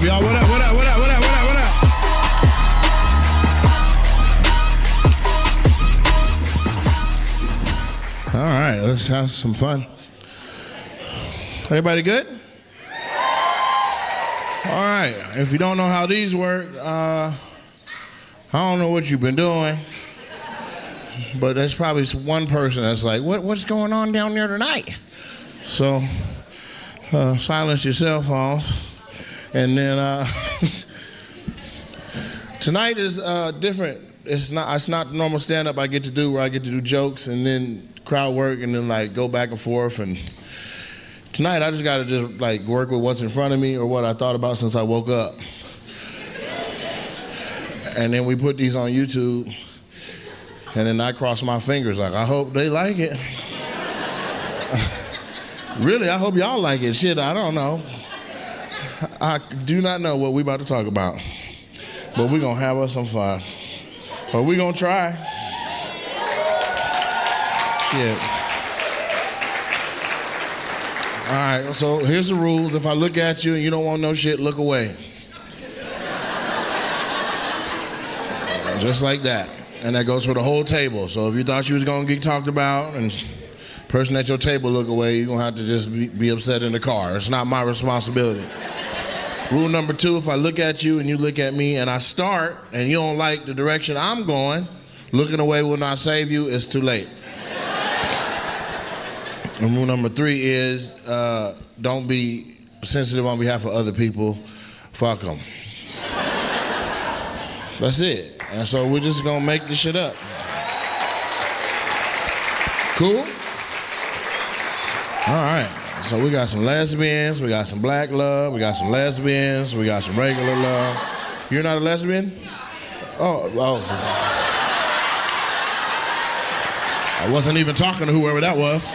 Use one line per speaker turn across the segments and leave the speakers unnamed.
y'all? What up, what up, what up, what up, what up, what up? All right, let's have some fun. Everybody good? All right, if you don't know how these work, I don't know what you've been doing, but there's probably one person that's like, what's going on down there tonight? So silence your cell phone, and then tonight is different. It's not the normal stand-up I get to do where I get to do jokes and then crowd work and then like go back and forth. And tonight I just got to just like work with what's in front of me or what I thought about since I woke up. And then we put these on YouTube, and then I cross my fingers like, I hope they like it. Really, I hope y'all like it. Shit, I don't know. I do not know what we about to talk about, but we're gonna have us some fun. But we gonna try. Shit. All right, so here's the rules. If I look at you and you don't want no shit, look away. Just like that. And that goes for the whole table. So if you thought you was gonna get talked about and person at your table look away, you're gonna have to just be upset in the car. It's not my responsibility. Rule number 2, if I look at you and you look at me and I start and you don't like the direction I'm going, looking away will not save you, it's too late. And rule number 3 is don't be sensitive on behalf of other people. Fuck them. That's it. And so we're just gonna make this shit up. Cool? All right. So we got some lesbians, we got some black love, we got some lesbians, we got some regular love. You're not a lesbian? Oh. I wasn't even talking to whoever that was.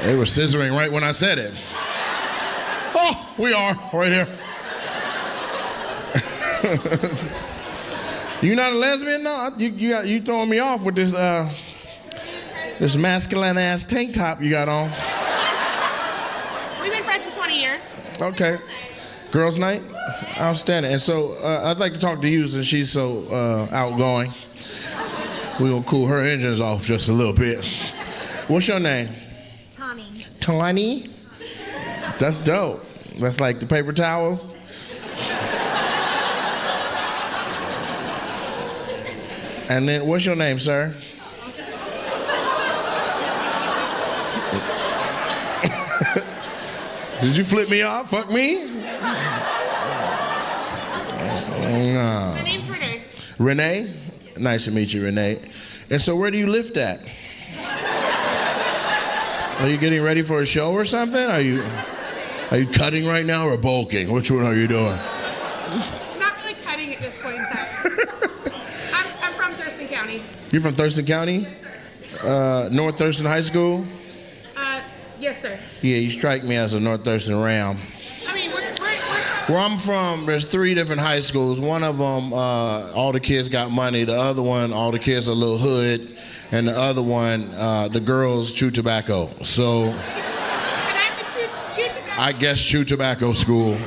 They were scissoring right when I said it. Oh, we are right here. You not a lesbian? No, you throwing me off with this this masculine ass tank top you got on.
We've been friends for 20 years.
Okay. Girls' night? Outstanding. And so I'd like to talk to you since she's so outgoing. We're gonna cool her engines off just a little bit. What's your name?
Tawny.
Tawny? That's dope. That's like the paper towels? And then what's your name, sir? Did you flip me off? Fuck me? No.
My name's Renee.
Renee? Nice to meet you, Renee. And so where do you lift at? Are you getting ready for a show or something? Are you cutting right now or bulking? Which one are you doing?
Not really cutting at this point in time. I'm from Thurston County.
You're from Thurston County?
Yes, sir.
North Thurston High School?
Yes, sir.
Yeah, you strike me as a North Thurston Ram.
I mean, we're
Where I'm from, there's 3 different high schools. One of them, all the kids got money. The other one, all the kids are a little hood. And the other one, the girls chew tobacco. So
And I'm the chew tobacco.
I guess chew tobacco school.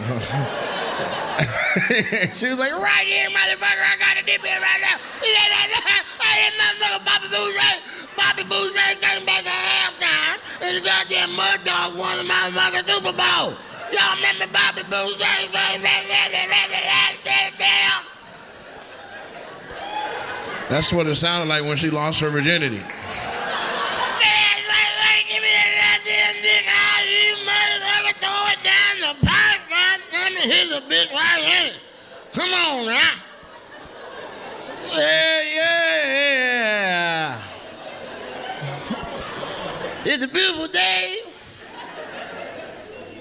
She was like, right here, motherfucker, I got a dip in right now. I hit motherfucker Bobby Boucher. Bobby Boucher came back at halftime and the goddamn Mud Dog won the motherfucking Super Bowl. Y'all remember Bobby Boucher? That's what it sounded like when she lost her virginity. Give me that goddamn dick out, you motherfucker, throw it down the pipe, goddammit, here's a bitch right here. Come on now. Yeah. It's a beautiful day.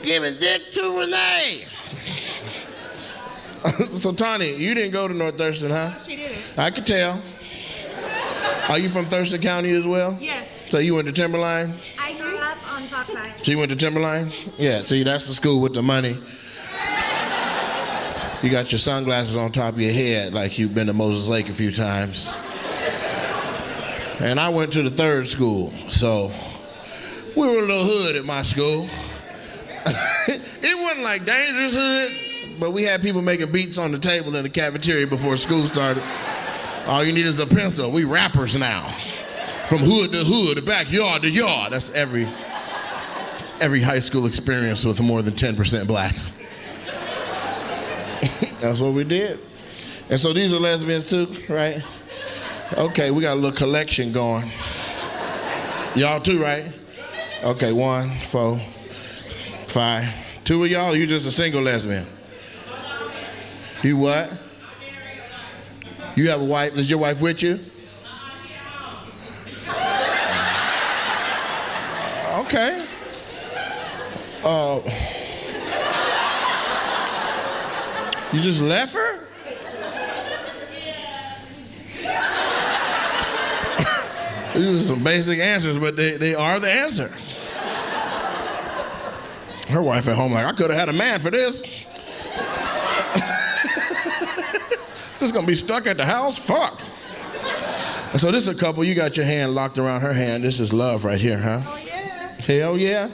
Giving dick to Renee. So, Tawny, you didn't go to North Thurston, huh?
She didn't.
I could tell. Are you from Thurston County as well?
Yes.
So you went to Timberline?
I grew up on Foxside.
So you went to Timberline? Yeah, see, that's the school with the money. You got your sunglasses on top of your head like you've been to Moses Lake a few times. And I went to the 3rd school, so we were a little hood at my school. It wasn't like dangerous hood, but we had people making beats on the table in the cafeteria before school started. All you need is a pencil. We rappers now. From hood to hood, backyard to yard. That's every high school experience with more than 10% blacks. That's what we did. And so these are lesbians too, right? Okay, we got a little collection going. Y'all too, right? Okay, 1, 4, 5. 2 of y'all, or you just a single lesbian? You what? You have a wife? Is your wife with you? Okay. You just left her? These are some basic answers, but they are the answer. Her wife at home like, I could have had a man for this. Just gonna be stuck at the house? Fuck. And so this is a couple, you got your hand locked around her hand. This is love right here, huh?
Oh, yeah.
Hell yeah.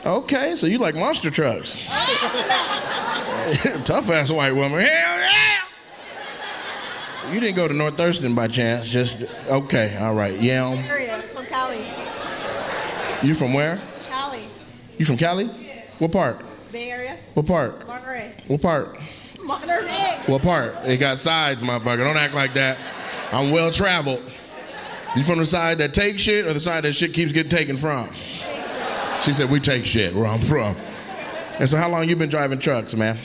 Okay, so you like monster trucks. Tough ass white woman. Hell yeah! You didn't go to North Thurston by chance, just, okay, all right. Yelm.
Area, from Cali.
You from where?
Cali.
You from Cali?
Yeah.
What part?
Bay Area.
What part?
Monterey.
What part?
Monterey.
What part? It got sides, motherfucker. Don't act like that. I'm well traveled. You from the side that takes shit or the side that shit keeps getting taken from? She said, we take shit where I'm from. And so how long you been driving trucks, man?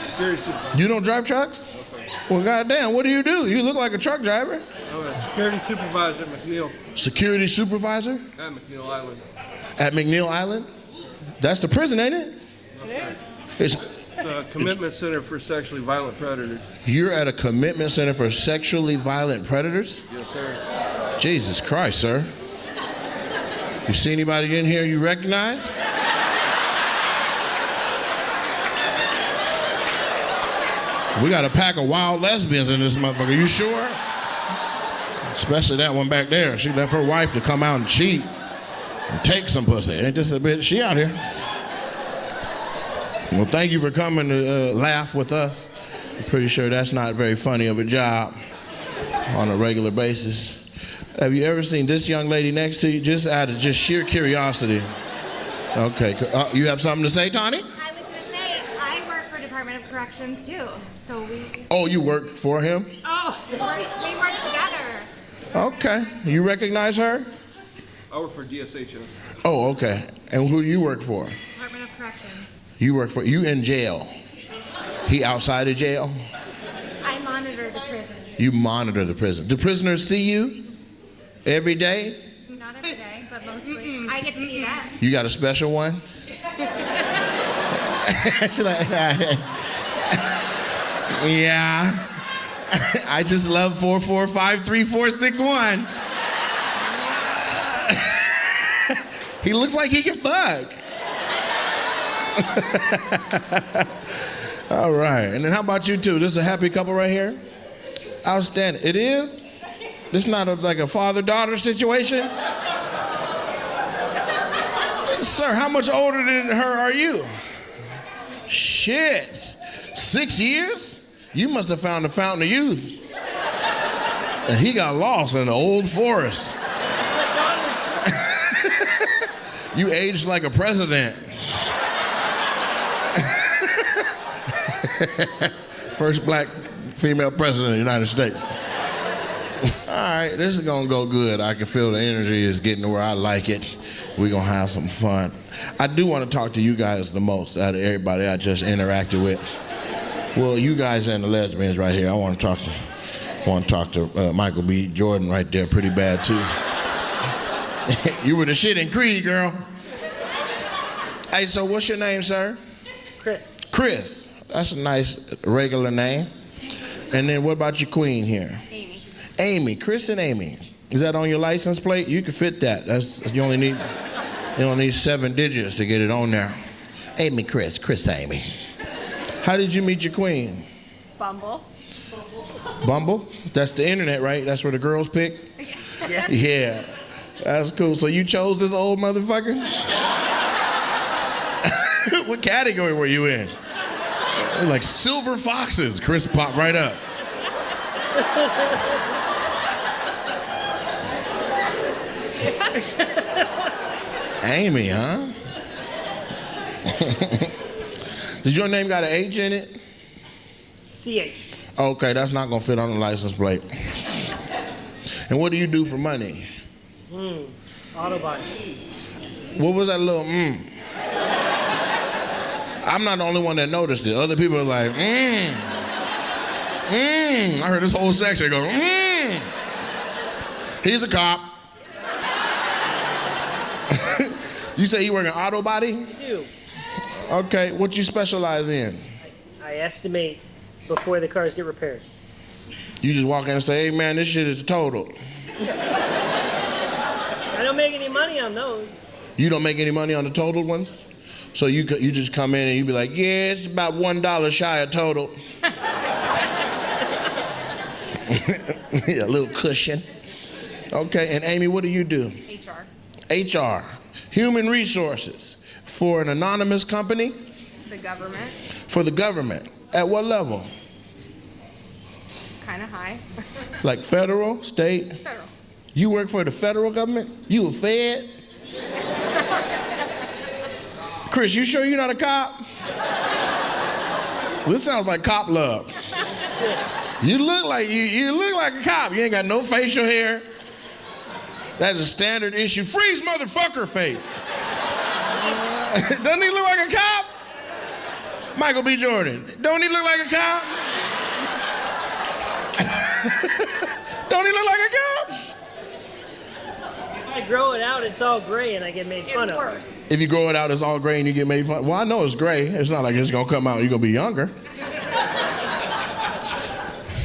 Security supervisor.
You don't drive trucks?
No, sir.
Well, goddamn, what do? You look like a truck driver.
I'm a security supervisor at McNeil.
Security supervisor?
At McNeil Island.
At McNeil Island? That's the prison, ain't it? It's,
The Commitment Center for Sexually Violent Predators.
you're at a commitment center for sexually violent predators?
Yes, sir.
Jesus Christ, sir. You see anybody in here you recognize? We got a pack of wild lesbians in this motherfucker. You sure? Especially that one back there. She left her wife to come out and cheat and take some pussy. Ain't this a bitch? She out here. Well, thank you for coming to laugh with us. I'm pretty sure that's not very funny of a job on a regular basis. Have you ever seen this young lady next to you? Just out of just sheer curiosity. Okay. You have something to say, Tawny?
I was going to say, I work for Department of Corrections too. So we
Oh, you work for him?
Oh,
we work together.
Okay. You recognize her?
I work for DSHS.
Oh, okay. And who do you work for?
Department of Corrections.
You work for, you in jail. He outside of jail?
I monitor the prison.
You monitor the prison. Do prisoners see you every day?
Not every day, but mostly. I get to see that.
You got a special one? She's like, yeah. I just love 4453461. He looks like he can fuck. All right. And then how about you two? This is a happy couple right here? Outstanding. It is? This not like a father-daughter situation? Sir, how much older than her are you? Shit. 6 years? You must have found the fountain of youth. And he got lost in the old forest. You aged like a president. First black female president of the United States. All right, this is gonna go good. I can feel the energy is getting to where I like it. We're gonna have some fun. I do want to talk to you guys the most out of everybody I just interacted with. Well, you guys and the lesbians right here. I want to talk to Michael B. Jordan right there pretty bad too. You were the shit in Creed, girl. Hey, so what's your name, sir?
Chris.
Chris. That's a nice regular name. And then what about your queen here?
Amy.
Amy. Chris and Amy. Is that on your license plate? You can fit that. You only need 7 digits to get it on there. Amy, Chris Amy. How did you meet your queen?
Bumble.
Bumble? That's the internet, right? That's where the girls pick?
Yeah.
Yeah. That's cool. So you chose this old motherfucker? What category were you in? Like silver foxes. Chris popped right up. Amy, huh? Does your name got an H in it?
CH.
Okay, that's not gonna fit on the license plate. And what do you do for money?
Auto body.
What was that little I'm not the only one that noticed it. Other people are like, I heard this whole section go, He's a cop. You say you work in auto body?
I do.
Okay, what you specialize in?
I estimate before the cars get repaired.
You just walk in and say, hey man, this shit is total.
I don't make any money on those.
You don't make any money on the totaled ones? So you just come in and you be like, yeah, it's about $1 shy of total. A little cushion. Okay, and Amy, what do you do? HR. Human resources. For an anonymous company?
The government.
For the government. At what level?
Kind of high.
Like federal, state?
Federal.
You work for the federal government? You a Fed? Chris, you sure you're not a cop? This sounds like cop love. You look like a cop. You ain't got no facial hair. That is a standard issue. Freeze, motherfucker face. Doesn't he look like a cop? Michael B. Jordan, don't he look like a cop? Don't he look like a cop?
If I grow it out, it's all gray and I get made fun
It's
of.
worse.
If you grow it out, it's all gray and you get made fun. Well, I know it's gray. It's not like it's gonna come out and you're gonna be younger.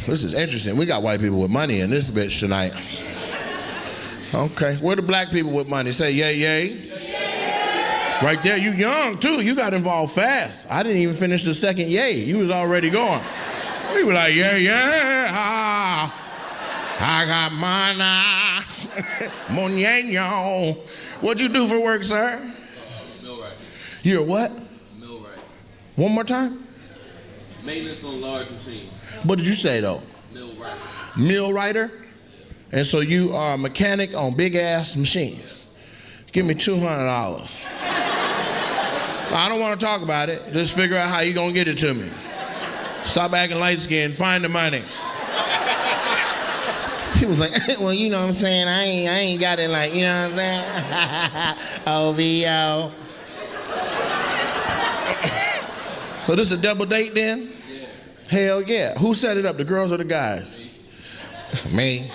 This is interesting. We got white people with money in this bitch tonight. Okay, where the black people with money? Say yay, yay. Right there, you young too. You got involved fast. I didn't even finish the second yay. You was already going. We were like, yeah, yeah. I got money. Monyeño. What'd you do for work, sir?
Millwright.
You're what?
Millwright.
One more time?
Maintenance on large machines.
What did you say though?
Millwright.
Millwriter? And so you are a mechanic on big ass machines. Give me $200. I don't want to talk about it. Just figure out how you gonna get it to me. Stop acting light skinned. Find the money. He was like, well, you know what I'm saying? I ain't got it like, you know what I'm saying? OVO. So this is a double date then?
Yeah.
Hell yeah. Who set it up, the girls or the guys? Me.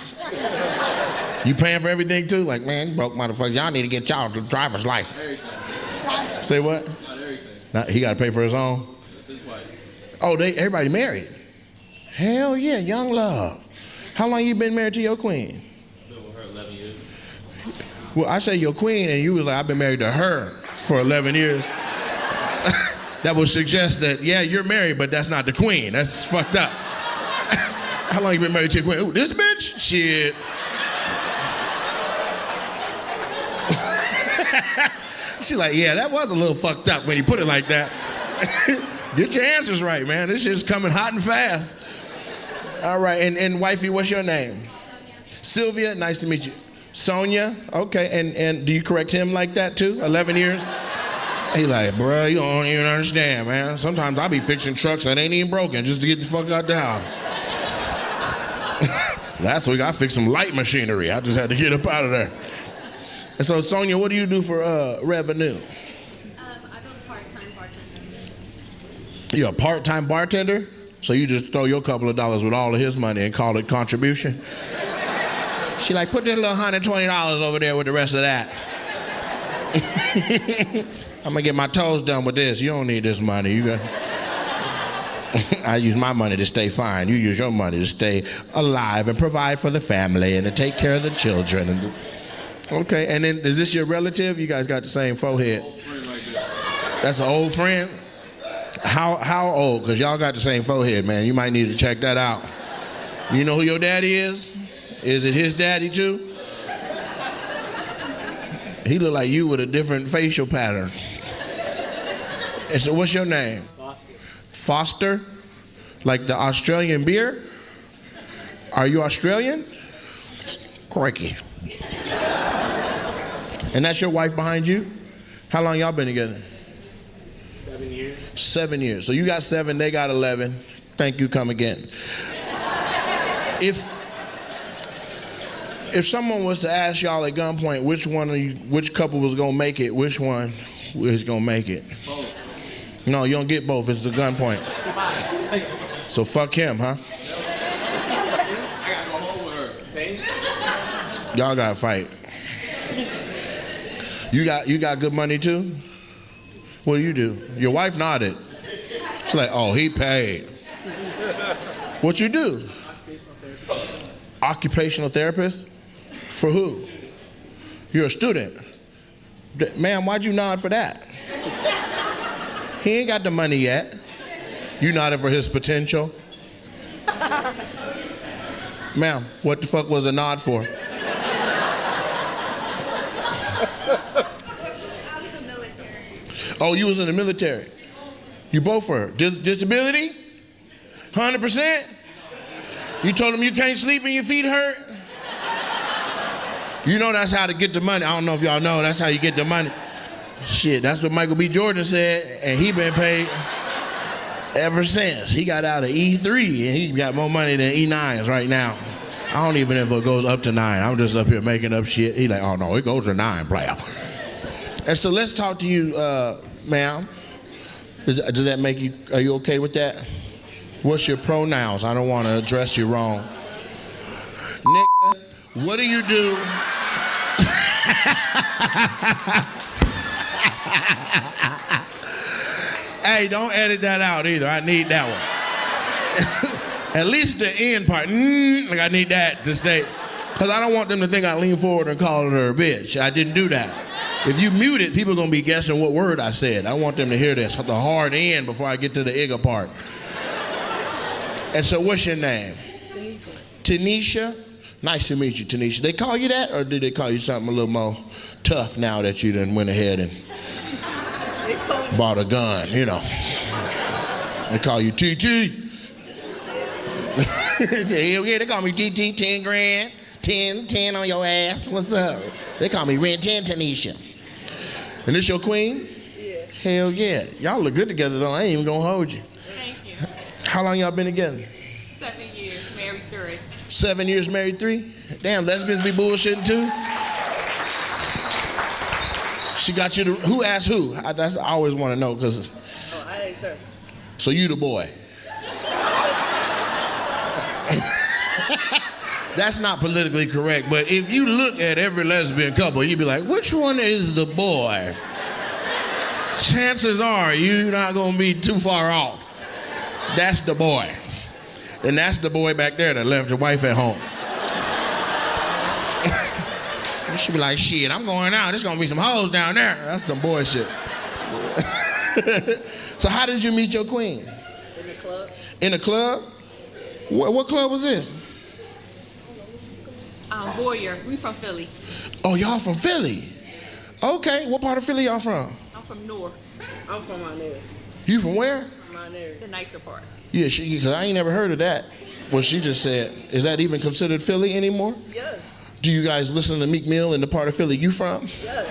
You paying for everything too? Like, man, you broke motherfuckers. Y'all need to get y'all the driver's license.
Everything.
Say what?
Not everything.
He got to pay for his own?
That's his wife.
Oh, everybody married? Hell yeah, young love. How long you been married to your queen?
Been with her 11 years.
Well, I say your queen, and you was like, I've been married to her for 11 years. That would suggest that, yeah, you're married, but that's not the queen. That's fucked up. How long you been married to your queen? Ooh, this bitch? Shit. She's like, yeah, that was a little fucked up when you put it like that. Get your answers right, man. This shit's coming hot and fast. All right, and wifey, what's your name? Sylvia, nice to meet you. Sonia, okay, and do you correct him like that too? 11 years? He like, bruh, you don't even understand, man. Sometimes I be fixing trucks that ain't even broken just to get the fuck out the house. Last week I fixed some light machinery. I just had to get up out of there. And so, Sonia, what do you do for revenue?
I'm a part-time bartender.
You're a part-time bartender? So you just throw your couple of dollars with all of his money and call it contribution? She like, put this little $120 over there with the rest of that. I'm gonna get my toes done with this. You don't need this money. You got. I use my money to stay fine. You use your money to stay alive and provide for the family and to take care of the children. And okay, and then is this your relative? You guys got the same forehead.
Old friend like that.
That's an old friend? How old? Because y'all got the same forehead, man. You might need to check that out. You know who your daddy is? Is it his daddy too? He look like you with a different facial pattern. And so what's your name? Foster? Like the Australian beer? Are you Australian? Crikey. And that's your wife behind you? How long y'all been together?
7 years.
7 years. So you got 7, they got 11. Thank you, come again. If someone was to ask y'all at gunpoint which couple was gonna make it, which one was gonna make it?
Both.
No, you don't get both. It's the gunpoint. So fuck him, huh?
I gotta go home with her. See?
Y'all gotta fight. You got good money too? What do? Your wife nodded. She's like, oh, he paid. What you do? Occupational therapist? For who? You're a student. Ma'am, why'd you nod for that? He ain't got the money yet. You nodded for his potential? Ma'am, what the fuck was a nod for?
Out of the military.
Oh, you was in the military. You both were. Disability? 100%? You told him you can't sleep and your feet hurt? You know that's how to get the money. I don't know if y'all know, that's how you get the money. Shit, that's what Michael B. Jordan said, and he been paid ever since. He got out of E3, and he got more money than E9s right now. I don't even know if it goes up to 9. I'm just up here making up shit. He like, oh no, it goes to 9, player. And so let's talk to you, ma'am. Does that make you, are you okay with that? What's your pronouns? I don't want to address you wrong. Nigga, what do you do? Hey, don't edit that out either. I need that one. At least the end part. Like I need that to stay. Because I don't want them to think I lean forward and call her a bitch. I didn't do that. If you mute it, people are going to be guessing what word I said. I want them to hear this, the hard end before I get to the igga part. And so what's your name? Tanisha. Nice to meet you, Tanisha. They call you that, or did they call you something a little more tough now that you done went ahead and bought a gun, you know? They call you TT. Hell yeah, they call me TT, 10 grand, 10 on your ass. What's up? They call me Red 10 Tanisha. And this your queen?
Yeah.
Hell yeah. Y'all look good together though. I ain't even gonna hold you.
Thank you.
How long y'all been together?
7 years, married 3.
7 years, married 3? Damn, lesbians be bullshitting too? She got you to, who asked who? I always want to know, because.
Oh, I asked her.
So you the boy. That's not politically correct, but if you look at every lesbian couple, you'd be like, which one is the boy? Chances are you're not gonna be too far off. That's the boy. And that's the boy back there that left your wife at home. You should be like, shit, I'm going out. There's gonna be some hoes down there. That's some boy shit. So how did you meet your queen?
In the club.
In a club? What club was this?
Warrior, we from Philly.
Oh, y'all from Philly? Okay, what part of Philly y'all from?
I'm from North,
I'm from my area.
You from where?
My area.
the nicer part.
Yeah, because I ain't never heard of that. What she just said. Is that even considered Philly anymore?
Yes.
Do you guys listen to Meek Mill in the part of Philly you from?
Yes.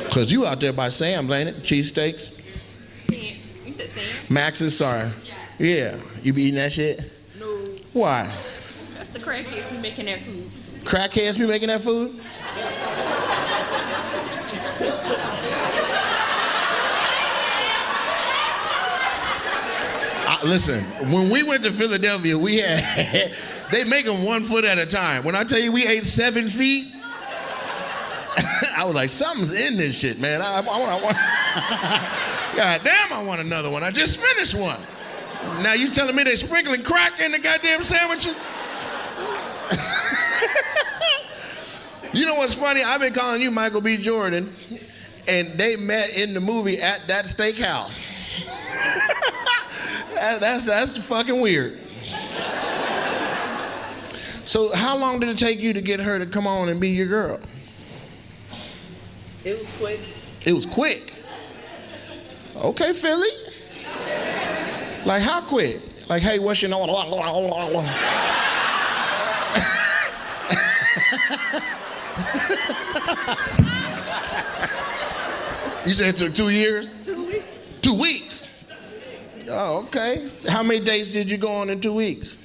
Because you out there by Sam's, ain't it? Cheesesteaks?
Sam, you said Sam?
Max's, sorry. Yeah. You be eating that shit?
No,
Why?
that's the crackheads be making that food.
Crackheads be making that food? Listen, when we went to Philadelphia, we had, they make them 1 foot at a time. When I tell you we ate 7 feet, I was like, something's in this shit, man. I want God damn, I want another one. I just finished one. Now you telling me they sprinkling crack in the goddamn sandwiches? You know what's funny? I've been calling you Michael B. Jordan, and they met in the movie at that steakhouse. That's fucking weird. So how long did it take you to get her to come on and be your girl?
It was quick.
It was quick. Okay, Philly. Like, how quick? Like, hey, what's your name? You said it took 2 years?
2 weeks.
2 weeks? Oh, okay. How many dates did you go on in 2 weeks?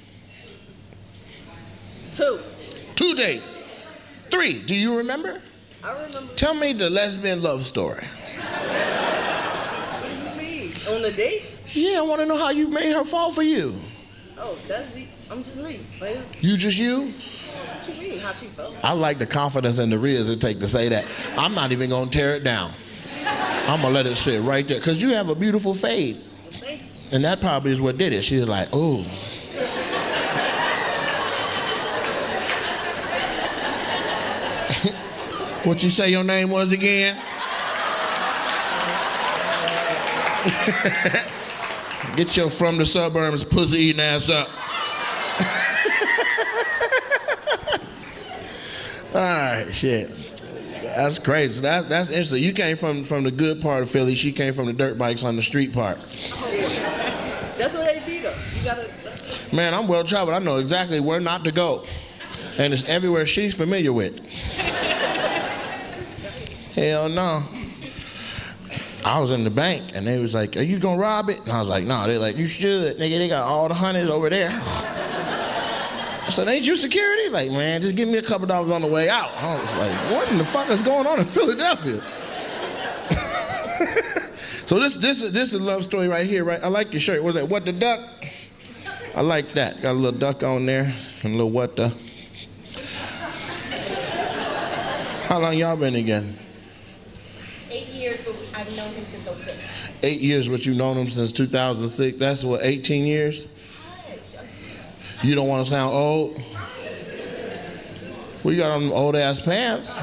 2.
2 days. 3. Do you remember?
I remember.
Tell me the lesbian love story.
What do you mean? On the date?
Yeah, I want to know how you made her fall for you.
Oh, that's it. I'm just me. Like,
You just you?
what you mean? How she felt?
I like the confidence and the riz it take to say that. I'm not even going to tear it down. I'm going to let it sit right there. Because you have a beautiful fade.
Thank you.
And that probably is what did it. She was like, oh. What you say your name was again? Get your from the suburbs pussy eating ass up. All right, shit. That's crazy. That's interesting. You came from the good part of Philly. She came from the dirt bikes on the street part.
That's what they beat up. You gotta.
Man, I'm well traveled. I know exactly where not to go. And it's everywhere she's familiar with. Hell no. I was in the bank and they was like, are you gonna rob it? And I was like, no. They're like, you should. Nigga, they got all the honeys over there. I said, ain't you security? Like, man, just give me a couple dollars on the way out. I was like, what in the fuck is going on in Philadelphia? So this is a love story right here, right? I like your shirt. What's that? What the duck? I like that. Got a little duck on there and a little what the. How long y'all been together?
8 years, but I've known him since 06.
8 years, but you've known him since 2006. That's what, 18 years? You don't want to sound old? Well, you got on them old ass pants.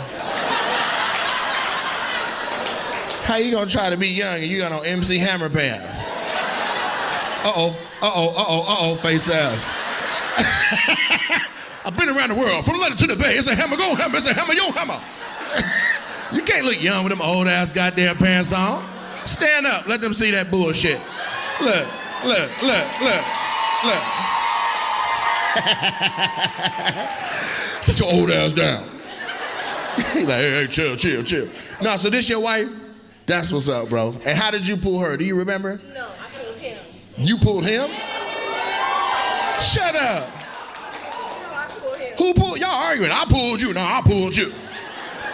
How you gonna try to be young and you got on MC Hammer pants? Face ass. I've been around the world, from London to the Bay. It's a hammer, go hammer, it's a hammer, yo hammer. You can't look young with them old ass goddamn pants on. Stand up, let them see that bullshit. Look. Sit your old ass down. He's like, hey, chill. No, so this your wife? That's what's up, bro. And how did you pull her? Do you remember?
No, I pulled him.
You pulled him? Shut up.
No, I pulled him.
Who pulled? Y'all arguing. I pulled you. No, I pulled you.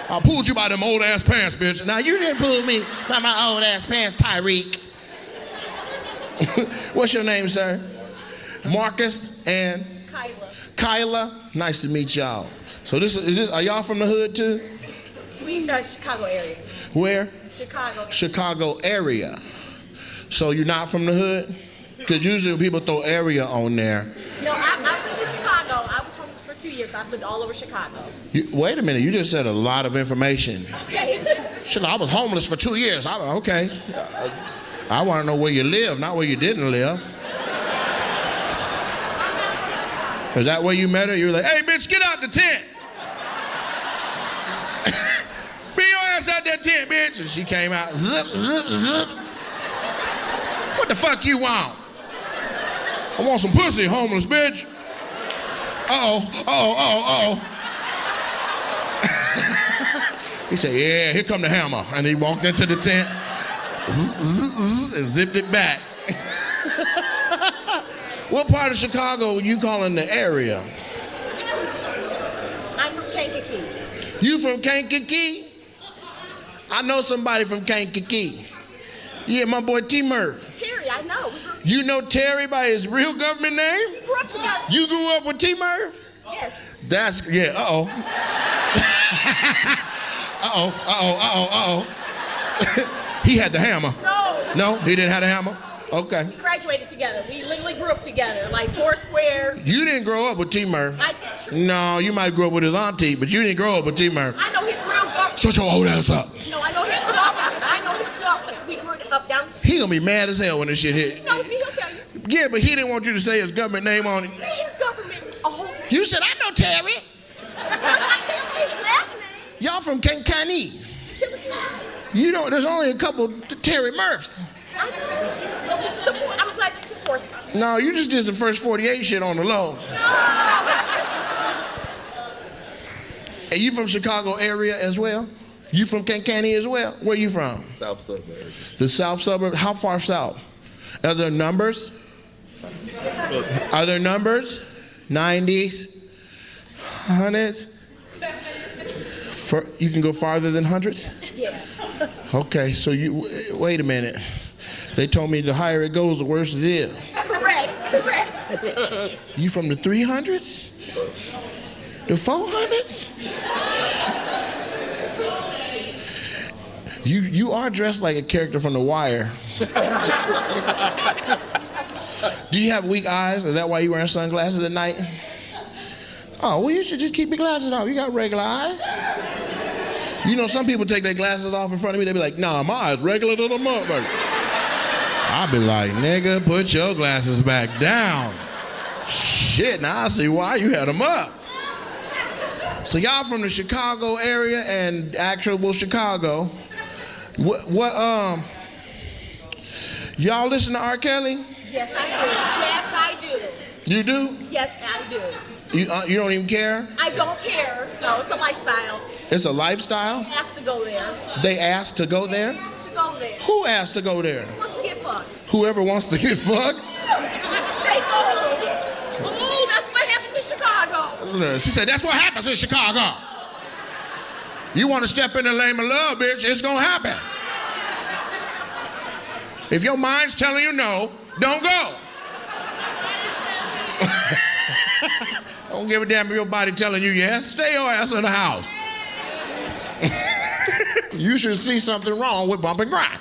I pulled you by them old ass pants, bitch. Now you didn't pull me by my old ass pants, Tyreek. What's your name, sir? Marcus and Kyla. Nice to meet y'all. So this are y'all from the hood too?
We Chicago area.
Where?
Chicago.
Chicago area. So you're not from the hood? Because usually when people throw area on there.
No, I lived in Chicago. I was homeless for 2 years. I've lived all over Chicago.
Wait a minute, you just said a lot of information.
Okay.
Shit, I was homeless for 2 years. Okay. I want to know where you live, not where you didn't live. Is that where you met her? You were like, hey, bitch, get out the tent. Bring your ass out that tent, bitch. And she came out, zip. What the fuck you want? I want some pussy, homeless bitch. Uh-oh. He said, yeah, here come the hammer. And he walked into the tent and zipped it back. What part of Chicago are you calling the area?
I'm from Kankakee.
You from Kankakee? I know somebody from Kankakee. Yeah, my boy T. Murph.
Terry, I know.
You know Terry by his real government name?
We grew up together.
You grew up with T. Murph?
Yes.
That's, yeah, uh-oh. He had the hammer. No, he didn't have the hammer? Okay.
We graduated together. We literally grew up together, like Foursquare.
You didn't grow up with T. Murph.
I did.
No, you might grow up with his auntie, but you didn't grow up with T. Murph.
I know his real government.
Shut your old ass up.
No, I know his government. We grew up down the street.
He gonna be mad as hell when this shit hit.
He knows me, he'll tell you.
Yeah, but he didn't want you to say his government name on it.
Say his government. Oh.
You said, I know Terry.
I know his last name.
Y'all from Kankakee. You know, there's only a couple Terry Murphs.
I'm glad you support me.
No, you just did the first 48 shit on the low. And you from Chicago area as well? You from Kankakee as well? Where you from?
South suburb.
The south suburb? How far south? Are there numbers? Are there numbers? 90s? 100s? You can go farther than hundreds?
Yeah.
Okay, so wait a minute. They told me the higher it goes, the worse it is.
Correct.
You from the 300s? The 400s? You are dressed like a character from The Wire. Do you have weak eyes? Is that why you wearing sunglasses at night? Oh, well, you should just keep your glasses off. You got regular eyes. You know, some people take their glasses off in front of me. They be like, nah, my eyes regular to the motherfucker. I'll be like, nigga, put your glasses back down. Shit, now I see why you had them up. So y'all from the Chicago area and actual Chicago. Y'all listen to R. Kelly?
Yes, I do.
You do?
Yes, I do.
You don't even care?
I don't care. No, it's a lifestyle.
It's a lifestyle?
They asked to go there.
They asked to go there?
They asked to go there.
Who asked to go there?
Who wants to get fucked?
Whoever wants to get fucked?
They go. Ooh, that's what happens in Chicago.
Look, she said, that's what happens in Chicago. You want to step in the lane of love, bitch, it's going to happen. If your mind's telling you no, don't go. Don't give a damn if your body telling you yes. Stay your ass in the house. You should see something wrong with bump and grind.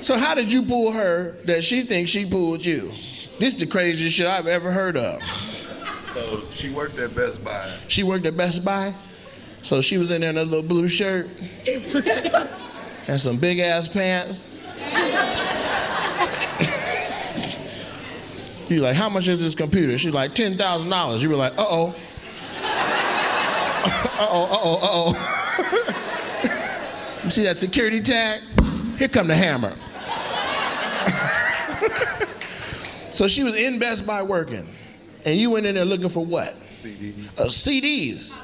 So how did you pull her that she thinks she pulled you? This is the craziest shit I've ever heard of.
So she worked at Best Buy.
She worked at Best Buy? So she was in there in a little blue shirt and some big ass pants. You like, how much is this computer? She's like, $10,000. You were like, uh-oh. Uh-oh. You see that security tag? Here come the hammer. So she was in Best Buy working, and you went in there looking for what?
CDs.
CDs.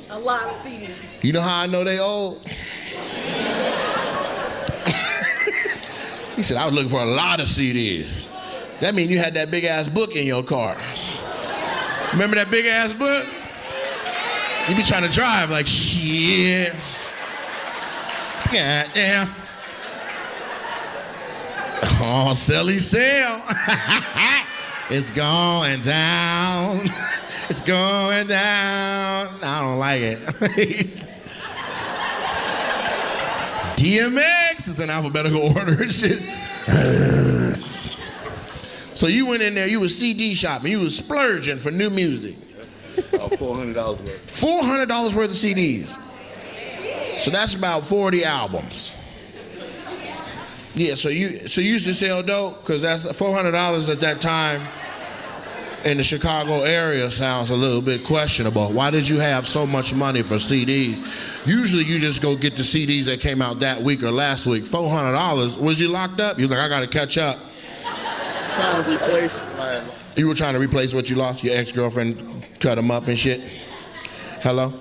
A lot of CDs.
You know how I know they old? He said, I was looking for a lot of CDs. That means you had that big ass book in your car. Remember that big ass book? You be trying to drive like, shit. God damn. Oh, Sally sale. It's going down. It's going down. I don't like it. DMX is in alphabetical order and shit. So you went in there, you was CD shopping, you was splurging for new music.
$400 worth.
$400 worth of CDs. So that's about 40 albums. Yeah, so you used to sell dope? Because that's $400 at that time in the Chicago area sounds a little bit questionable. Why did you have so much money for CDs? Usually you just go get the CDs that came out that week or last week. $400, was you locked up? You was like, I gotta catch up.
Trying to replace my...
You were trying to replace what you lost? Your ex-girlfriend cut them up and shit? Hello?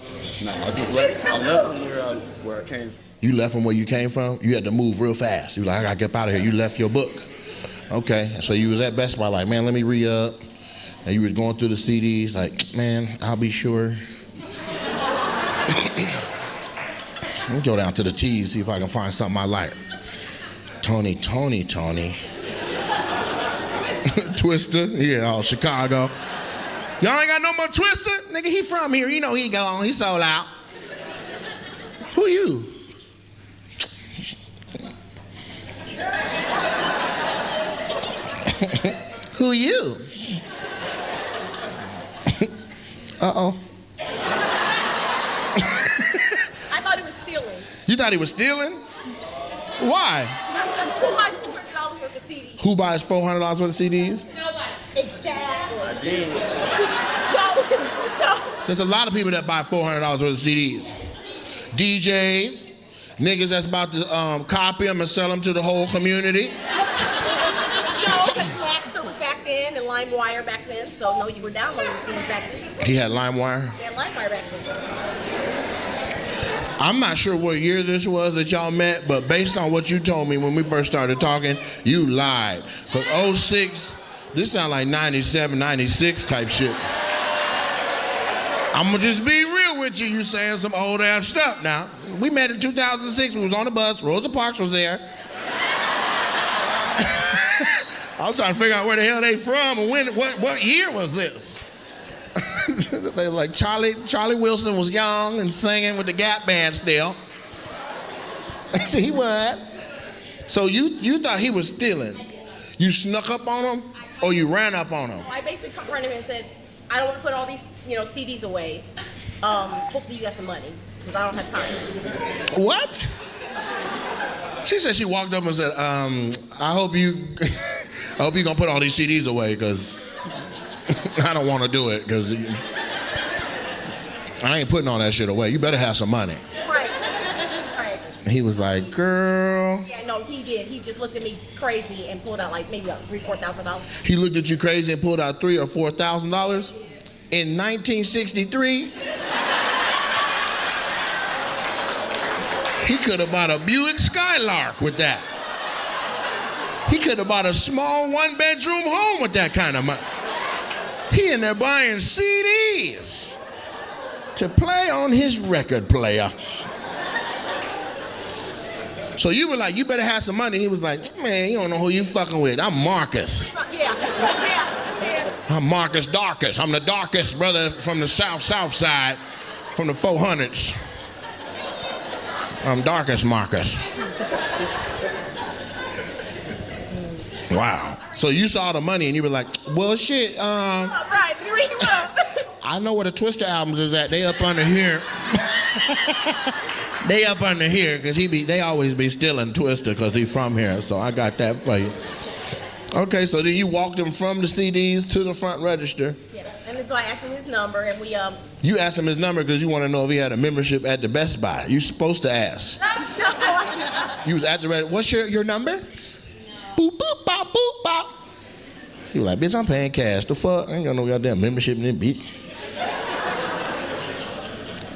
No, I just left from where I came from.
You left from where you came from? You had to move real fast. You were like, I gotta get up out of here. You left your book. Okay, so you was at Best Buy like, man, let me re-up. And you was going through the CDs like, man, I'll be sure. Let me go down to the T's, see if I can find something I like. Tony. Twister, yeah, all Chicago. Y'all ain't got no more Twister? Nigga, he from here. You know he gone, he sold out. Who you? Who you? Uh-oh.
I thought he was stealing.
You thought he was stealing? Why?
Who buys $400 worth of CDs?
Who buys $400 worth of CDs?
Nobody. Exactly.
I did.
So,
There's a lot of people that buy $400 worth of CDs. DJs, Niggas that's about to copy them and sell them to the whole community.
No, because Napster was back then and LimeWire back then. So no, you were downloading CDs back then.
He had LimeWire.
Yeah, LimeWire back then.
I'm not sure what year this was that y'all met, but based on what you told me when we first started talking, you lied. Because 06, this sound like 97, 96 type shit. I'm gonna just be real with you. You saying some old ass stuff now. We met in 2006. We was on the bus. Rosa Parks was there. I'm trying to figure out where the hell they from and what year was this? They like Charlie Wilson was young and singing with the Gap Band still. So he was. So you thought he was stealing. You snuck up on him or you ran up on him?
I basically confronted him and said, I don't want to put all these, CDs away. Hopefully you got some money, because I don't have time.
What? She said she walked up and said, I hope you gonna put all these CDs away, because I don't want to do it, because I ain't putting all that shit away. You better have some money.
Right.
And he was like, girl.
Yeah, no, he did. He just looked at me crazy and pulled out like maybe about $3,000-$4,000.
He looked at you crazy and pulled out $3,000 or $4,000 in 1963. He could have bought a Buick Skylark with that. He could have bought a small one-bedroom home with that kind of money. He in there buying CDs to play on his record player. So you were like, you better have some money. He was like, man, you don't know who you fucking with. I'm Marcus.
Yeah.
I'm Marcus Darkest. I'm the darkest brother from the south side, from the 400s. I'm Darkest Marcus. Wow. So you saw the money and you were like, well, shit.
Right, let me ring him up.
I know where the Twister albums is at. They up under here. They up under here because they always be stealing Twister because he from here. So I got that for you. Okay, so then you walked him from the CDs to the front register.
Yeah, and then so I asked him his number and we
You asked him his number because you want to know if he had a membership at the Best Buy. You supposed to ask.
No.
You was at the register. What's your number? Boop, boop, bop, boop, bop. He was like, bitch, I'm paying cash. The fuck? I ain't got no goddamn membership in this bitch.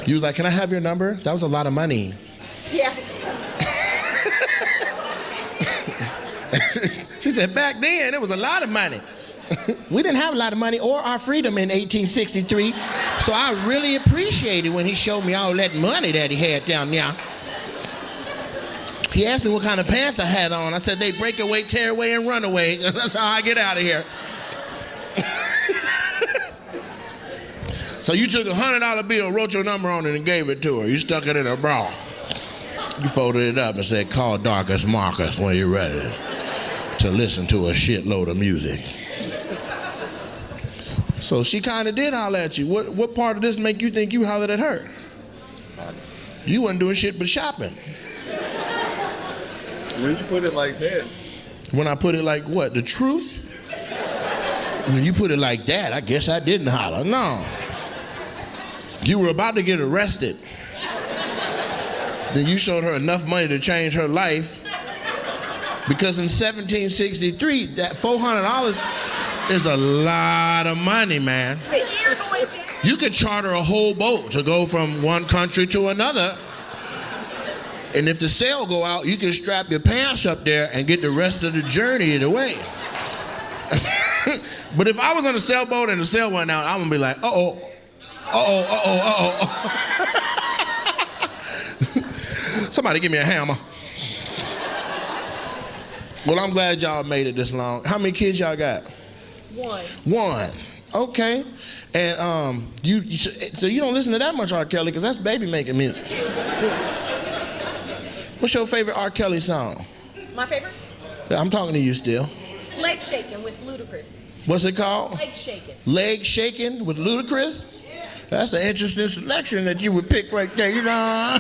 You was like, can I have your number? That was a lot of money.
Yeah.
She said, back then, it was a lot of money. We didn't have a lot of money or our freedom in 1863. So I really appreciated when he showed me all that money that he had down there. He asked me what kind of pants I had on. I said, they break away, tear away, and run away. That's how I get out of here. So you took a $100 bill, wrote your number on it, and gave it to her. You stuck it in her bra. You folded it up and said, call Darkest Marcus when you're ready to listen to a shitload of music. So she kind of did holler at you. What part of this make you think you hollered at her? You wasn't doing shit but shopping.
When you put it like that.
When I put it like what? The truth? When you put it like that, I guess I didn't holler. No. You were about to get arrested. Then you showed her enough money to change her life. Because in 1763, that $400 is a lot of money, man. You could charter a whole boat to go from one country to another. And if the sail go out, you can strap your pants up there and get the rest of the journey away. But if I was on a sailboat and the sail went out, I'm gonna be like, uh-oh. Somebody give me a hammer. Well, I'm glad y'all made it this long. How many kids y'all got? One. Okay. And so you don't listen to that much R. Kelly because that's baby making music. What's your favorite R. Kelly song?
My favorite?
I'm talking to you still.
Leg Shaking with Ludacris.
What's it called?
Leg Shaking.
Leg Shaking with Ludacris? That's an interesting selection that you would pick right there, you know?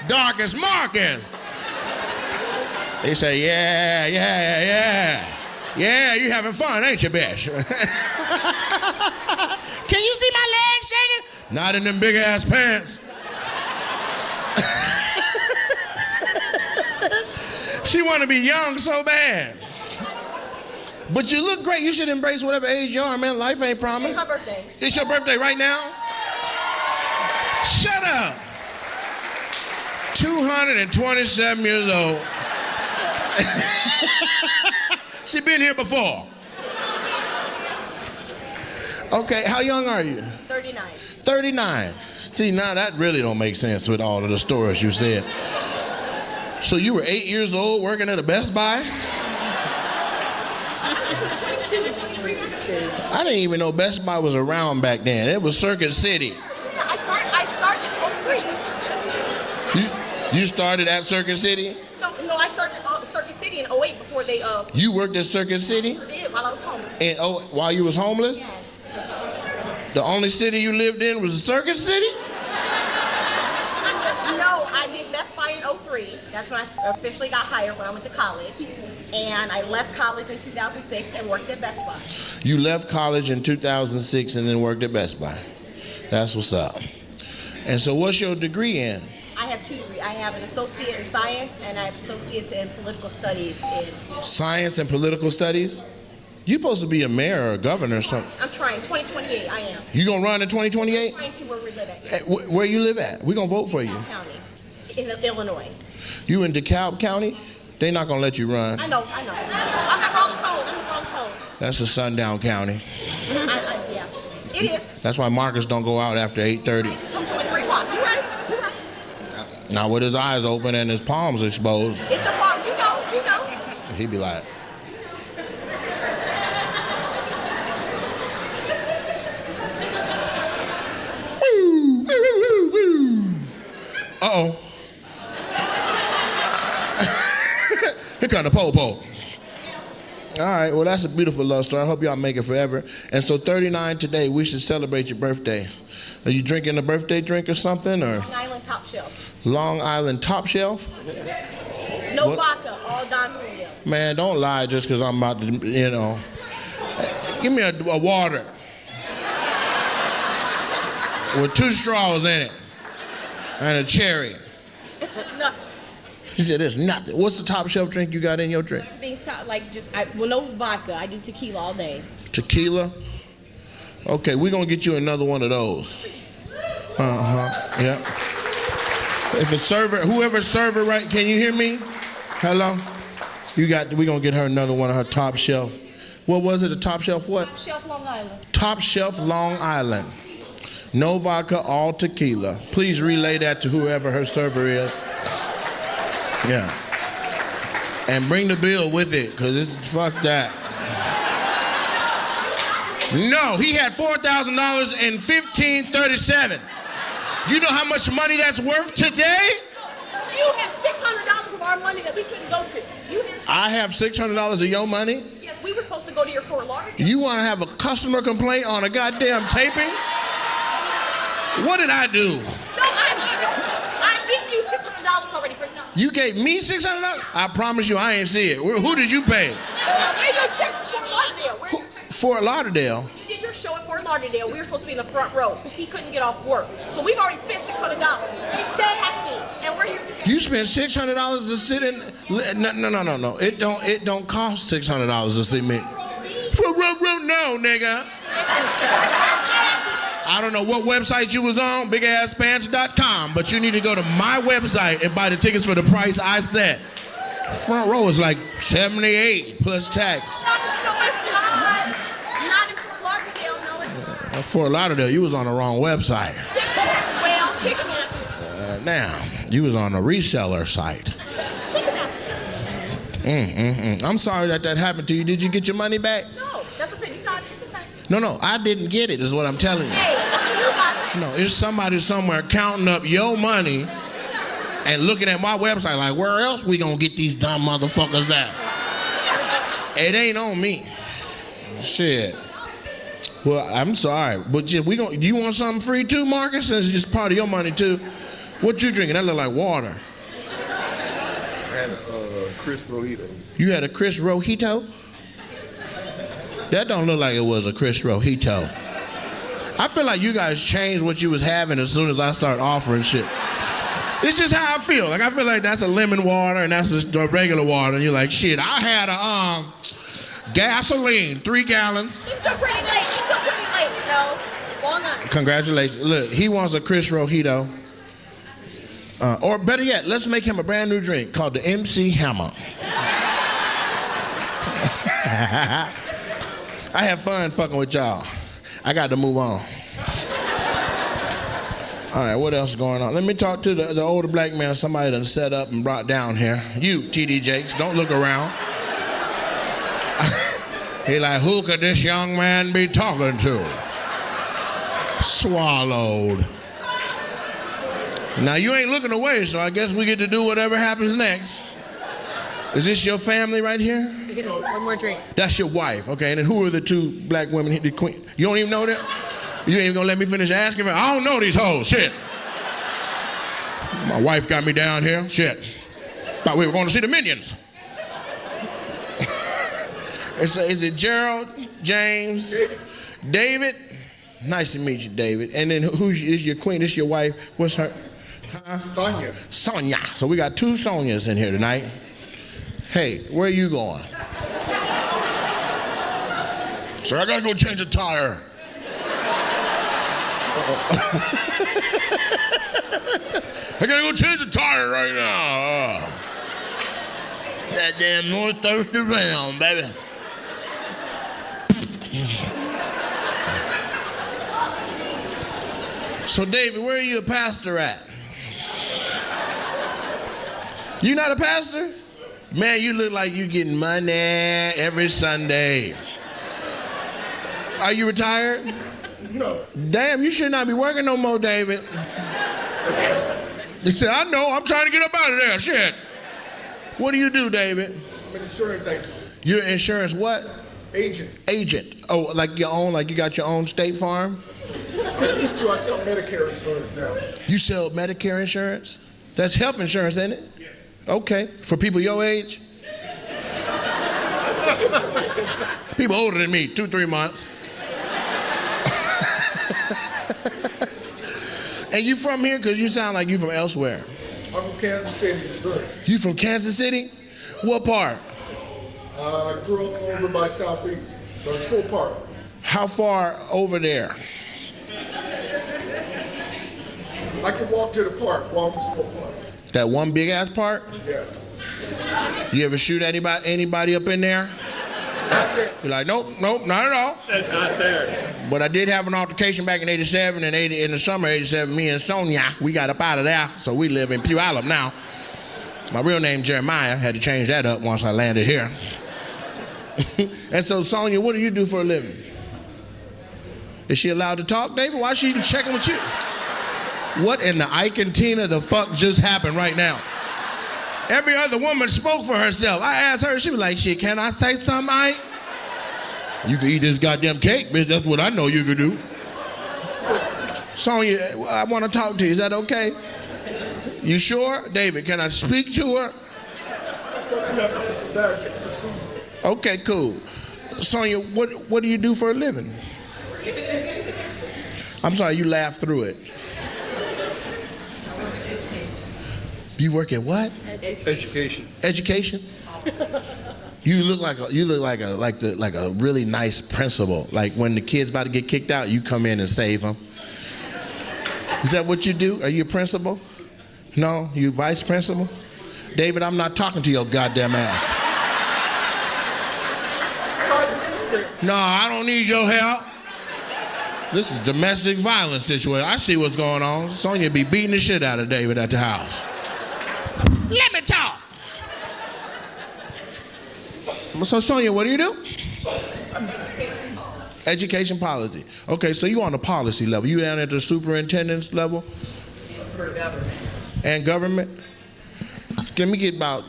Darkest Marcus. They say, yeah. Yeah, you having fun, ain't you, bitch? Can you see my legs shaking? Not in them big ass pants. She want to be young so bad. But you look great. You should embrace whatever age you are, man. Life ain't
It's
promised.
my birthday.
It's your birthday right now? Shut up. 227 years old. She been here before. Okay, how young are you?
39.
39. See, now that really don't make sense with all of the stories you said. So you were 8 years old working at a Best Buy? I didn't even know Best Buy was around back then. It was Circuit City.
Yeah, I started in 03.
You started at Circuit City?
No, I started Circuit City in 08 before they
You worked at Circuit City?
did while I was home.
And while you was homeless?
Yes.
The only city you lived in was Circuit City?
No, I did Best Buy in 03. That's when I officially got hired when I went to college. And I left college in 2006 and worked at Best Buy.
You left college in 2006 and then worked at Best Buy. That's what's up. And so what's your degree in?
I have 2 degrees. I have an associate in science and I have associate in political studies in.
Science and political studies? You supposed to be a mayor or a governor or something.
I'm trying. 2028, I am.
You gonna run in 2028?
Trying to where we live at.
Where you live at? We gonna vote for you.
County in Illinois.
You in DeKalb County? They not gonna let you run.
I know. I'm the wrong tone.
That's a sundown county.
Yeah, it is.
That's why Marcus don't go out after 8:30.
Come to 3 o'clock. You right?
Now with his eyes open and his palms exposed,
It's the farm. You know.
he'd be like, uh-oh. Here come the po-po. All right, well, that's a beautiful love story. I hope y'all make it forever. And so 39 today, we should celebrate your birthday. Are you drinking a birthday drink or something? Or
Long Island Top Shelf.
Long Island Top Shelf?
No
What?
vodka, all Don Julio.
Man, don't lie just because I'm about to, Give me a water with 2 straws in it and a cherry.
Nothing.
He said, there's nothing. What's the top shelf drink you got in your drink?
Things top, like no vodka. I do tequila all day.
Tequila? Okay, we're going to get you another one of those. Yeah. If a server, whoever's server, right, can you hear me? Hello? We're going to get her another one of her top shelf. What was it, a top shelf what?
Top Shelf Long Island.
Top shelf Long Island. No vodka, all tequila. Please relay that to whoever her server is. Yeah. And bring the bill with it, because it's fuck that. No, he had $4,000 in 1537. You know how much money that's worth today?
You have $600 of our money that we couldn't go to.
I have $600 of your money?
Yes, we were supposed to go to your Fort Lauderdale.
You want to have a customer complaint on a goddamn taping? What did I do?
No, I gave you $600 already for nothing.
You gave me $600? I promise you I ain't see it. Who did you pay?
Where's your check for Fort Lauderdale? Where's your check?
Fort Lauderdale.
You did your show at Fort Lauderdale. We were supposed to be in the front row. He couldn't get off work. So we've already spent $600. Exactly. And we're here today.
You spent $600 to sit in? No. It don't cost $600 to see me. No, nigga. I don't know what website you was on, bigasspants.com, but you need to go to my website and buy the tickets for the price I set. Front row is like $78 plus tax.
No, it's not. Not in Fort Lauderdale. No, it's not.
Fort Lauderdale, you was on the wrong website.
Ticketmaster.
Now, you was on a reseller site.
Ticketmaster.
I'm sorry that happened to you. Did you get your money back?
No, that's what I'm saying. You got it.
No, I didn't get it, is what I'm telling you.
Hey, you got it.
No, it's somebody somewhere counting up your money and looking at my website like, where else we gonna get these dumb motherfuckers at? It ain't on me. Shit. Well, I'm sorry, but you want something free too, Marcus? Since it's part of your money too. What you drinking? That look like water.
I had a Chris Rojito.
You had a Chris Rojito? That don't look like it was a Chris Rojito. I feel like you guys changed what you was having as soon as I start offering shit. It's just how I feel. Like I feel like that's a lemon water and that's just a regular water. And you're like, shit, I had a gasoline, 3 gallons.
You took pretty late. No, long night.
Congratulations. Look, he wants a Chris Rojito. Or better yet, let's make him a brand new drink called the MC Hammer. I have fun fucking with y'all. I got to move on. All right, what else is going on? Let me talk to the older black man somebody done set up and brought down here. You, TD Jakes, don't look around. He like, who could this young man be talking to? Swallowed. Now, you ain't looking away, so I guess we get to do whatever happens next. Is this your family right here?
One more drink.
That's your wife, okay? And then who are the 2 black women, the queen? You don't even know them? You ain't even gonna let me finish asking? I don't know these hoes, shit. My wife got me down here, shit. Thought we were going to see the Minions. Is it Gerald, James, David? Nice to meet you, David. And then is your queen? This your wife? What's her?
Sonia.
Sonia. So we got 2 Sonias in here tonight. Hey, where are you going? Sir, I gotta go change a tire. I gotta go change the tire right now. That damn North Thirsty Ram, baby. So, David, where are you a pastor at? You not a pastor? Man, you look like you getting money every Sunday. Are you retired?
No.
Damn, you should not be working no more, David. He said, I know, I'm trying to get up out of there, shit. What do you do, David?
I'm an insurance agent.
You're an insurance what?
Agent.
Agent. Oh, like your own, like you got your own State Farm?
I used to. I sell Medicare insurance now.
You sell Medicare insurance? That's health insurance, isn't it?
Yes.
Okay. For people your age? People older than me, 2-3 months. And you from here? Because you sound like you from elsewhere.
I'm from Kansas City, Missouri.
You from Kansas City? What part?
I grew up over by Southeast, but it's full park.
How far over there?
I can walk to the park, walk to school park.
That one big ass park?
Yeah.
You ever shoot anybody up in there? You're like, nope, not at all.
That's not there.
But I did have an altercation back in '87 and in the summer '87. Me and Sonia, we got up out of there, so we live in Puyallup now. My real name Jeremiah. Had to change that up once I landed here. And so, Sonia, what do you do for a living? Is she allowed to talk, David? Why is she checking with you? What in the Ike and Tina the fuck just happened right now? Every other woman spoke for herself. I asked her, she was like, shit, can I say something, Ike? You can eat this goddamn cake, bitch. That's what I know you can do. Sonia, I want to talk to you. Is that okay? You sure? David, can I speak to her? Okay, cool. Sonia, what do you do for a living? I'm sorry, you laughed through it. You work at what?
Education.
Education? You look like a really nice principal. Like when the kid's about to get kicked out, you come in and save them. Is that what you do? Are you a principal? No, you vice principal? David, I'm not talking to your goddamn ass. No, I don't need your help. This is domestic violence situation. I see what's going on. Sonia be beating the shit out of David at the house. Let me talk. So Sonia, what do you do? Education policy. Okay, so you on the policy level. You down at the superintendent's level?
For government.
And government? Let me get about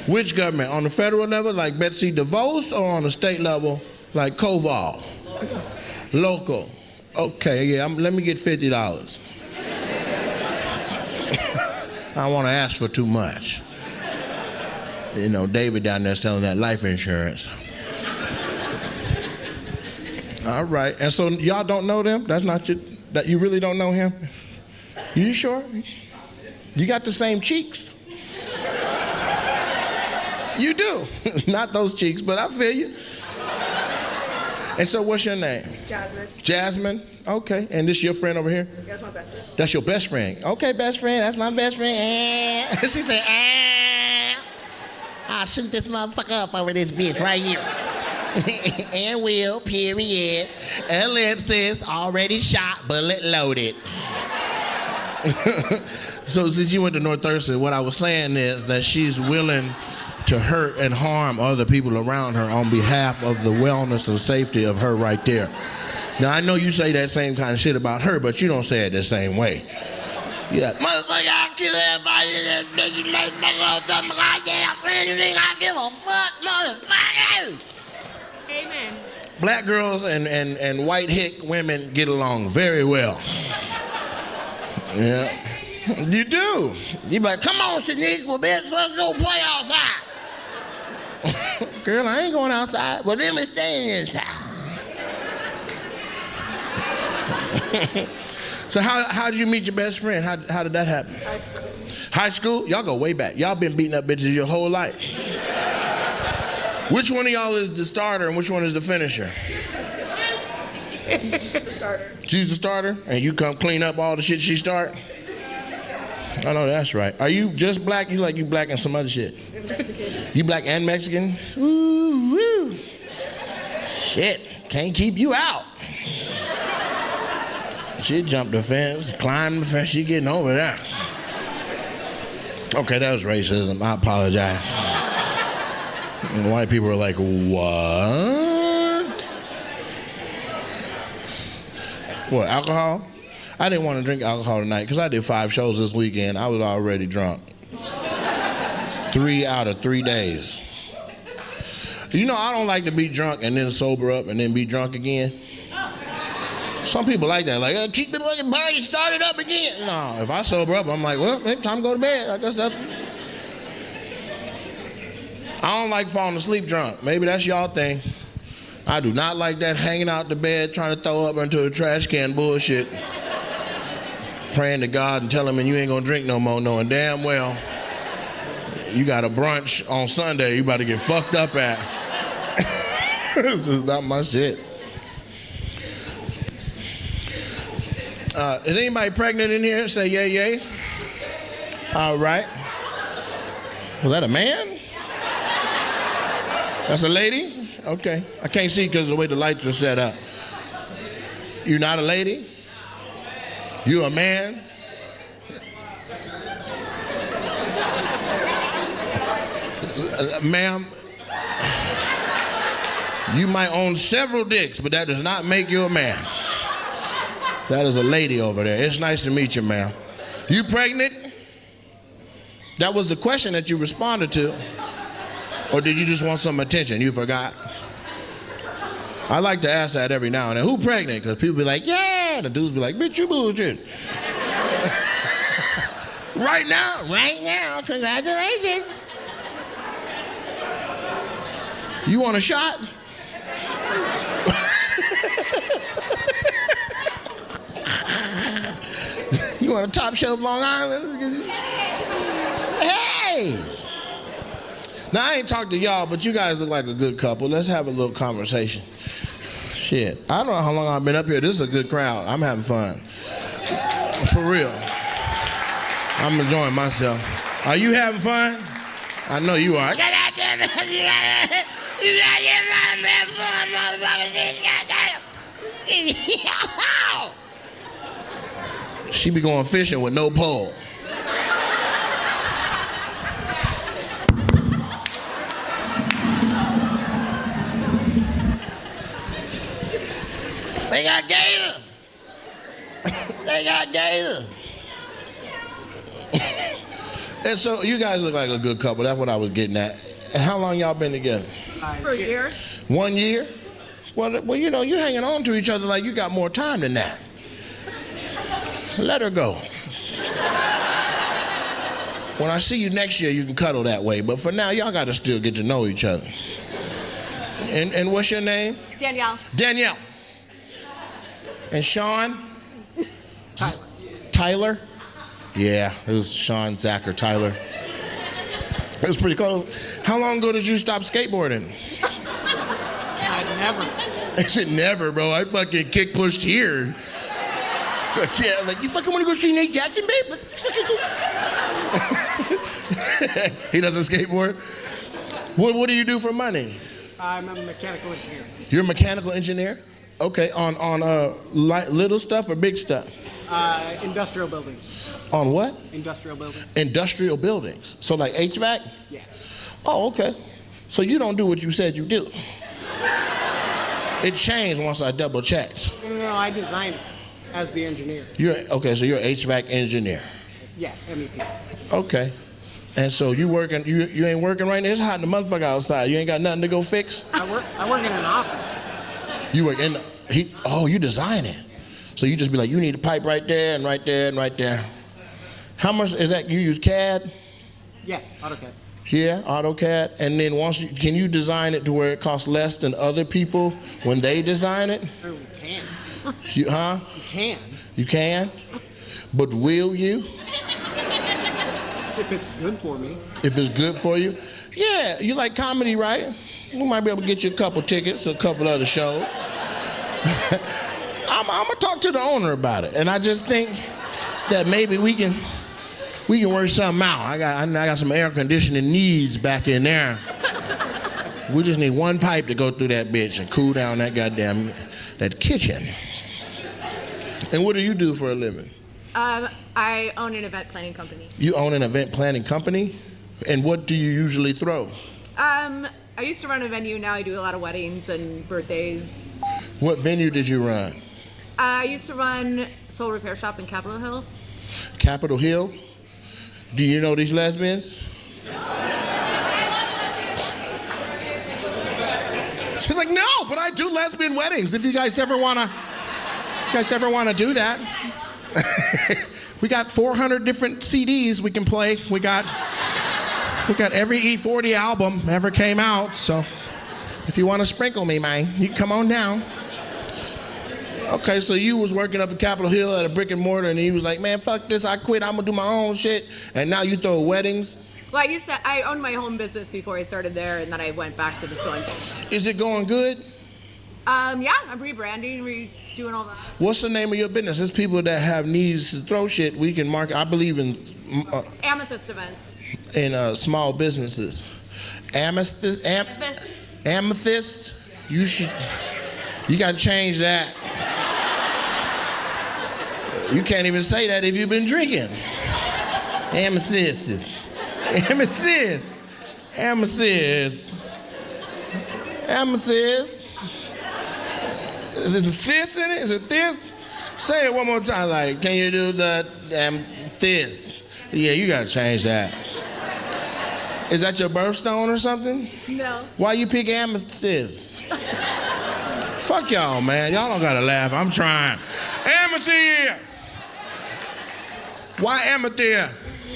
which government? On the federal level, like Betsy DeVos, or on the state level, like Koval? Local. Okay, yeah, let me get $50. I don't want to ask for too much. You know, David down there selling that life insurance. All right, and so y'all don't know them? That's not that you really don't know him? You sure? You got the same cheeks. You do. Not those cheeks, but I feel you. And so what's your name?
Jasmine.
Jasmine? Okay. And this your friend over here?
That's my best friend.
That's your best friend. Okay, best friend. That's my best friend. She said, I'll shoot this motherfucker up over this bitch right here. And will, period. Ellipsis, already shot, bullet loaded. So since you went to North Thurston, what I was saying is that she's willing to hurt and harm other people around her on behalf of the wellness and safety of her right there. Now, I know you say that same kind of shit about her, but you don't say it the same way. Yeah. Motherfucker, I'll kill everybody in that bitch. I give a fuck, motherfucker.
Amen.
Black girls and white hick women get along very well. Yeah. You do. You be like, come on, Shaniqua, bitch, let's go play outside. Girl, I ain't going outside. Well, then we're staying inside. So how did you meet your best friend? How did that happen?
High school.
High school? Y'all go way back. Y'all been beating up bitches your whole life. Which one of y'all is the starter and which one is the finisher?
She's the starter.
She's the starter and you come clean up all the shit she start? I know that's right. Are you just black? You like you black and some other shit?
I'm Mexican.
You black and Mexican? Ooh, woo. Shit, can't keep you out. She jumped the fence, climbed the fence, she getting over that. Okay, that was racism, I apologize. And white people are like, what? What, alcohol? I didn't want to drink alcohol tonight because I did 5 shows this weekend. I was already drunk. 3 out of 3 days. You know, I don't like to be drunk and then sober up and then be drunk again. Some people like that, like, keep the fucking party started up again. No, if I sober up, I'm like, well, maybe time to go to bed. I guess that's... I don't like falling asleep drunk. Maybe that's y'all thing. I do not like that hanging out the bed, trying to throw up into a trash can bullshit. Praying to God and telling him you ain't gonna drink no more, knowing damn well you got a brunch on Sunday you about to get fucked up at. It's just not my shit. Is anybody pregnant in here? Say yay, yay. All right. Was that a man? That's a lady? Okay. I can't see because of the way the lights are set up. You're not a lady? You a man? Ma'am, you might own several dicks, but that does not make you a man. That is a lady over there. It's nice to meet you, ma'am. You pregnant? That was the question that you responded to. Or did you just want some attention? You forgot? I like to ask that every now and then. Who pregnant? Because people be like, yeah. The dudes be like, bitch, you bullshit. Right now? Right now. Congratulations. You want a shot? You want a top shelf Long Island? Hey! Now, I ain't talked to y'all, but you guys look like a good couple. Let's have a little conversation. Shit. I don't know how long I've been up here. This is a good crowd. I'm having fun. For real. I'm enjoying myself. Are you having fun? I know you are. She be going fishing with no pole. They got gators. They got gators. And so you guys look like a good couple. That's what I was getting at. And how long y'all been together?
For a year.
1 year? Well, you know, you're hanging on to each other like you got more time than that. Let her go. When I see you next year, you can cuddle that way. But for now, y'all got to still get to know each other. And what's your name?
Danielle.
Danielle. And Sean? Tyler. Yeah, it was Sean, Zach, or Tyler. It was pretty close. How long ago did you stop skateboarding?
I never.
I said never, bro. I fucking kick pushed here. So, yeah, like, you fucking want to go see Nate Jackson, babe? He doesn't skateboard? What do you do for money?
I'm a mechanical engineer.
You're a mechanical engineer? Okay, on little stuff or big stuff?
Industrial buildings.
On what?
Industrial buildings.
Industrial buildings. So like HVAC?
Yeah.
Oh, okay. So you don't do what you said you do. It changed once I double checked.
No, I designed it as the engineer.
Okay, so you're an HVAC engineer.
Yeah, MEP.
Okay. And so you working, you ain't working right now? It's hot in the motherfucker outside. You ain't got nothing to go fix?
I work in an office.
You work in, you design it. So you just be like, you need a pipe right there and right there and right there. How much is that? You use CAD?
Yeah, AutoCAD.
Yeah, AutoCAD. And then can you design it to where it costs less than other people when they design it?
Oh, you can.
You
can.
You can? But will you?
If it's good for me.
If it's good for you? Yeah, you like comedy, right? We might be able to get you a couple tickets to a couple other shows. I'm gonna talk to the owner about it, and I just think that maybe we can work something out. I got some air conditioning needs back in there. We just need one pipe to go through that bitch and cool down that that kitchen. And what do you do for a living?
I own an event planning company.
You own an event planning company? And what do you usually throw?
I used to run a venue. Now I do a lot of weddings and birthdays.
What venue did you run?
I used to run Soul Repair Shop in Capitol Hill.
Capitol Hill? Do you know these lesbians? She's like, no, but I do lesbian weddings. If you guys ever wanna do that. We got 400 different CDs we can play. We got every E40 album ever came out. So if you want to sprinkle me, man, you can come on down. Okay, so you was working up at Capitol Hill at a brick and mortar, and he was like, man, fuck this, I quit, I'm gonna do my own shit. And now you throw weddings?
Well, I owned my home business before I started there, and then I went back to just going.
Is it going good?
Yeah, I'm rebranding, redoing all that.
What's the name of your business? There's people that have needs to throw shit. We can market. I believe in
Amethyst events.
in small businesses. Amethyst. Amethyst. You got to change that. You can't even say that if you've been drinking. Amethyst. Amethyst. Amethyst. Amethyst. Is it this in it? Is it this? Say it one more time. Like, can you do the this? Yeah, you gotta change that. Is that your birthstone or something?
No.
Why you pick amethyst? Fuck y'all, man. Y'all don't gotta laugh. I'm trying. Amethyst. Why amethyst?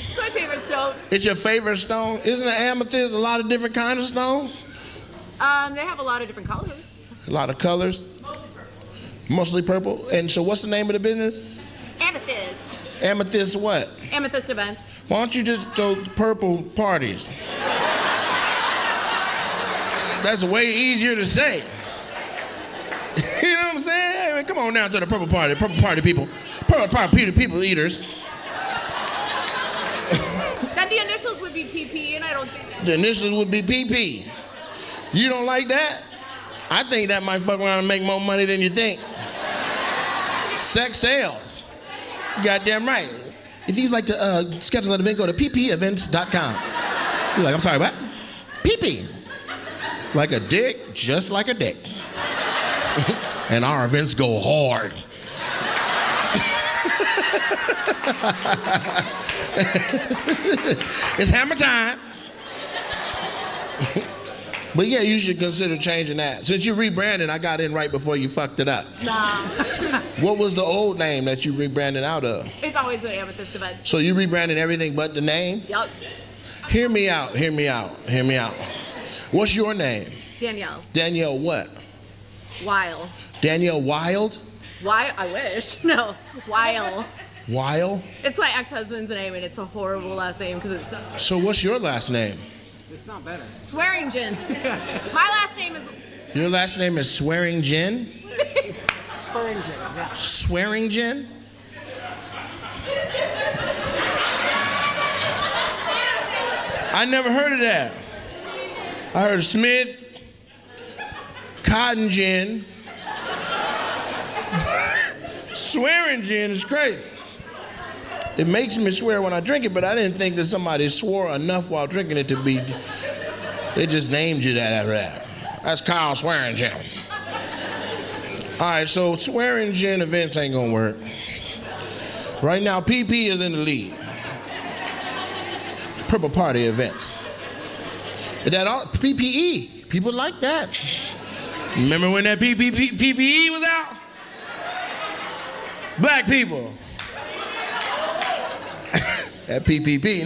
It's my favorite stone.
It's your favorite stone? Isn't an amethyst a lot of different kinds of stones?
They have a lot of different colors.
A lot of colors?
Mostly purple.
Mostly purple? And so what's the name of the business?
Amethyst.
Amethyst what?
Amethyst events.
Why don't you just throw purple parties? That's way easier to say. You know what I'm saying? Hey, man, come on now to the purple party people. Purple party people eaters.
Then the initials would be PP, and I don't think that.
The initials would be PP. You don't like that? I think that might fuck around and make more money than you think. Sex sales. You goddamn right. If you'd like to schedule an event, go to ppevents.com. You're like, I'm sorry, what? PP. Like a dick, just like a dick. And our events go hard. It's hammer time. But yeah, you should consider changing that. Since you rebranded, I got in right before you fucked it up.
Nah.
What was the old name that you rebranded out of?
It's always been Amethyst events.
So you rebranded everything but the name?
Yup.
Hear me out. What's your name?
Danielle.
Danielle what?
Weil.
Danielle Wild?
Why? I wish. No. Weil.
Weil?
It's my ex-husband's name, and it's a horrible last name because it's
So what's your last name?
It's not better.
Swearingen. My last name is
Your last name is Swearingen?
Swearingen, yeah.
Swearingen? I never heard of that. I heard of Smith, Cotton Gin. Swearing gin is crazy. It makes me swear when I drink it, but I didn't think that somebody swore enough while drinking it to be, they just named you that after that. That's Kyle Swearing Gin. All right, so Swearing Gin events ain't gonna work. Right now, PP is in the lead. Purple Party events. Is that all? PPE, people like that. Remember when that PPE was out? Black people. That PPP,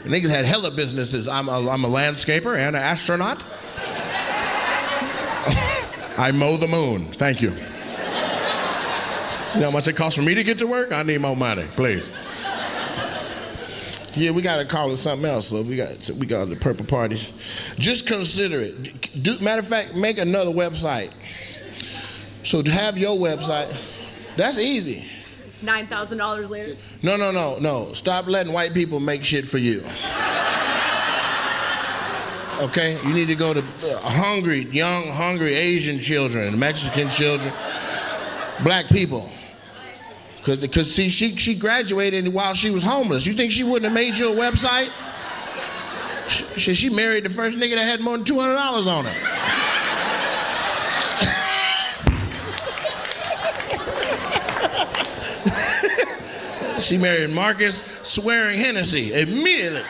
niggas had hella businesses. I'm a landscaper and an astronaut. I mow the moon. Thank you. You know how much it costs for me to get to work? I need more money, please. Yeah, we gotta call it something else. So we got the purple parties. Just consider it. Matter of fact, make another website. So to have your website, that's easy.
$9,000 later.
No. Stop letting white people make shit for you. Okay? You need to go to young, hungry Asian children, Mexican children, black people. Because see, she graduated while she was homeless. You think she wouldn't have made you a website? She married the first nigga that had more than $200 on her. She married Marcus Swearing Hennessy immediately.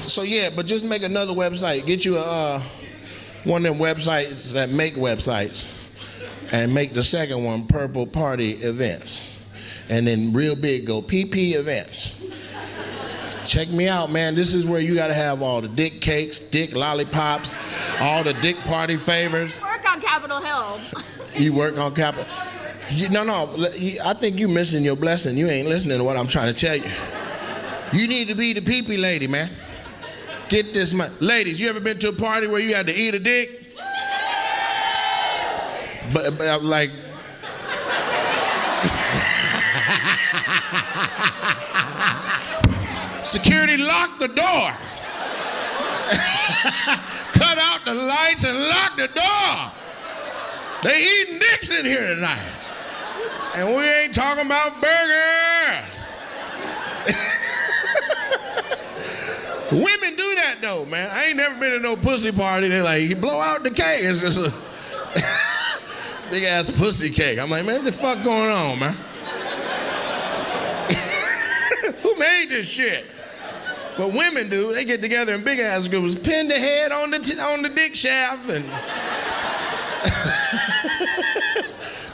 So yeah, but just make another website. Get you one of them websites that make websites, and make the second one Purple Party Events, and then real big go PP Events. Check me out, man. This is where you gotta have all the dick cakes, dick lollipops, all the dick party favors.
Work on Capitol Hill.
You work on Capitol. No. I think you missing your blessing. You ain't listening to what I'm trying to tell you. You need to be the PP lady, man. Get this money. Ladies, you ever been to a party where you had to eat a dick? But like... Security locked the door. Cut out the lights and lock the door. They eating dicks in here tonight. And we ain't talking about burgers. Women do that though, man. I ain't never been to no pussy party. They're like, you blow out the cake. It's just a big ass pussy cake. I'm like, man, what the fuck going on, man? Who made this shit? But women do. They get together in big ass groups, pin the head on the dick shaft, and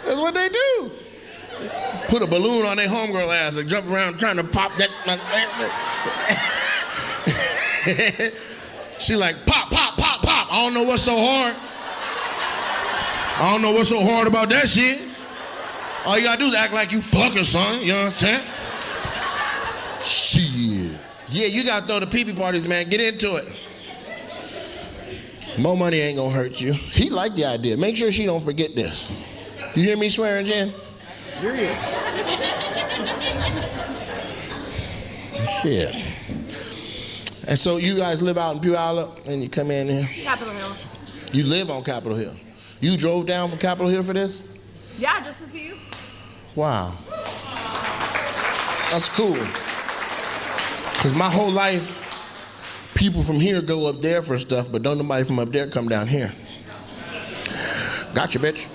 that's what they do. Put a balloon on their homegirl ass and jump around trying to pop that. She like, pop, pop, pop, pop. I don't know what's so hard. I don't know what's so hard about that shit. All you gotta do is act like you fucking, son. You know what I'm saying? Shit. Yeah, you gotta throw the pee-pee parties, man. Get into it. More money ain't gonna hurt you. He liked the idea. Make sure she don't forget this. You hear me swearing, Jen?
You're here.
Shit. And so you guys live out in Puyallup and you come in here?
Capitol Hill.
You live on Capitol Hill. You drove down from Capitol Hill for this?
Yeah, just to see you.
Wow. That's cool. Because my whole life, people from here go up there for stuff, but don't nobody from up there come down here. Gotcha, bitch.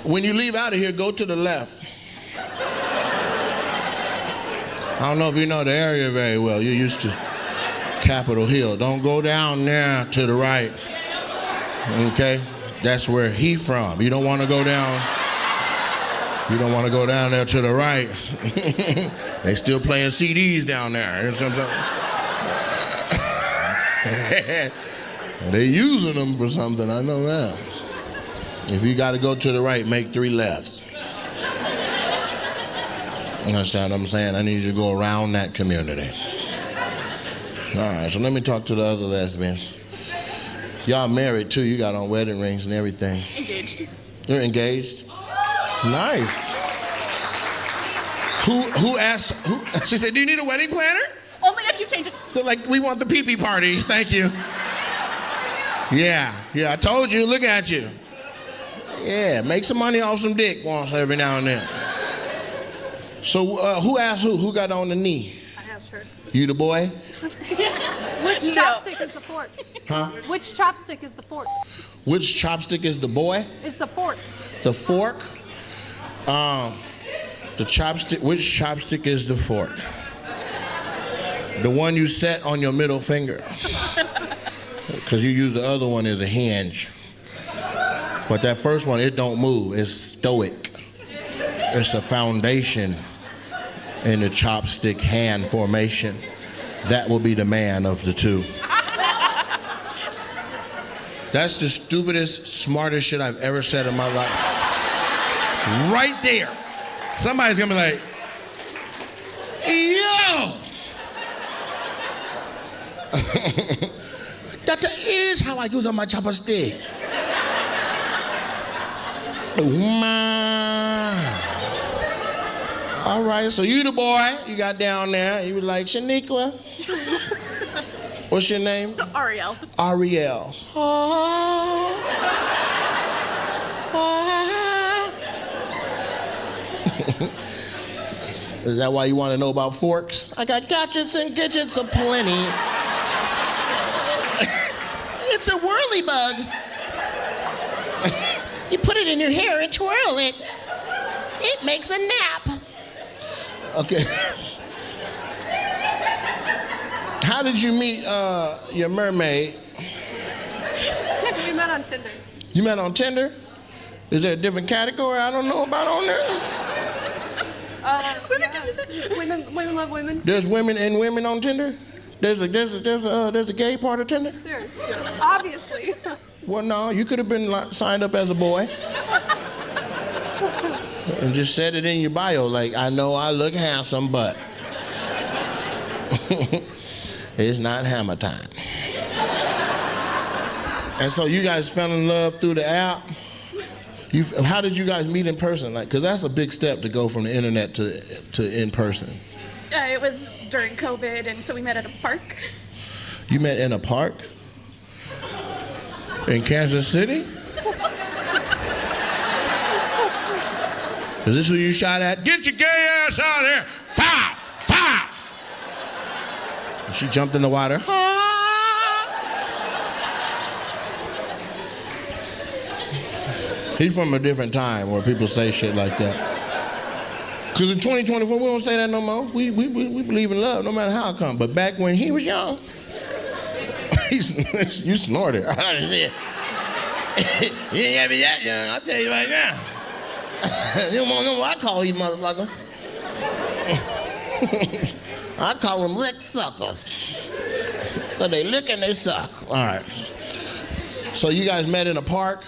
When you leave out of here, go to the left. I don't know if you know the area very well. You're used to Capitol Hill. Don't go down there to the right. Okay? That's where he from. You don't want to go down. You don't want to go down there to the right. They still playing CDs down there. They using them for something, I know that. If you gotta go to the right, make 3 lefts. Understand what I'm saying? I need you to go around that community. All right, so let me talk to the other lesbians. Y'all married too, you got on wedding rings and everything.
Engaged.
You're engaged? Nice. Who asked, she said, do you need a wedding planner?
Only if you change it.
They're like, we want the pee-pee party, thank you. Yeah, I told you, look at you. Yeah, make some money off some dick once every now and then. So who asked who? Who got on the knee?
I asked her.
You the boy?
Which chopstick is the fork?
Huh?
Which chopstick is the fork?
Which chopstick is the boy?
Is the fork?
The fork? The chopstick, which chopstick is the fork? The one you set on your middle finger. Because you use the other one as a hinge. But that first one, it don't move. It's stoic. It's a foundation in the chopstick hand formation. That will be the man of the two. That's the stupidest, smartest shit I've ever said in my life. Right there. Somebody's gonna be like, yo! That is how I use on my chopper stick. All right, so you the boy you got down there. You was like, Shaniqua. What's your name?
Ariel.
Ariel. Is that why you want to know about forks? I got gadgets and gadgets aplenty. It's a whirly bug. You put it in your hair and twirl it. It makes a nap. Okay. How did you meet your mermaid?
We met on Tinder.
You met on Tinder? Is there a different category I don't know about on there?
Women love women.
There's women and women on Tinder? There's a gay part of Tinder?
There's obviously.
Well, no, you could have been signed up as a boy. And just said it in your bio, like, I know I look handsome, but it's not hammer time. And so you guys fell in love through the app? How did you guys meet in person? Like, 'cause that's a big step to go from the internet to in person.
It was during COVID, and so we met at a park.
You met in a park? In Kansas City? Is this who you shot at? Get your gay ass out of here! Fire! Fire! And she jumped in the water. He's from a different time where people say shit like that. Because in 2024, we don't say that no more. We believe in love no matter how it comes. But back when he was young, you snorted. You ain't gotta be that young, I'll tell you right now. You don't want to know what I call these motherfuckers. I call them lick suckers. So they lick and they suck. All right. So you guys met in a park,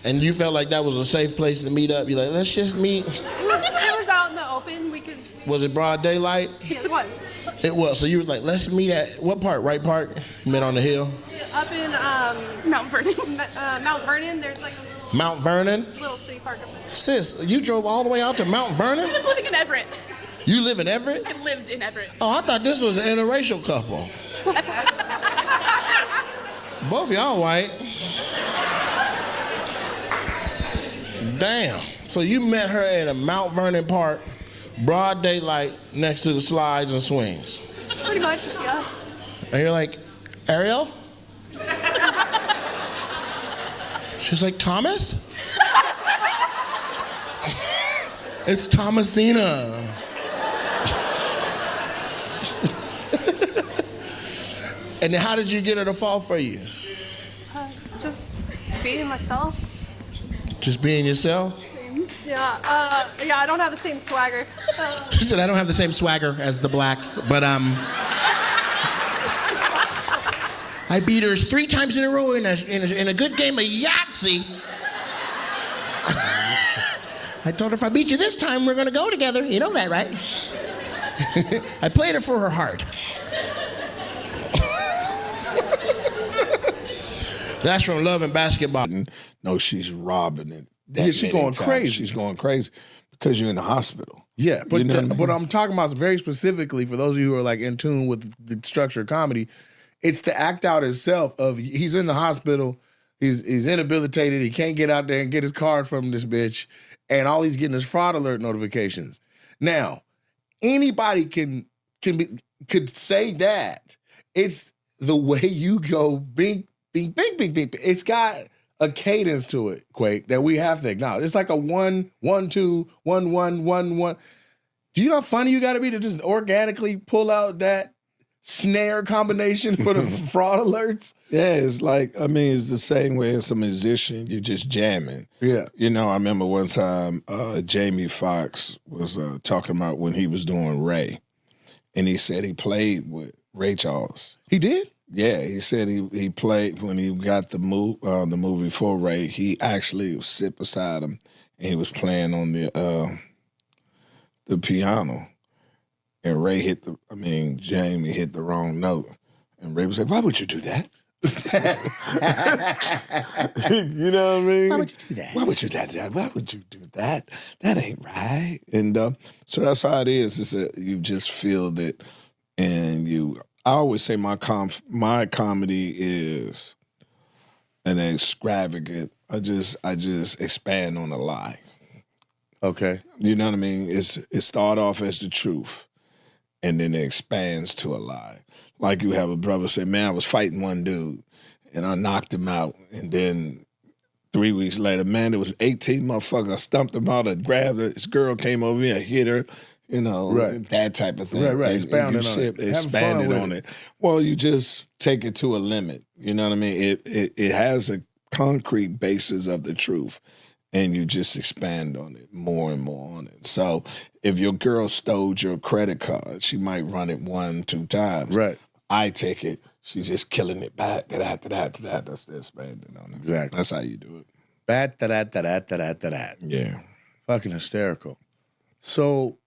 and you felt like that was a safe place to meet up. You're like, let's just meet.
It was out in the open. We could.
Was it broad daylight?
Yeah, it was.
It was. So you were like, let's meet at what park? Wright Park? You met on the hill?
Up in Mount Vernon. Mount Vernon. There's like a little.
Mount Vernon?
Little city park up there.
Sis, you drove all the way out to Mount Vernon?
I was living in Everett.
You live in Everett?
I lived in Everett.
Oh, I thought this was an interracial couple. Both of y'all white. Damn. So you met her at a Mount Vernon Park, broad daylight, next to the slides and swings.
Pretty much, yeah.
And you're like, Ariel? She's like, Thomas? It's Thomasina. And then how did you get her to fall for you?
Just being myself.
Just being yourself?
Yeah, I don't have the same swagger.
She said, I don't have the same swagger as the blacks, but I I beat her 3 times in a row in a good game of Yahtzee. I told her, if I beat you this time, we're gonna go together. You know that, right? I played her for her heart. That's from Love and Basketball.
No, she's robbing it.
Yeah, she's going crazy.
She's going crazy because you're in the hospital.
Yeah, but
You know what I mean?
what I'm talking about is very specifically for those of you who are like in tune with the structure of comedy. It's the act out itself of he's in the hospital, he's inhabilitated, he can't get out there and get his card from this bitch, and all he's getting is fraud alert notifications. Now, anybody could say that. It's the way you go bing, bing, bing, bing, bing. It's got a cadence to it, Quake, that we have to acknowledge. It's like a 1, 1, 2, 1, 1, 1, 1. Do you know how funny you got to be to just organically pull out that snare combination for the fraud alerts?
Yeah, it's like, I mean, it's the same way as a musician, you're just jamming.
Yeah.
You know, I remember one time Jamie Foxx was talking about when he was doing Ray, and he said he played with Ray Charles.
He did?
Yeah, he said he played when he got the movie for Ray. He actually was sit beside him, and he was playing on the piano, and Jamie hit the wrong note, and Ray was like, "Why would you do that?" You know what I mean?
Why would you do that?
Why would you do that? Why would you do that? That ain't right. And so that's how it is. Is that you just feel that, and you. I always say my comedy is an extravagant. I just expand on a lie.
Okay.
You know what I mean? It start off as the truth, and then it expands to a lie. Like you have a brother say, "Man, I was fighting one dude, and I knocked him out," and then 3 weeks later, man, it was 18 motherfuckers. I stumped him out. I grabbed her. This girl came over here, I hit her. You know,
right.
That type of thing.
Right.
Expanded on it. Well, you just take it to a limit. You know what I mean? It has a concrete basis of the truth, and you just expand on it more and more on it. So if your girl stole your credit card, she might run it 1, 2 times.
Right.
I take it, she's just killing it back. That's the expanding on it.
Exactly.
That's how you do it.
That.
Yeah.
Fucking hysterical. So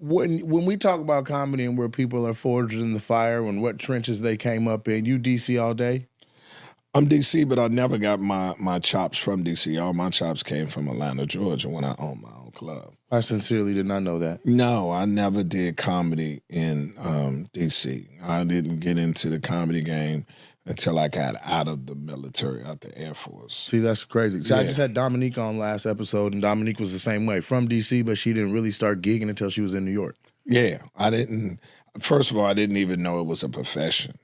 when we talk about comedy and where people are forged in the fire and what trenches they came up in, you DC all day?
I'm DC, but I never got my chops from DC. All my chops came from Atlanta, Georgia, when I owned my own club.
I sincerely did not know that.
No, I never did comedy in DC. I didn't get into the comedy game until I got out of the military, out the Air Force.
See, that's crazy. So
Yeah.
I just had Dominique on last episode, and Dominique was the same way. From DC, but she didn't really start gigging until she was in New York.
Yeah, first of all, I didn't even know it was a profession.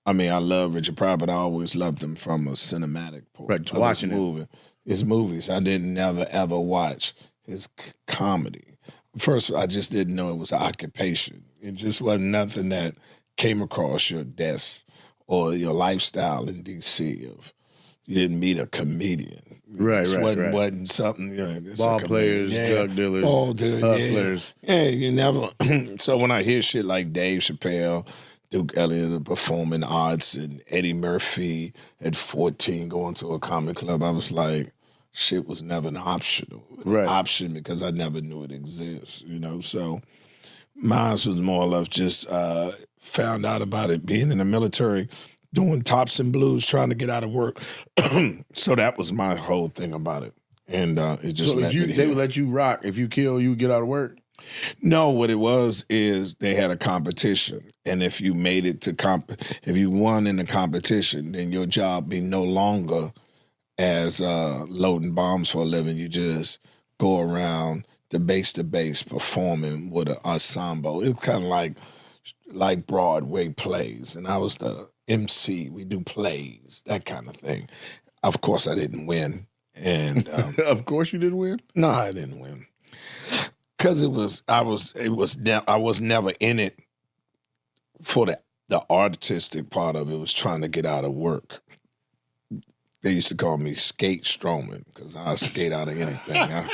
I mean, I love Richard Pryor, but I always loved him from a cinematic point.
Right, watching
his movies. I didn't never, ever watch his comedy. First, I just didn't know it was an occupation. It just wasn't nothing that came across your desk or your lifestyle in D.C. of you didn't meet a comedian.
Right.
Wasn't something, you know.
Ball players, drug dealers, hustlers.
Yeah, you never. So when I hear shit like Dave Chappelle, Duke Ellington performing arts, and Eddie Murphy at 14 going to a comedy club, I was like, shit was never an option because I never knew it exists, you know. So mine was more or less just found out about it being in the military, doing tops and blues, trying to get out of work. So that was my whole thing about it. And it just
so they would let you rock. If you kill, you would get out of work?
No, what it was is they had a competition. And if you made it to if you won in the competition, then your job be no longer as loading bombs for a living. You just go around the base to base performing with an ensemble. It was kind of like Broadway plays. And I was the MC. We do plays, that kind of thing. Of course, I didn't win. And
of course you didn't win?
No, I didn't win. Because I was never in it for the artistic part of it. It was trying to get out of work. They used to call me Skate Stroman because I skate out of anything.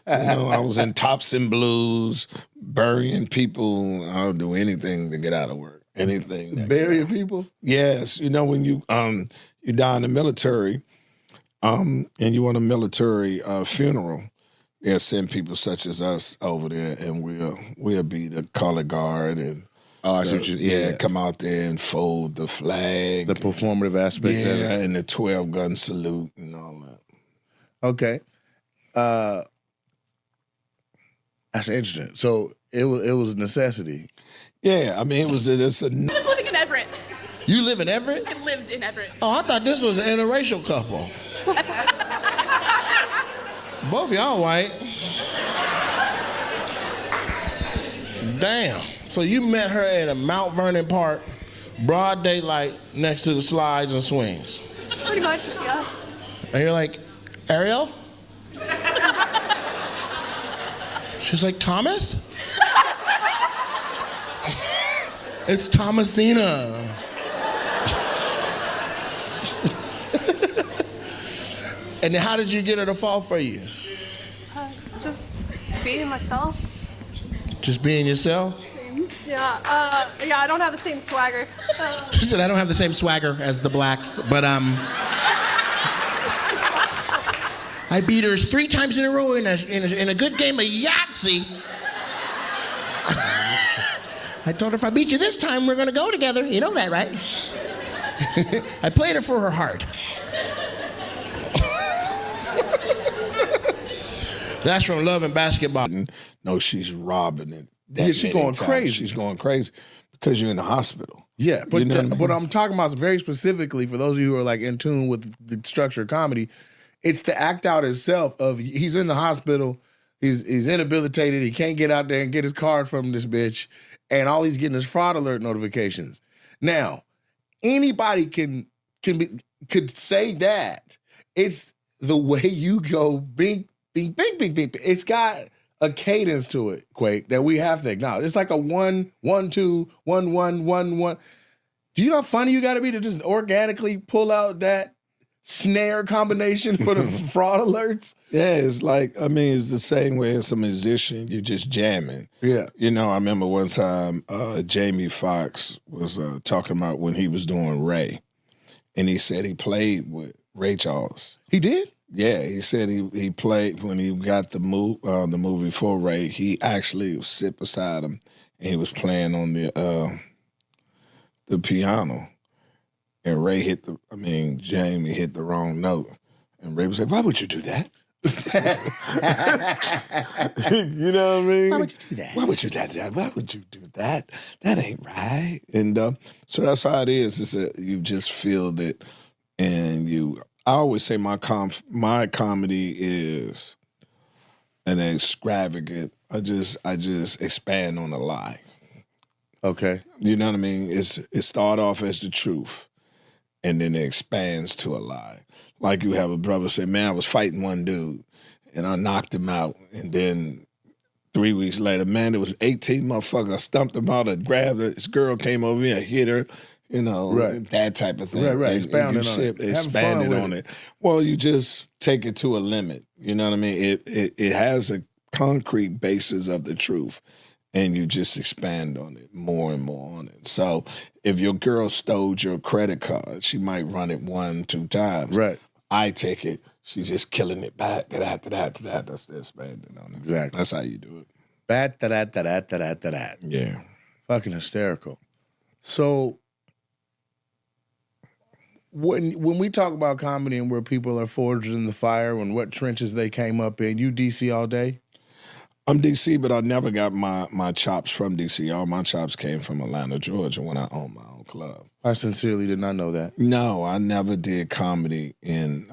I was in tops and blues, burying people. I'll do anything to get out of work. Anything.
Burying people?
Yes. You know, when you die in the military, and you want a military funeral, they'll send people such as us over there, and we'll be the color guard and come out there and fold the flag,
the performative aspect.
Yeah,
of it.
and the 12-gun salute and all that.
Okay, that's interesting. So it was a necessity.
Yeah, I mean, it was just a.
I was living in Everett.
You live in Everett?
I lived in Everett.
Oh, I thought this was an interracial couple. Both y'all white. Damn. So you met her at a Mount Vernon Park, broad daylight, next to the slides and swings.
Pretty much, yeah.
And you're like, Ariel? She's like, Thomas? It's Thomasina. And then how did you get her to fall for you?
Just being myself.
Just being yourself?
Yeah, I don't have the same swagger.
She said, I don't have the same swagger as the blacks, but I beat her 3 times in a row in a good game of Yahtzee. I told her, if I beat you this time, we're gonna go together. You know that, right? I played her for her heart. That's from Love and Basketball.
No, she's robbing it.
Yeah, she's going crazy.
She's going crazy because you're in the hospital.
Yeah, but
You know what I mean?
what I'm talking about is very specifically for those of you who are like in tune with the structure of comedy. It's the act out itself of he's in the hospital, he's inhabilitated, he can't get out there and get his card from this bitch, and all he's getting is fraud alert notifications. Now, anybody could say that. It's the way you go bing, bing, bing, bing, bing. It's got a cadence to it, Quake, that we have to acknowledge. It's like a 1, 1, 2, 1, 1, 1, 1. Do you know how funny you got to be to just organically pull out that snare combination for the fraud alerts?
Yeah, it's like, I mean, it's the same way as a musician, you're just jamming.
Yeah.
You know, I remember one time Jamie Foxx was talking about when he was doing Ray, and he said he played with Ray Charles.
He did?
Yeah, he said he played when he got the movie for Ray. He actually sit beside him, and he was playing on the piano, and Jamie hit the wrong note, and Ray was like, "Why would you do that?" You know what I mean?
Why would you do that?
Why would you do that? Why would you do that? That ain't right. And so that's how it is. Is that you just feel that, and you. I always say my comedy is an extravagant. I just expand on a lie.
Okay.
You know what I mean? It start off as the truth, and then it expands to a lie. Like you have a brother say, "Man, I was fighting one dude, and I knocked him out," and then 3 weeks later, man, it was 18 motherfuckers. I stumped him out. I grabbed her. This girl came over here, I hit her. You know,
right.
That type of thing.
Right.
Expanded on it. Well, you just take it to a limit. You know what I mean? It has a concrete basis of the truth, and you just expand on it more and more on it. So if your girl stole your credit card, she might run it 1-2 times.
Right.
I take it, she's just killing it back. That's the expanding on it.
Exactly.
That's how you do it.
That.
Yeah.
Fucking hysterical. So when we talk about comedy and where people are forged in the fire and what trenches they came up in, you DC all day?
I'm DC, but I never got my chops from DC. All my chops came from Atlanta, Georgia, when I owned my own club.
I sincerely did not know that.
No, I never did comedy in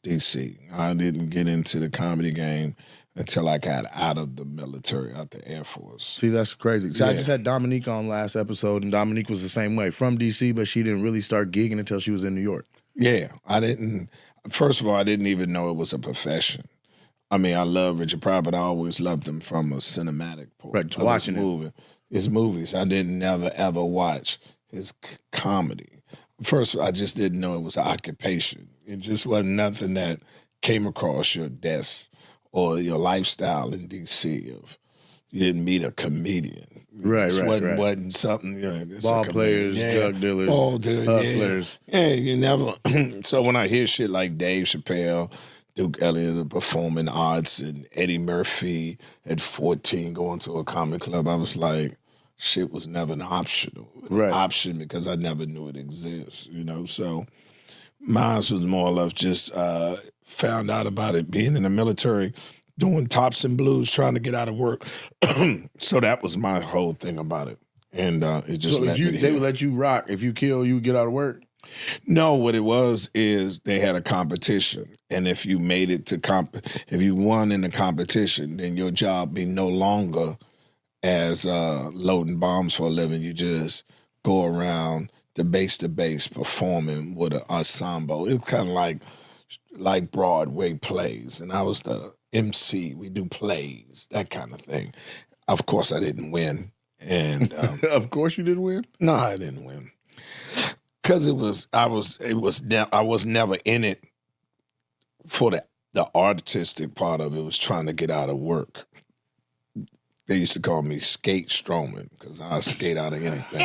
DC. I didn't get into the comedy game until I got out of the military, out the Air Force.
See, that's crazy. So
Yeah.
I just had Dominique on last episode, and Dominique was the same way, from DC, but she didn't really start gigging until she was in New York.
Yeah, I didn't. First of all, I didn't even know it was a profession. I mean, I love Richard Pryor, but I always loved him from a cinematic point.
Right, watching
his movies. I didn't never ever watch his comedy. First, I just didn't know it was an occupation. It just wasn't nothing that came across your desk or your lifestyle in DC of, you didn't meet a comedian.
Right,
This
right.
wasn't something. This
Ball
a
players,
comedian.
drug dealers,
Ball dealers,
hustlers.
Yeah, you never. So when I hear shit like Dave Chappelle, Duke Ellington performing arts, and Eddie Murphy at 14 going to a comedy club, I was like, shit was never an option because I never knew it exists. So mine was more or less just found out about it being in the military, doing tops and blues, trying to get out of work. So that was my whole thing about it. And it just
they would let you rock. If you kill, you would get out of work?
No, what it was is they had a competition. And if you made it to if you won in the competition, then your job be no longer as loading bombs for a living. You just go around the base to base performing with an ensemble. It was kind of like Broadway plays. And I was the MC. We do plays, that kind of thing. Of course, I didn't win. And
of course, you didn't win.
No, I didn't win because I was never in it for the artistic part of it. Was trying to get out of work. They used to call me Skate Strowman because I skate out of anything.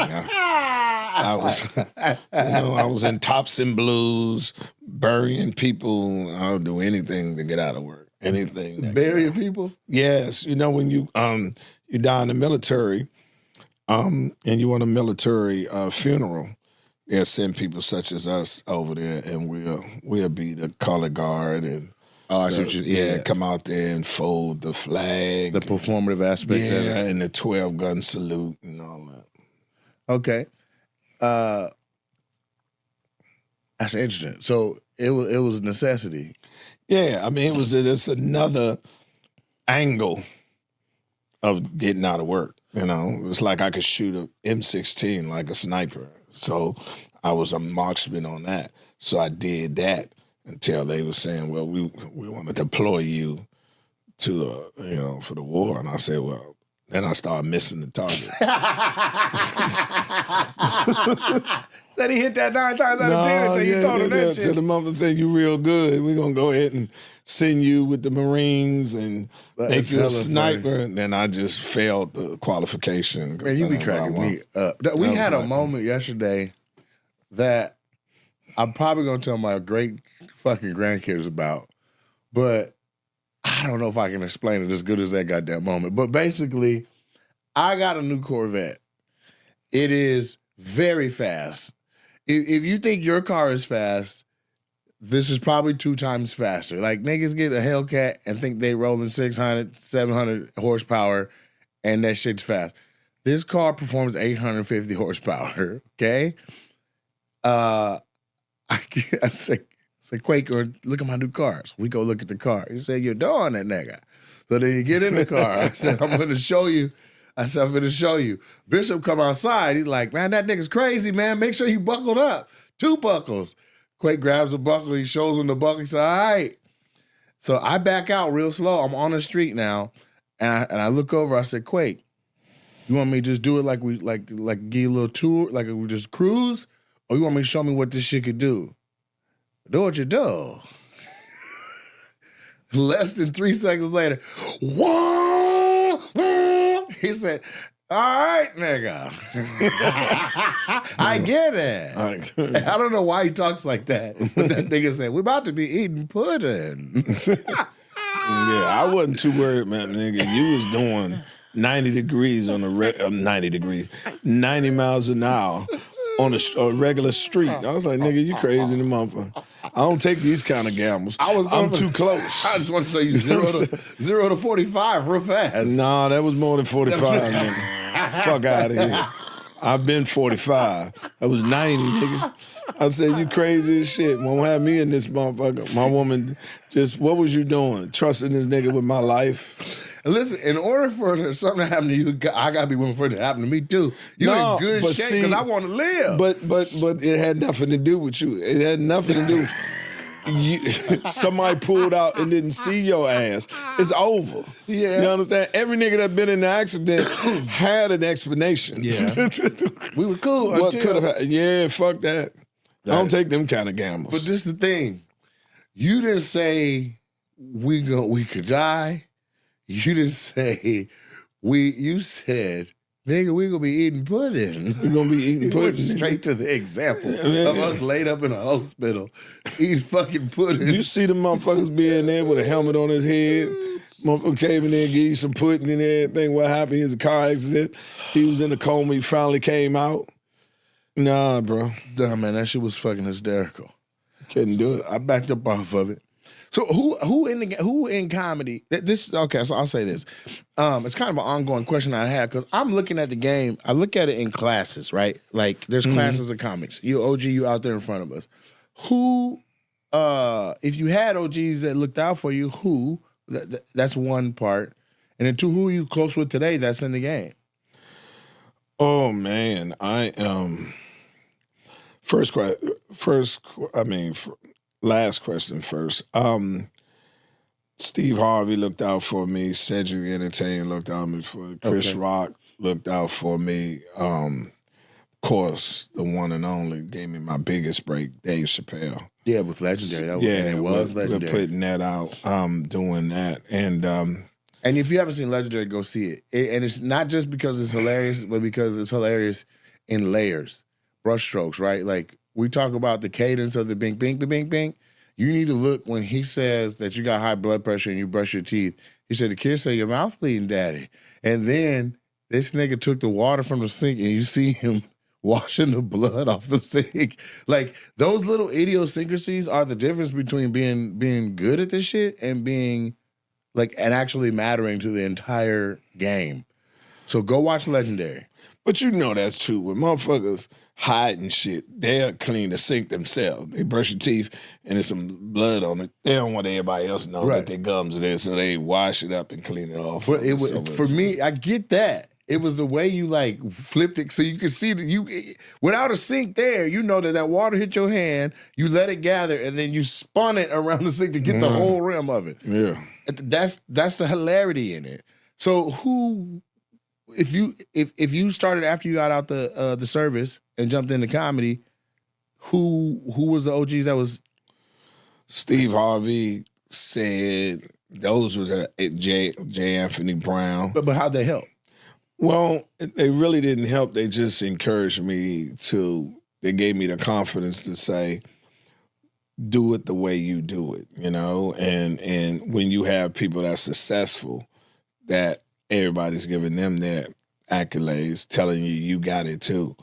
I was in tops and blues, burying people. I would do anything to get out of work. Anything.
Burying people?
Yes. When you die in the military, and you want a military funeral, they'll send people such as us over there, and we'll be the color guard and come out there and fold the flag,
the performative aspect. of it.
And the 12-gun salute and all that.
Okay, that's interesting. So it was a necessity.
Yeah, I mean it was just another angle of getting out of work. It was like I could shoot a M16 like a sniper. So I was a marksman on that. So I did that until they were saying, well, we want to deploy you to, for the war. And I said, well, then I started missing the target.
Said he hit that 9 times out of 10 until you told him that shit.
To the mother said, you real good. We're going to go ahead and send you with the Marines and make you a sniper. Funny. And then I just failed the qualification.
Man, you be cracking me up. We had a moment yesterday that I'm probably going to tell my great fucking grandkids about, but I don't know if I can explain it as good as that goddamn moment. But basically, I got a new Corvette. It is very fast. If you think your car is fast, this is probably 2 times faster. Like, niggas get a Hellcat and think they rolling 600, 700 horsepower, and that shit's fast. This car performs 850 horsepower, okay? I said, Quaker, look at my new car. So we go look at the car. He said, you're doing it, nigga. So then you get in the car. I said, I'm going to show you. Bishop come outside. He's like, man, that nigga's crazy, man. Make sure you buckled up. 2 buckles. Quake grabs a buckle. He shows him the buckle. He said, all right. So I back out real slow. I'm on the street now. And I look over. I said, Quake, you want me to just do it like we give you a little tour, like we just cruise? Or you want me to show me what this shit could do? Do what you do. Less than 3 seconds later, whoa, he said, all right, nigga. I get it. I don't know why he talks like that, but that nigga said, we're about to be eating pudding.
Yeah, I wasn't too worried, man, nigga. You was doing 90 degrees on 90 miles an hour on a regular street. I was like, nigga, you crazy the motherfucker. I don't take these kind of gambles. I'm too close.
I just want to say you 0 to 45 real fast.
Nah, that was more than 45, nigga. Fuck out of here. I've been 45. That was 90, nigga. I said, you crazy as shit. Won't have me in this motherfucker. My woman what was you doing? Trusting this nigga with my life?
Listen, in order for something to happen to you, I gotta be willing for it to happen to me too. You in good shape because I want to live.
But it had nothing to do with you. It had nothing to do with you. Somebody pulled out and didn't see your ass. It's over.
Yeah.
You understand? Every nigga that been in the accident had an explanation.
Yeah. We were cool.
What could have happened? Yeah, fuck that. I don't take them kind of gambles.
But this is the thing. You didn't say we could die. You didn't say You said, nigga, we gonna be eating pudding.
We're gonna be eating
You went
pudding.
straight to the example of us laid up in a hospital eating fucking pudding.
You see the motherfuckers being there with a helmet on his head. Motherfucker came in there and gave you some pudding and everything. What happened? He was a car accident. He was in the coma. He finally came out. Nah, bro.
Nah, man, that shit was fucking hysterical.
Couldn't do it.
I backed up off of it. So who in comedy? Okay, so I'll say this. It's kind of an ongoing question I have because I'm looking at the game. I look at it in classes, right? Like there's classes of comics. You OG, you out there in front of us. Who, if you had OGs that looked out for you, who? That's one part. And then two, who are you close with today? That's in the game.
Oh man, I last question first. Steve Harvey looked out for me. Cedric Entertain looked out for me. Chris Rock looked out for me. Of course, the one and only gave me my biggest break, Dave Chappelle.
Yeah, with Legendary. It was Legendary.
We're putting that out, doing that.
And if you haven't seen Legendary, go see it. And it's not just because it's hilarious, but because it's hilarious in layers, brushstrokes, right? Like, we talk about the cadence of the bing, bing, bing, bing, bing. You need to look when he says that you got high blood pressure and you brush your teeth. He said, the kids say, your mouth bleeding, daddy. And then this nigga took the water from the sink and you see him washing the blood off the sink. Like, those little idiosyncrasies are the difference between being good at this shit and being, like, and actually mattering to the entire game. So go watch Legendary.
But you know that's true. When motherfuckers hiding shit, they'll clean the sink themselves. They brush your teeth and there's some blood on it. They don't want everybody else to know that their gums are there, so they wash it up and clean it off.
But for me, I get that. It was the way you like flipped it so you could see that without a sink there, you know that water hit your hand, you let it gather, and then you spun it around the sink to get the whole rim of it.
Yeah.
That's the hilarity in it. So who, if you started after you got out the service and jumped into comedy, who was the OGs that was?
Steve Harvey said those was J. Anthony Brown.
But how'd they help?
Well, they really didn't help. They just encouraged me they gave me the confidence to say, do it the way you do it, you know? And when you have people that's successful, that everybody's giving them their accolades, telling you got it too,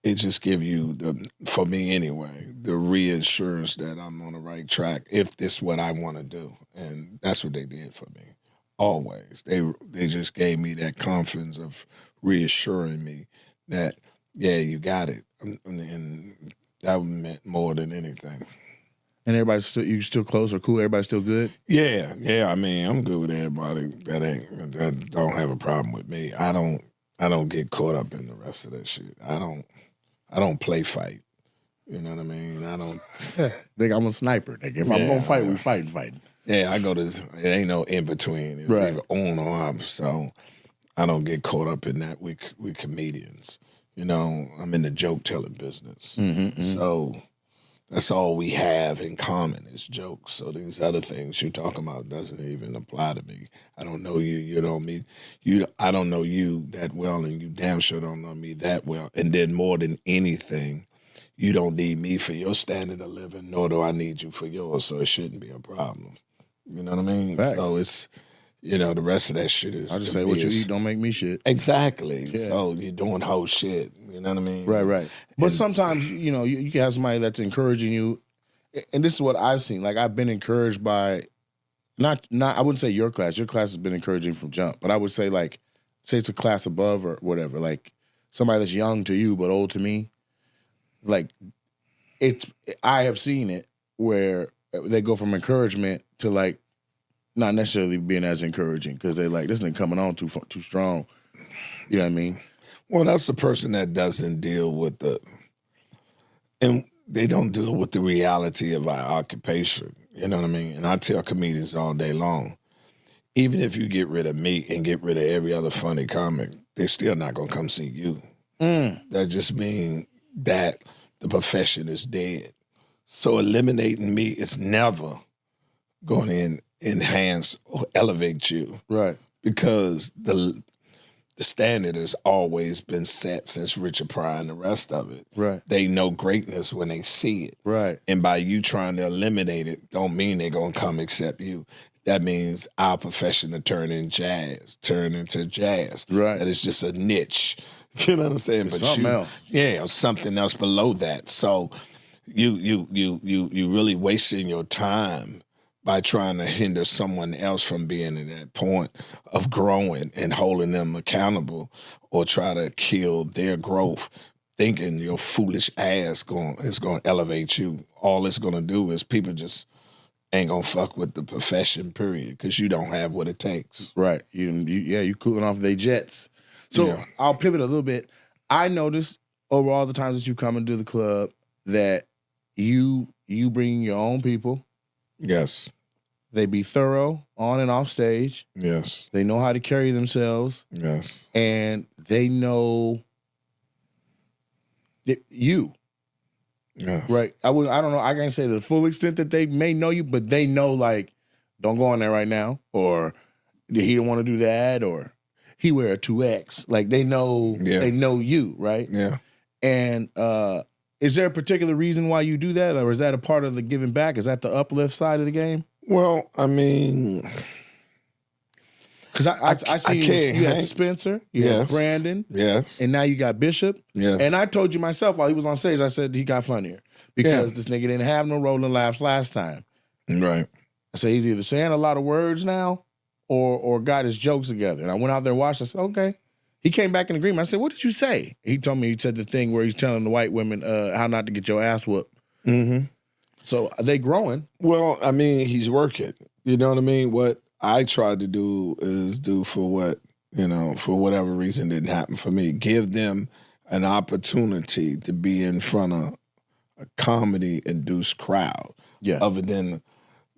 it just give you, for me anyway, the reassurance that I'm on the right track if this is what I want to do. And that's what they did for me. Always. They just gave me that confidence of reassuring me that, yeah, you got it. And that meant more than anything.
And you still close or cool? Everybody's still good?
Yeah. I mean, I'm good with everybody that don't have a problem with me. I don't get caught up in the rest of that shit. I don't play fight. You know what I mean? I don't.
Nigga, I'm a sniper. Nigga. If I'm gonna fight, we fighting.
Yeah, it ain't no in between. It's either on or off. So I don't get caught up in that. We comedians. You know, I'm in the joke telling business. So that's all we have in common is jokes. So these other things you're talking about doesn't even apply to me. I don't know you. You know me. I don't know you that well, and you damn sure don't know me that well. And then more than anything, you don't need me for your standard of living, nor do I need you for yours. So it shouldn't be a problem. You know what I mean?
Facts.
So it's, the rest of that shit is.
I just say what you eat don't make me shit.
Exactly.
Yeah.
So you're doing whole shit. You know what I mean?
Right. But sometimes, you can have somebody that's encouraging you. And this is what I've seen. Like, I've been encouraged by, not I wouldn't say your class. Your class has been encouraging from jump. But I would say, say it's a class above or whatever. Like, somebody that's young to you but old to me. Like, I have seen it where they go from encouragement to, like, not necessarily being as encouraging because they like, this nigga coming on too strong. You know what I mean?
Well, that's the person that doesn't deal with and they don't deal with the reality of our occupation. You know what I mean? And I tell comedians all day long, even if you get rid of me and get rid of every other funny comic, they're still not going to come see you. That just means that the profession is dead. So eliminating me is never going to enhance or elevate you.
Right.
Because the standard has always been set since Richard Pryor and the rest of it.
Right.
They know greatness when they see it.
Right.
And by you trying to eliminate it, don't mean they're going to come accept you. That means our profession to turn into jazz.
Right.
That is just a niche. You know what I'm saying?
It's something else.
Yeah, something else below that. So you really wasting your time by trying to hinder someone else from being at that point of growing and holding them accountable, or try to kill their growth, thinking your foolish ass is going to elevate you. All it's going to do is people just ain't going to fuck with the profession, period, because you don't have what it takes.
Right. You cooling off their jets. So I'll pivot a little bit. I noticed over all the times that you come into the club that you bring your own people.
Yes.
They be thorough on and off stage.
Yes.
They know how to carry themselves.
Yes.
And they know you.
Yeah.
Right. I don't know. I can't say to the full extent that they may know you, but they know, like, don't go in there right now, or he don't want to do that, or he wear a 2X. Like, they know they know you, right?
Yeah.
And is there a particular reason why you do that, or is that a part of the giving back? Is that the uplift side of the game?
Well, I mean,
because I see you had Spencer, you had Brandon, and now you got Bishop. And I told you myself while he was on stage, I said he got funnier because this nigga didn't have no rolling laughs last time.
Right.
I said he's either saying a lot of words now or got his jokes together. And I went out there and watched. I said, okay. He came back in agreement. I said, what did you say? He told me, he said the thing where he's telling the white women how not to get your ass whooped.
Mm-hmm.
So are they growing?
Well, I mean, he's working. You know what I mean? What I tried to do is do for what, for whatever reason didn't happen for me. Give them an opportunity to be in front of a comedy-induced crowd.
Yeah.
Other than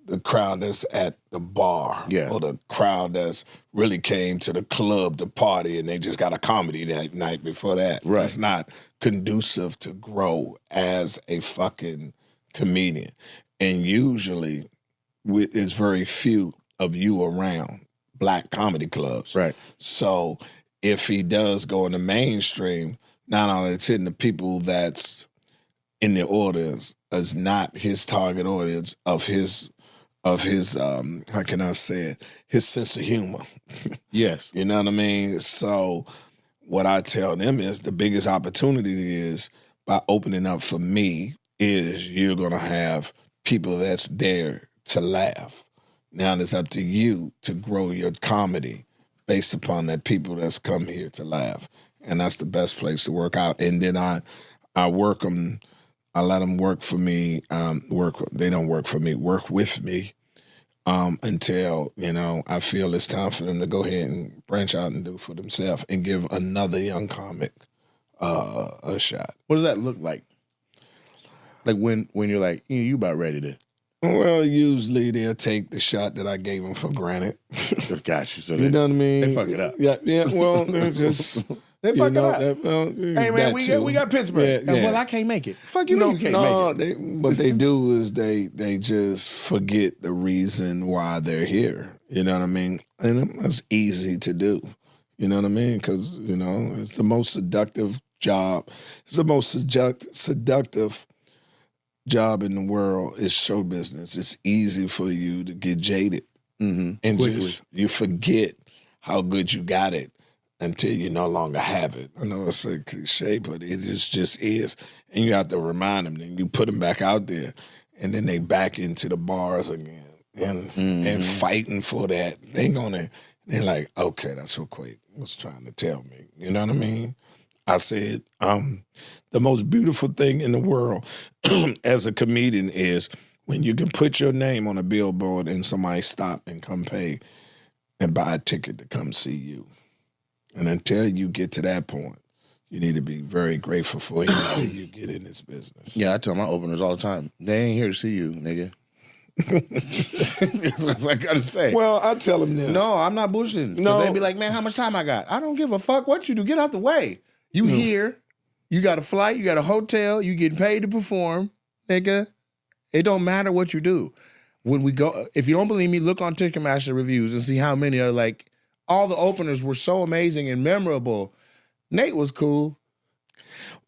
the crowd that's at the bar.
Yeah.
Or the crowd that's really came to the club to party and they just got a comedy that night before that.
Right.
That's not conducive to grow as a fucking comedian. And usually it's very few of you around black comedy clubs.
Right.
So if he does go in the mainstream, not only it's hitting the people that's in the audience is not his target audience of his how can I say it, his sense of humor.
Yes.
You know what I mean? So what I tell them is the biggest opportunity is by opening up for me is you're going to have people that's there to laugh. Now it's up to you to grow your comedy based upon that people that's come here to laugh. And that's the best place to work out. And then I work them, I let them work for me, they don't work for me, work with me until, I feel it's time for them to go ahead and branch out and do for themselves and give another young comic a shot.
What does that look like? Like when you're like, you about ready to...
Well, usually they'll take the shot that I gave them for granted.
Got you. So
you know what I mean?
They fuck it up.
Yeah. Well, they're just...
They fuck it up.
Hey,
man, we got Pittsburgh.
Yeah.
Well, I can't make it. Fuck you, you can't make it.
What they do is they just forget the reason why they're here. You know what I mean? And it's easy to do. You know what I mean? Because, it's the most seductive job. It's the most seductive job in the world is show business. It's easy for you to get jaded and
Quickly.
you forget how good you got it until you no longer have it. I know it's a cliche, but it just is. And you have to remind them. Then you put them back out there, and then they back into the bars again and fighting for that. They're like, okay, that's what Quake was trying to tell me. You know what I mean? I said, the most beautiful thing in the world as a comedian is when you can put your name on a billboard and somebody stop and come pay and buy a ticket to come see you. And until you get to that point, you need to be very grateful for anything you get in this business.
Yeah, I tell my openers all the time, they ain't here to see you, nigga. That's what I gotta say.
Well, I tell them this.
No, I'm not bullshitting. No. They be like, man, how much time I got? I don't give a fuck what you do. Get out the way. You here, you got a flight, you got a hotel, you getting paid to perform, nigga. It don't matter what you do. When we go, if you don't believe me, look on Ticketmaster reviews and see how many are like, all the openers were so amazing and memorable. Nate was cool.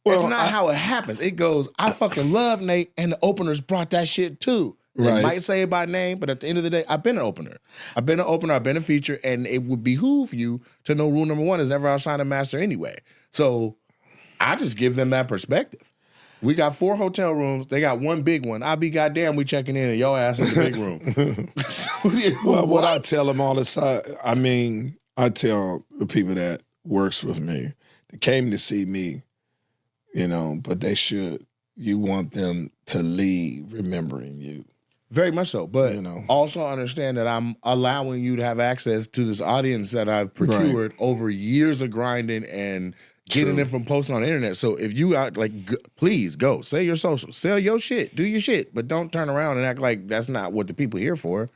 Well, it's not how it happens. It goes, I fucking love Nate, and the openers brought that shit too. They might say it by name, but at the end of the day, I've been an opener. I've been a feature, and it would behoove you to know rule number one is never outshine a master anyway. So I just give them that perspective. We got 4 hotel rooms. They got 1 big one. I'll be goddamn we checking in and your ass in the big room.
Well, what I tell them all the time, I mean, I tell the people that works with me, they came to see me, you know, but they should. You want them to leave remembering you.
Very much so. But also understand that I'm allowing you to have access to this audience that I've procured over years of grinding and getting it from posting on the internet. So if you are please go. Say your social. Sell your shit. Do your shit. But don't turn around and act like that's not what the people here for.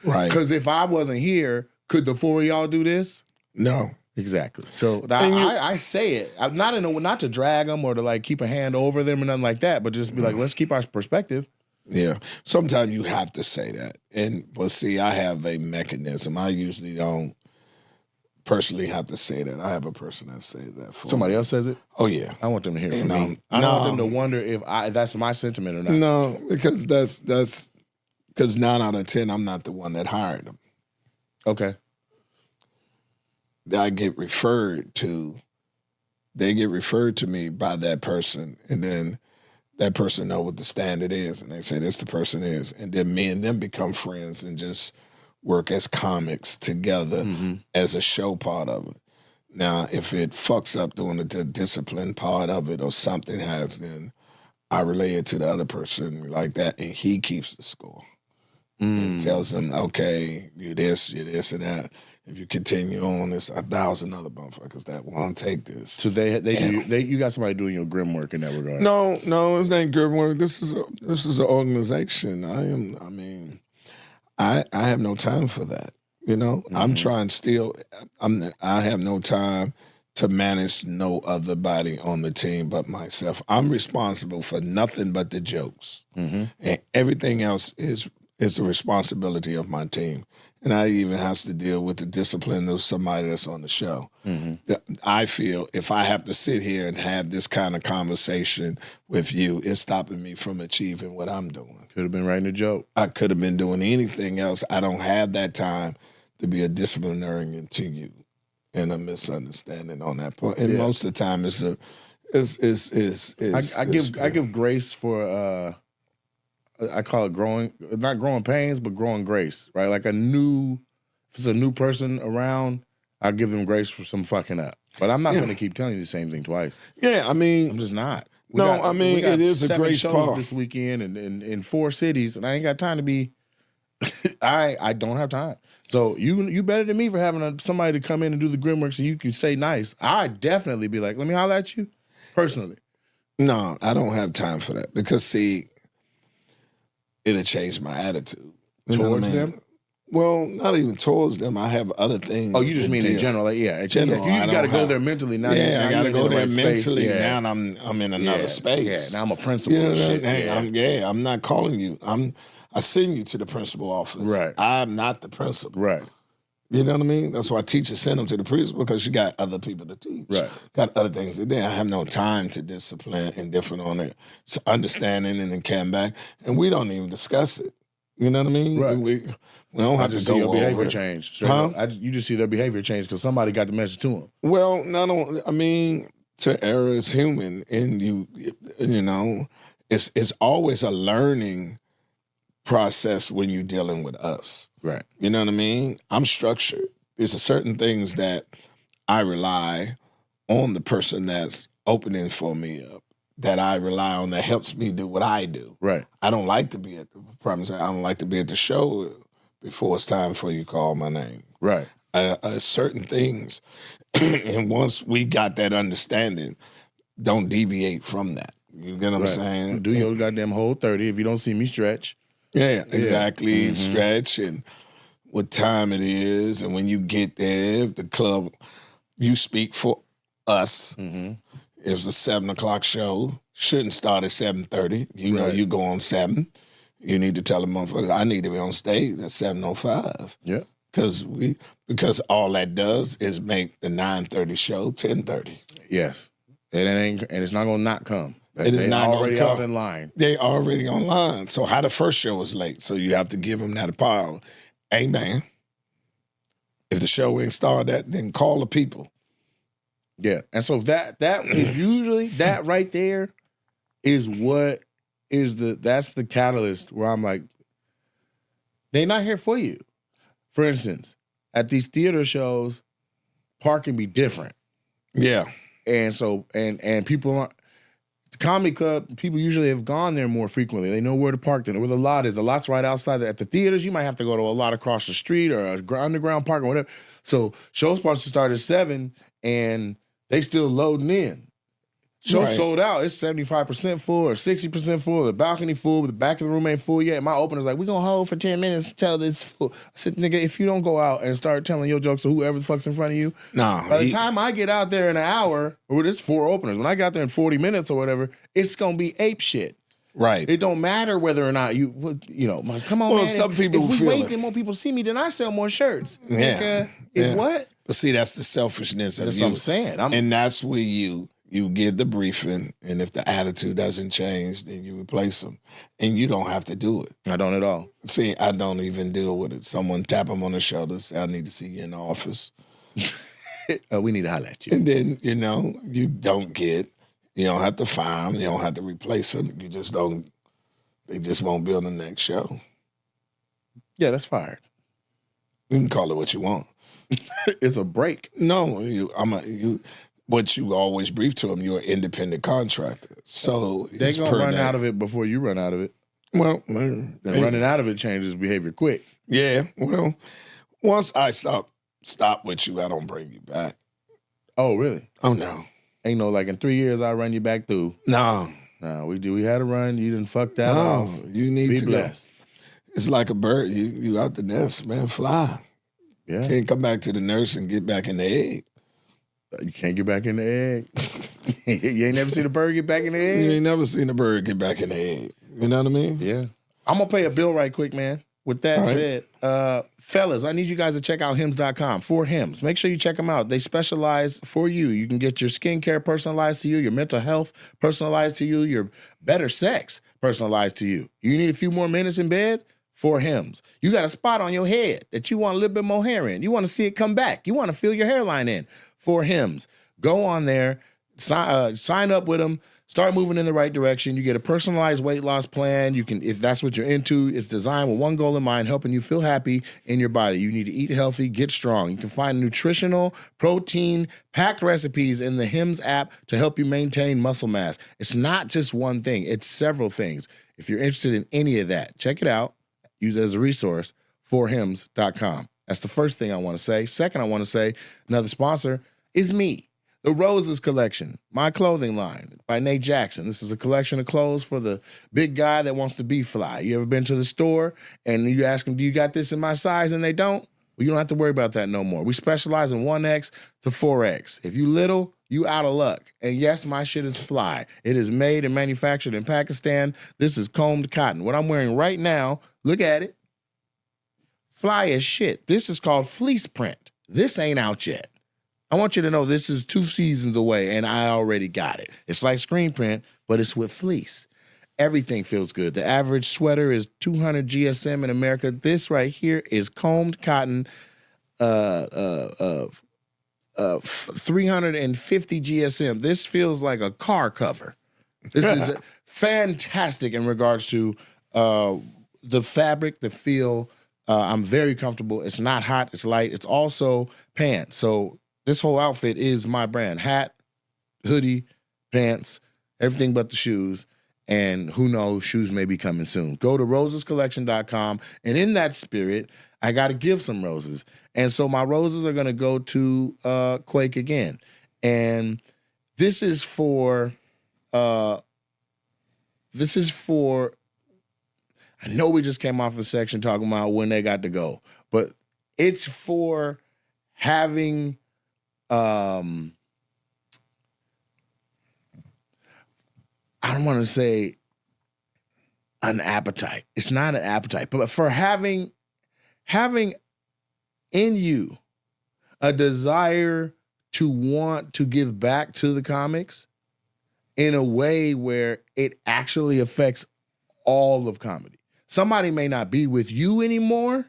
Right. Because if I wasn't here, could the 4 of y'all do this?
No.
Exactly. So I say it. I'm not to drag them or to keep a hand over them or nothing like that, but just be like, let's keep our perspective.
Yeah. Sometimes you have to say that. But see, I have a mechanism. I usually don't personally have to say that. I have a person that says that for
Somebody
me.
else says it?
Oh, yeah.
I want them to hear it from me. I don't want them to wonder if that's my sentiment or not.
No, because because 9 out of 10, I'm not the one that hired them.
Okay.
They get referred to me by that person, and then that person know what the standard is, and they say this the person is, and then me and them become friends and just work as comics together as a show part of it. Now, if it fucks up doing the discipline part of it or something has, then I relay it to the other person like that, and he keeps the score. And tells them, okay, you this, and that. If you continue on, there's 1,000 other motherfuckers that won't take this.
So you got somebody doing your grim work in that regard.
No, it's not grim work. This is an organization. I have no time for that. You know, I'm trying still. I have no time to manage no other body on the team but myself. I'm responsible for nothing but the jokes, and everything else is the responsibility of my team. And I even have to deal with the discipline of somebody that's on the show. I feel if I have to sit here and have this kind of conversation with you, it's stopping me from achieving what I'm doing.
Could have been writing a joke.
I could have been doing anything else. I don't have that time to be a disciplinarian to you and a misunderstanding on that point. And most of the time,
I give grace for. I call it not growing pains, but growing grace, right? If it's a new person around, I'll give them grace for some fucking up. But I'm not going to keep telling you the same thing twice.
Yeah, I mean.
I'm just not.
We got it is a grace
shows
part.
This weekend and in 4 cities, and I ain't got time to be, I don't have time. So you better than me for having somebody to come in and do the grim work so you can stay nice. I'd definitely be like, let me holler at you, personally.
No, I don't have time for that because, see, it'll change my attitude.
Towards them?
Well, not even towards them. I have other things.
Oh, you just mean in general?
General.
You got to go there mentally. Now
I got to go there mentally.
Yeah.
Now I'm in another space.
Yeah, now I'm a principal.
You know,
shit.
I'm not calling you. I send you to the principal office.
Right.
I'm not the principal.
Right.
You know what I mean? That's why teachers send them to the principal because you got other people to teach.
Right.
Got other things to do. I have no time to discipline and different on it. So understanding and then come back. And we don't even discuss it. You know what I mean?
Right.
We don't have to
see your
go
behavior
over
change.
Huh?
You just see their behavior change because somebody got the message to them.
Well, to err is human, and you know, it's always a learning process when you're dealing with us.
Right.
You know what I mean? I'm structured. There's a certain things that I rely on the person that's opening for me up, that I rely on that helps me do what I do.
Right.
I don't like to be at the show before it's time for you to call my name.
Right.
Certain things, and once we got that understanding, don't deviate from that. You get what I'm saying?
Do your goddamn whole 30. If you don't see me, stretch.
Yeah, exactly. Stretch and what time it is, and when you get there, the club, you speak for us. If it's a 7 o'clock show, shouldn't start at 7:30. You know, you go on 7. You need to tell the motherfucker, I need to be on stage at 7:05.
Yeah.
because all that does is make the 9:30 show 10:30.
Yes, and it's not gonna not come.
It is
They
not
already
gonna
out
come.
in line.
They already online. So how the first show was late. So you have to give them that power. Hey man, if the show ain't started, then call the people.
Yeah, and so that is usually that right there is what is that's the catalyst where I'm like, they're not here for you. For instance, at these theater shows, parking be different.
Yeah.
And so and people aren't the comedy club, people usually have gone there more frequently. They know where to park, they know where the lot is. The lot's right outside. At the theaters, you might have to go to a lot across the street or a underground park or whatever. So shows supposed to start at 7 and they still loading in. Show sold out. It's 75% full or 60% full. The balcony full, but the back of the room ain't full yet. My opener's like, we're going to hold for 10 minutes until it's full. I said, nigga, if you don't go out and start telling your jokes to whoever the fuck's in front of you, by the time I get out there in an hour, or there's 4 openers, when I get out there in 40 minutes or whatever, it's going to be ape shit.
Right.
It don't matter whether or not you know, come on, man.
Some people
if we
feel
wait,
it.
then more people see me, then I sell more shirts.
Yeah.
Nigga, what?
But see, that's the selfishness of
That's
you.
what I'm saying.
And that's where you give the briefing, and if the attitude doesn't change, then you replace them. And you don't have to do it.
I don't at all.
See, I don't even deal with it. Someone tap them on the shoulder, say, I need to see you in the office.
We need to holler at you.
And then, you don't have to fire them, you don't have to replace them. You just don't, they just won't be on the next show.
Yeah, that's fired.
You can call it what you want.
It's a break.
No, what you always brief to them, you're an independent contractor. So
they're going to run out of it before you run out of it.
Well,
running out of it changes behavior quick.
Yeah, well, once I stop with you, I don't bring you back.
Oh, really?
Oh, no.
Ain't no like in 3 years I'll run you back through.
No.
No, we had a run. You didn't fuck that off.
You need
Be
to
blessed.
go. It's like a bird. You out the nest, man. Fly.
Yeah.
Can't come back to the nurse and get back in the egg.
You can't get back in the egg. You ain't never seen a bird get back in the egg?
You ain't never seen a bird get back in the egg. You know what I mean?
Yeah. I'm going to pay a bill right quick, man. With that said, fellas, I need you guys to check out hims.com for Hims. Make sure you check them out. They specialize for you. You can get your skincare personalized to you, your mental health personalized to you, your better sex personalized to you. You need a few more minutes in bed? For Hims. You got a spot on your head that you want a little bit more hair in. You want to see it come back. You want to feel your hairline in. For Hims. Go on there, sign up with them, start moving in the right direction. You get a personalized weight loss plan. You can, if that's what you're into, it's designed with one goal in mind, helping you feel happy in your body. You need to eat healthy, get strong. You can find nutritional, protein-packed recipes in the Hims app to help you maintain muscle mass. It's not just one thing. It's several things. If you're interested in any of that, check it out. Use it as a resource for hims.com. That's the first thing I want to say. Second, I want to say another sponsor is me. The Roses Collection, my clothing line by Nate Jackson. This is a collection of clothes for the big guy that wants to be fly. You ever been to the store and you ask them, do you got this in my size? And they don't? Well, you don't have to worry about that no more. We specialize in 1X to 4X. If you little, you out of luck. And yes, my shit is fly. It is made and manufactured in Pakistan. This is combed cotton. What I'm wearing right now, look at it. Fly as shit. This is called fleece print. This ain't out yet. I want you to know this is 2 seasons away and I already got it. It's like screen print, but it's with fleece. Everything feels good. The average sweater is 200 GSM in America. This right here is combed cotton, 350 GSM. This feels like a car cover. This is fantastic in regards to the fabric, the feel. I'm very comfortable. It's not hot. It's light. It's also pants. So this whole outfit is my brand. Hat, hoodie, pants, everything but the shoes. And who knows, shoes may be coming soon. Go to rosescollection.com. And in that spirit, I got to give some roses. And so my roses are going to go to Quake again. And this is for, I know we just came off the section talking about when they got to go, but it's for having, I don't want to say an appetite. It's not an appetite, but for having in you a desire to want to give back to the comics in a way where it actually affects all of comedy. Somebody may not be with you anymore,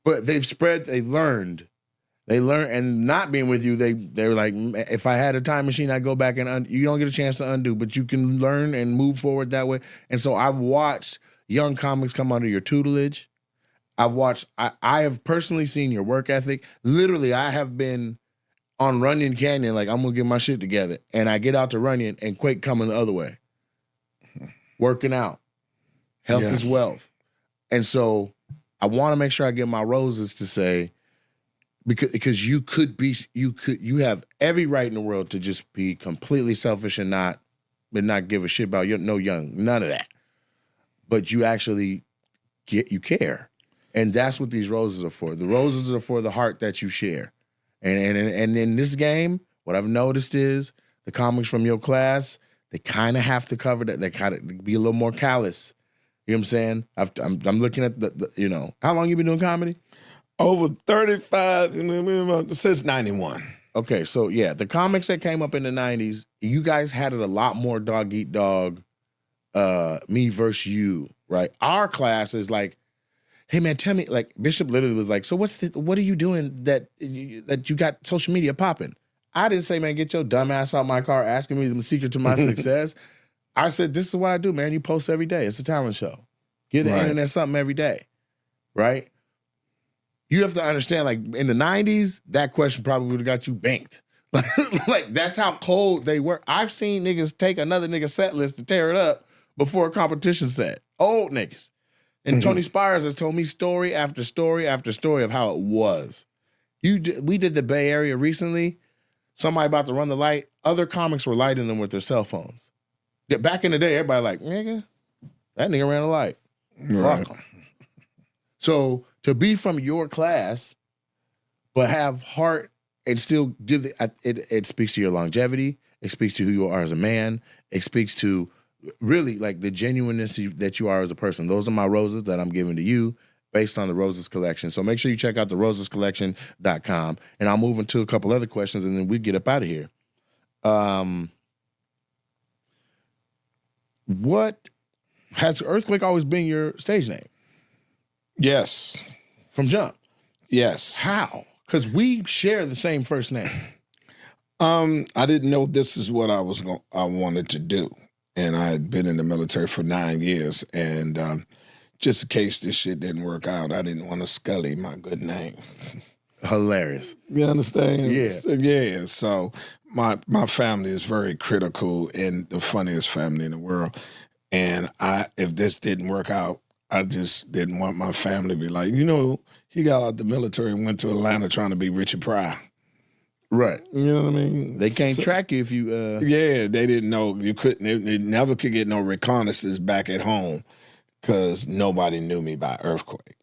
but they learned, and not being with you, they were like, if I had a time machine, I'd go back and you don't get a chance to undo, but you can learn and move forward that way. And so I've watched young comics come under your tutelage. I have personally seen your work ethic. Literally, I have been on Runyon Canyon, like, I'm gonna get my shit together. And I get out to Runyon and Quake coming the other way. Working out. Health is wealth. And so I want to make sure I get my roses to say, because you have every right in the world to just be completely selfish and not give a shit about none of that. But you actually you care. And that's what these roses are for. The roses are for the heart that you share. And in this game, what I've noticed is the comics from your class, they kind of have to cover that. They kind of be a little more callous. You know what I'm saying? I'm looking at the how long you been doing comedy?
Over 35, since 91.
Okay, so yeah, the comics that came up in the 90s, you guys had it a lot more dog eat dog, me versus you, right? Our class is like, hey man, tell me, like Bishop literally was like, so what are you doing that you got social media popping? I didn't say, man, get your dumb ass out my car asking me the secret to my success. I said, this is what I do, man. You post every day. It's a talent show. Give the internet something every day, right? You have to understand, like, in the 90s, that question probably would have got you banked. Like, that's how cold they were. I've seen niggas take another nigga's set list and tear it up before a competition set. Old niggas. And Tony Spires has told me story after story after story of how it was. We did the Bay Area recently. Somebody about to run the light. Other comics were lighting them with their cell phones. Back in the day, everybody like, nigga, that nigga ran a light.
Right.
Fuck him. So to be from your class, but have heart and still give it speaks to your longevity. It speaks to who you are as a man. It speaks to really like the genuineness that you are as a person. Those are my roses that I'm giving to you based on the Roses Collection. So make sure you check out the rosescollection.com. And I'll move into a couple other questions and then we get up out of here. What has Earthquake always been your stage name?
Yes.
From jump?
Yes.
How? Because we share the same first name.
I didn't know this is what I wanted to do. And I had been in the military for 9 years. And just in case this shit didn't work out, I didn't want to scully my good name.
Hilarious.
You understand?
Yeah.
Yeah. So my family is very critical and the funniest family in the world. And if this didn't work out, I just didn't want my family to be like, he got out the military and went to Atlanta trying to be Richard Pryor.
Right.
You know what I mean?
They can't track you if you...
Yeah, they didn't know. You couldn't. They never could get no reconnaissance back at home because nobody knew me by Earthquake.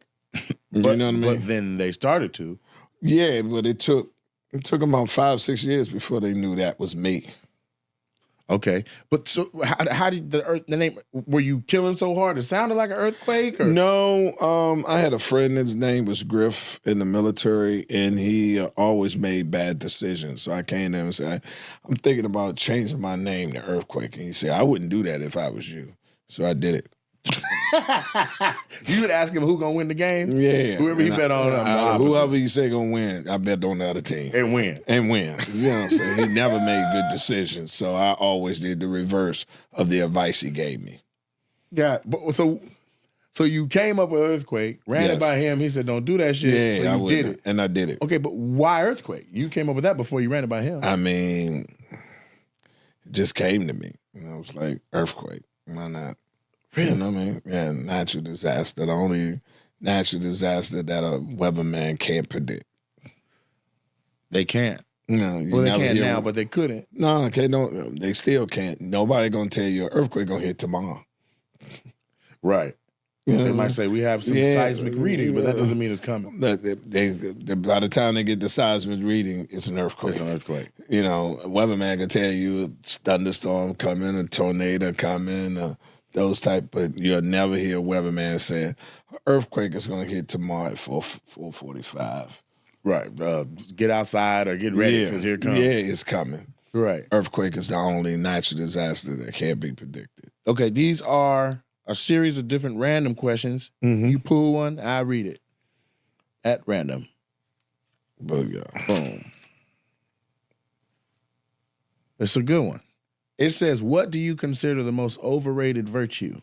You know what I mean?
But then they started to.
Yeah, but it took about 5-6 years before they knew that was me.
Okay, but so how did the name? Were you killing so hard it sounded like an earthquake? Or?
No, I had a friend. His name was Griff in the military, and he always made bad decisions. So I came to him and said, "I'm thinking about changing my name to Earthquake." And he said, "I wouldn't do that if I was you." So I did it.
You would ask him who gonna win the game?
Yeah.
Whoever he bet on.
Whoever you say gonna win, I bet on the other team.
And win.
You know what I'm saying? He never made good decisions. So I always did the reverse of the advice he gave me.
Yeah. But so you came up with Earthquake, ran it by him, he said, don't do that shit.
Yeah,
so you did it.
And I did it.
Okay, but why Earthquake? You came up with that before you ran it by him.
I mean, it just came to me. I was like, Earthquake. Why not?
Really?
You know what I mean? Yeah, natural disaster. The only natural disaster that a weatherman can't predict.
They can't.
No,
they can now, but they couldn't.
No, okay, no, they still can't. Nobody gonna tell you an earthquake gonna hit tomorrow.
Right. They might say we have some seismic readings, but that doesn't mean it's coming.
By the time they get the seismic reading, it's an earthquake.
It's an earthquake.
A weatherman can tell you a thunderstorm coming, a tornado coming, those type. But you'll never hear a weatherman saying, earthquake is going to hit tomorrow at 4:45.
Right. Get outside or get ready because here it comes.
Yeah, it's coming.
Right.
Earthquake is the only natural disaster that can't be predicted.
Okay, these are a series of different random questions. You pull one, I read it. At random.
Booyah.
Boom. It's a good one. It says, what do you consider the most overrated virtue?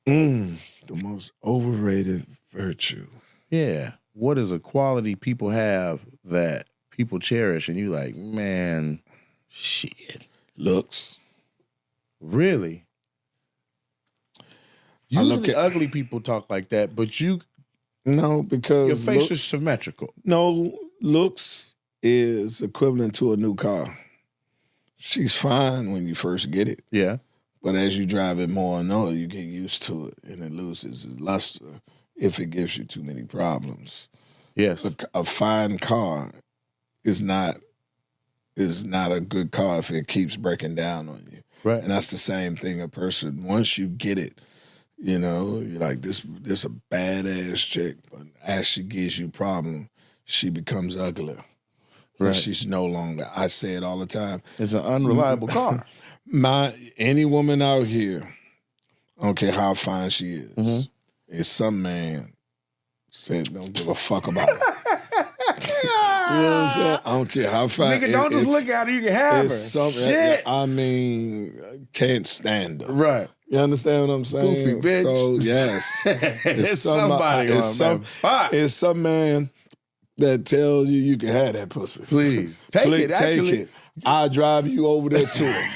The most overrated virtue.
Yeah. What is a quality people have that people cherish and you like, man, shit.
Looks.
Really? Usually ugly people talk like that, but
No, because
your face is symmetrical.
No, looks is equivalent to a new car. She's fine when you first get it.
Yeah.
But as you drive it more and more, you get used to it, and it loses its luster if it gives you too many problems.
Yes.
A fine car is not a good car if it keeps breaking down on you.
Right.
And that's the same thing. A person, once you get it, you know, you're like, this a badass chick, but as she gives you problem, she becomes uglier.
Right.
And she's no longer, I say it all the time.
It's an unreliable car.
Any woman out here, I don't care how fine she is, if some man said don't give a fuck about her. You know what I'm saying? I don't care how fine.
Nigga, don't just look at her, you can have her. Shit.
I mean, can't stand her.
Right.
You understand what I'm saying?
Goofy bitch.
So, yes.
It's somebody
it's some man that tells you can have that pussy.
Please. Take it.
I'll drive you over there to her.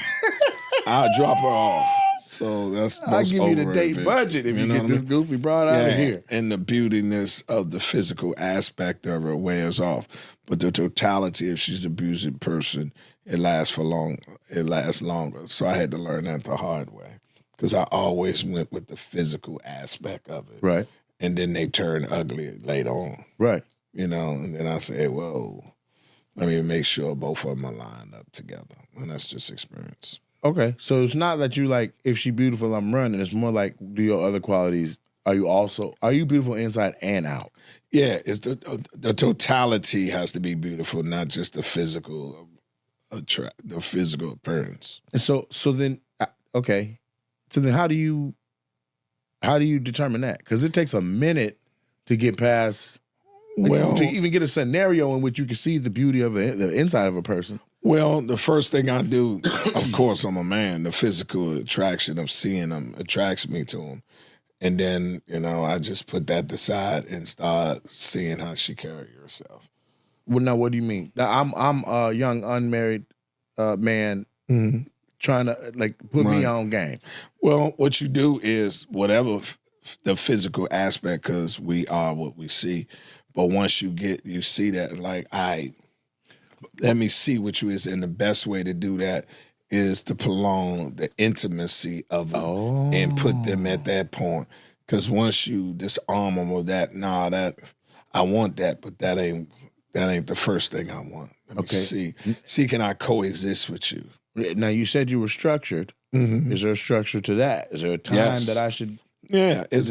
I'll drop her off. So that's
I'll give you the date budget if you get this goofy broad out of here.
And the beautiness of the physical aspect of her wears off. But the totality, if she's an abusive person, it lasts longer. So I had to learn that the hard way. Because I always went with the physical aspect of it.
Right.
And then they turn ugly later on.
Right.
You know, and then I say, whoa, let me make sure both of them are lined up together. And that's just experience.
Okay. So it's not that you like, if she beautiful, I'm running. It's more like, do your other qualities, are you beautiful inside and out?
Yeah, it's the totality has to be beautiful, not just the physical appearance.
And so then, okay. So then how do you determine that? Because it takes a minute to get past, to even get a scenario in which you can see the beauty of the inside of a person.
Well, the first thing I do, of course, I'm a man. The physical attraction of seeing them attracts me to them. And then, you know, I just put that aside and start seeing how she carry herself.
Well, now, what do you mean? Now, I'm a young, unmarried man trying to, like, put me on game.
Well, what you do is whatever the physical aspect, because we are what we see. But once you see that, like, let me see what you is. And the best way to do that is to prolong the intimacy of them and put them at that point. Because once you disarm them with that, I want that, but that ain't the first thing I want. Let me see, can I coexist with you?
Now, you said you were structured. Is there a structure to that? Is there a time that I should?
Yeah, it's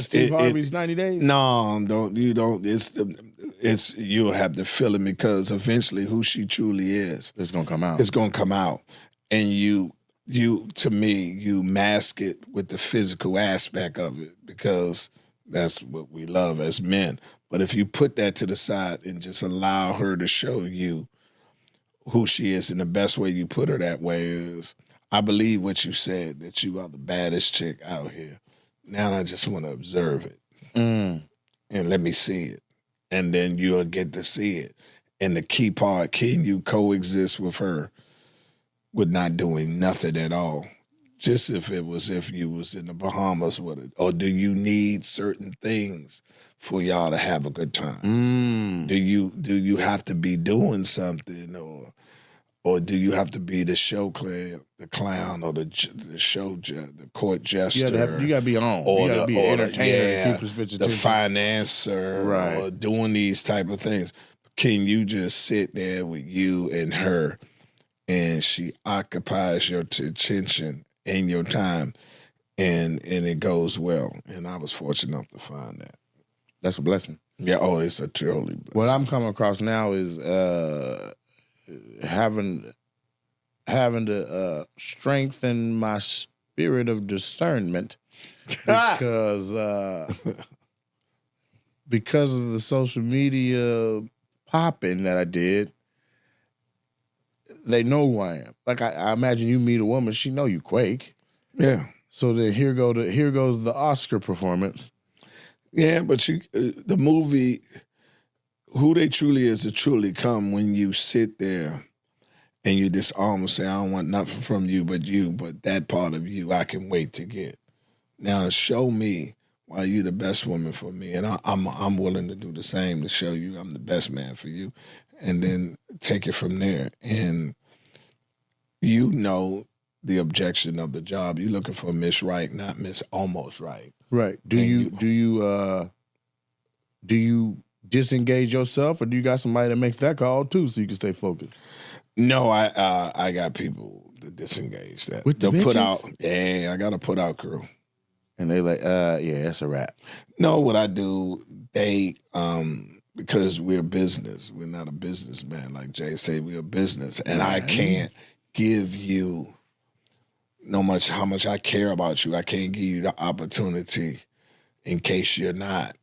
Steve Harvey's 90 days.
No, you don't. You'll have to feel it, because eventually, who she truly is,
it's gonna come out.
It's gonna come out, and you to me, you mask it with the physical aspect of it, because that's what we love as men. But if you put that to the side and just allow her to show you who she is, and the best way you put her that way is, I believe what you said, that you are the baddest chick out here. Now I just want to observe it and let me see it. And then you'll get to see it. And the key part, can you coexist with her with not doing nothing at all? Just if you was in the Bahamas with it. Or do you need certain things for y'all to have a good time? Do you have to be doing something, or do you have to be the clown, or the court jester?
You got to be on.
Or
you got to be an entertainer.
The financer,
right?
Or doing these type of things. Can you just sit there with you and her and she occupies your attention and your time, and it goes well. And I was fortunate enough to find that.
That's a blessing.
Yeah, oh, it's a truly blessing.
What I'm coming across now is having to strengthen my spirit of discernment because because of the social media popping that I did. They know who I am. Like I imagine you meet a woman, she know you quake.
Yeah.
So then here goes the Oscar performance.
Yeah, but the movie, who they truly is to truly come when you sit there and you just almost say, I don't want nothing from you, but that part of you I can wait to get. Now show me why you the best woman for me, and I'm willing to do the same to show you I'm the best man for you, and then take it from there. And you know the objection of the job. You're looking for Miss Right, not Miss Almost Right.
Right. Do you disengage yourself, or do you got somebody that makes that call too, so you can stay focused?
No, I got people to disengage that.
With the
They'll put
bitches?
out. Yeah, I got to put out crew.
And they like, yeah, that's a wrap.
No, what I do, they because we're business. We're not a businessman like Jay say. We're a business, and I can't give you how much I care about you. I can't give you the opportunity in case you're not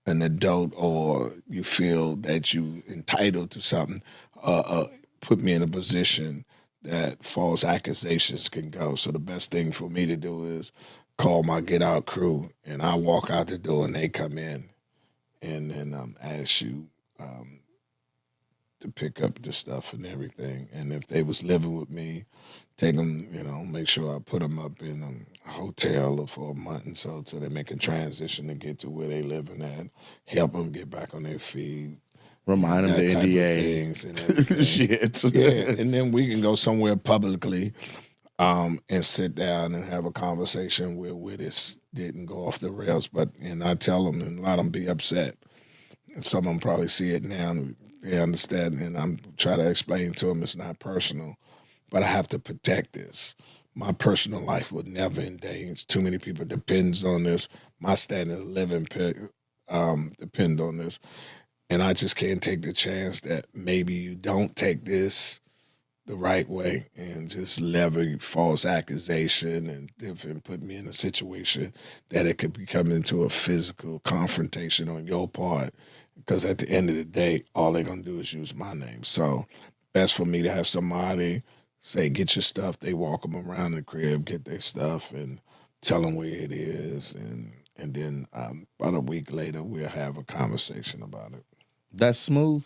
an adult or you feel that you entitled to something. Put me in a position that false accusations can go. So the best thing for me to do is call my get out crew, and I walk out the door and they come in, and then ask you to pick up the stuff and everything. And if they was living with me, take them, make sure I put them up in a hotel for a month and so they make a transition to get to where they living at, help them get back on their feet.
Remind them the NDA.
Things and everything.
Shit.
Yeah, and then we can go somewhere publicly and sit down and have a conversation where this didn't go off the rails. And I tell them and let them be upset. And some of them probably see it now and they understand. And I'm trying to explain to them it's not personal, but I have to protect this. My personal life would never endanger. Too many people depends on this. My standard of living depend on this. And I just can't take the chance that maybe you don't take this the right way and just lever false accusation and put me in a situation that it could become into a physical confrontation on your part. Because at the end of the day, all they're going to do is use my name. So best for me to have somebody say, get your stuff. They walk them around the crib, get their stuff, and tell them where it is. And then about a week later, we'll have a conversation about it.
That's smooth?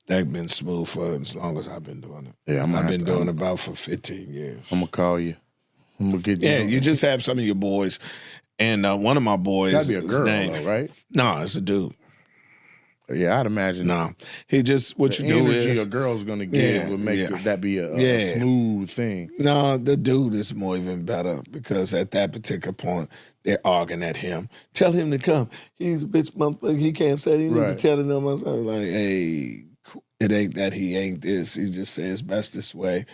That's been smooth for as long as I've been doing it.
Yeah,
I've been doing it about for 15 years.
I'm going to call you. I'm going to get you.
Yeah, you just have some of your boys. And one of my boys.
Gotta be a girl, though, right?
No, it's a dude.
Yeah, I'd imagine.
No. He just, what
the
you do is.
energy a girl's going to give would make that be a smooth thing.
No, the dude is more even better because at that particular point, they're arguing at him. Tell him to come. He's a bitch motherfucker. He can't say anything. Right. Telling them, I'm like, hey, it ain't that he ain't this. He just says best this way.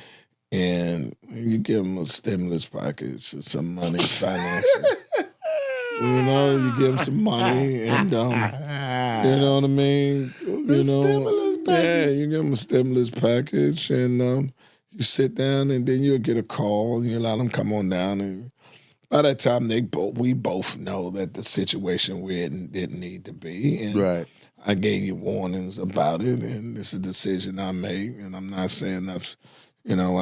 And you give him a stimulus package or some money, financial. You give him some money and, you know what I mean?
Stimulus package.
Yeah, you give him a stimulus package and you sit down and then you'll get a call and you let them come on down. And by that time, we both know that the situation where it didn't need to be. And
right.
I gave you warnings about it, and it's a decision I made. And I'm not saying I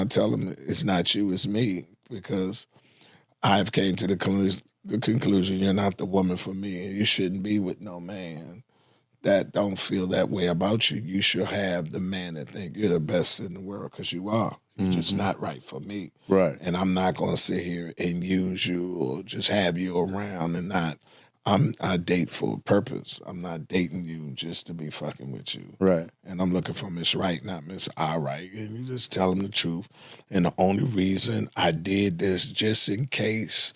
tell them it's not you, it's me, because I've came to the conclusion you're not the woman for me, and you shouldn't be with no man that don't feel that way about you. You should have the man that think you're the best in the world, because you are. You're just not right for me.
Right.
And I'm not going to sit here and use you or just have you around and not. I date for a purpose. I'm not dating you just to be fucking with you.
Right.
And I'm looking for Miss Right, not Miss I Right. And you just tell them the truth. And the only reason I did this, just in case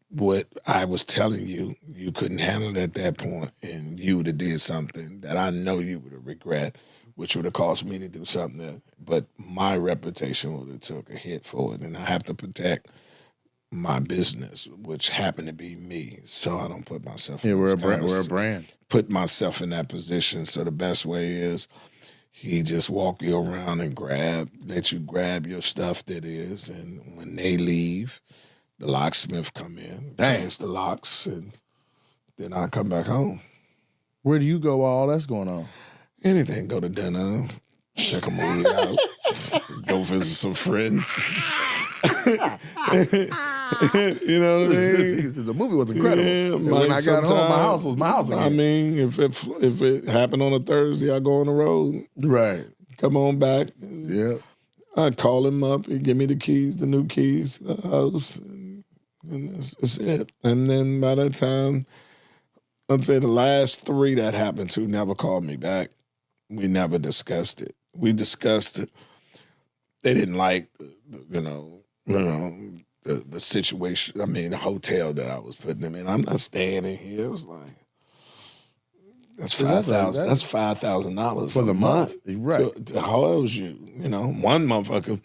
what I was telling you, you couldn't handle it at that point, and you would have did something that I know you would have regret, which would have caused me to do something that, but my reputation would have took a hit for it, and I have to protect my business, which happened to be me, so I don't put myself in
we're a brand.
Put myself in that position. So the best way is he just walk you around and let you grab your stuff that is, and when they leave, the locksmith come in, change the locks, and then I come back home.
Where do you go while all that's going on?
Anything, go to dinner, check a movie out, go visit some friends. You know what I mean?
The movie was incredible.
Yeah,
and when I got home, my house was my house again.
I mean, if it happened on a Thursday, I go on the road.
Right.
Come on back.
Yeah.
I'd call him up. He'd give me the keys, the new keys to the house. And that's it. And then by that time, I'd say the last 3 that happened to never called me back. We never discussed it. We discussed it. They didn't like, the situation. I mean, the hotel that I was putting them in. I'm not staying in here. It was like, that's $5,000. That's $5,000
for the month.
Right. To house you. One motherfucker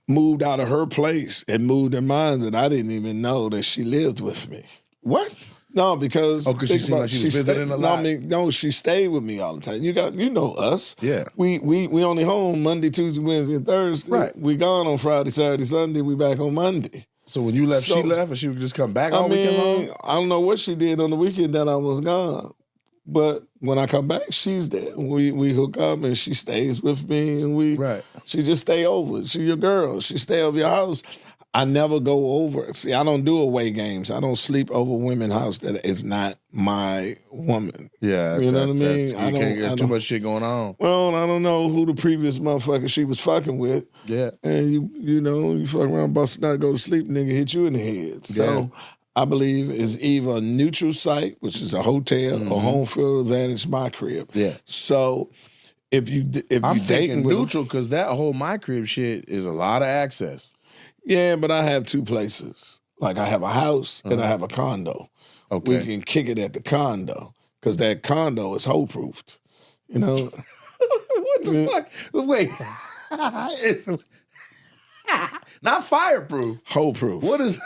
moved out of her place and moved in mine, and I didn't even know that she lived with me.
What?
No, because
because she seemed like she was visiting a lot.
No, she stayed with me all the time. You know us.
Yeah.
We only home Monday, Tuesday, Wednesday, and Thursday.
Right.
We gone on Friday, Saturday, Sunday. We back on Monday.
So when you left, she left, and she would just come back all weekend long?
I don't know what she did on the weekend that I was gone. But when I come back, she's there. We hook up, and she stays with me, and she just stay over. She your girl. She stay over your house. I never go over. See, I don't do away games. I don't sleep over women's house that is not my woman.
Yeah.
You know what I mean?
There's too much shit going on.
Well, I don't know who the previous motherfucker she was fucking with.
Yeah.
And you fuck around, bust not go to sleep, nigga hit you in the head. So I believe it's either a neutral site, which is a hotel, or home field advantage, my crib.
Yeah.
So if you
I'm
dating
thinking neutral, because that whole my crib shit is a lot of access.
Yeah, but I have 2 places. Like I have a house and I have a condo.
Okay.
We can kick it at the condo because that condo is hole-proofed.
What the fuck? Wait. It's not fireproof.
Hole-proof.
What is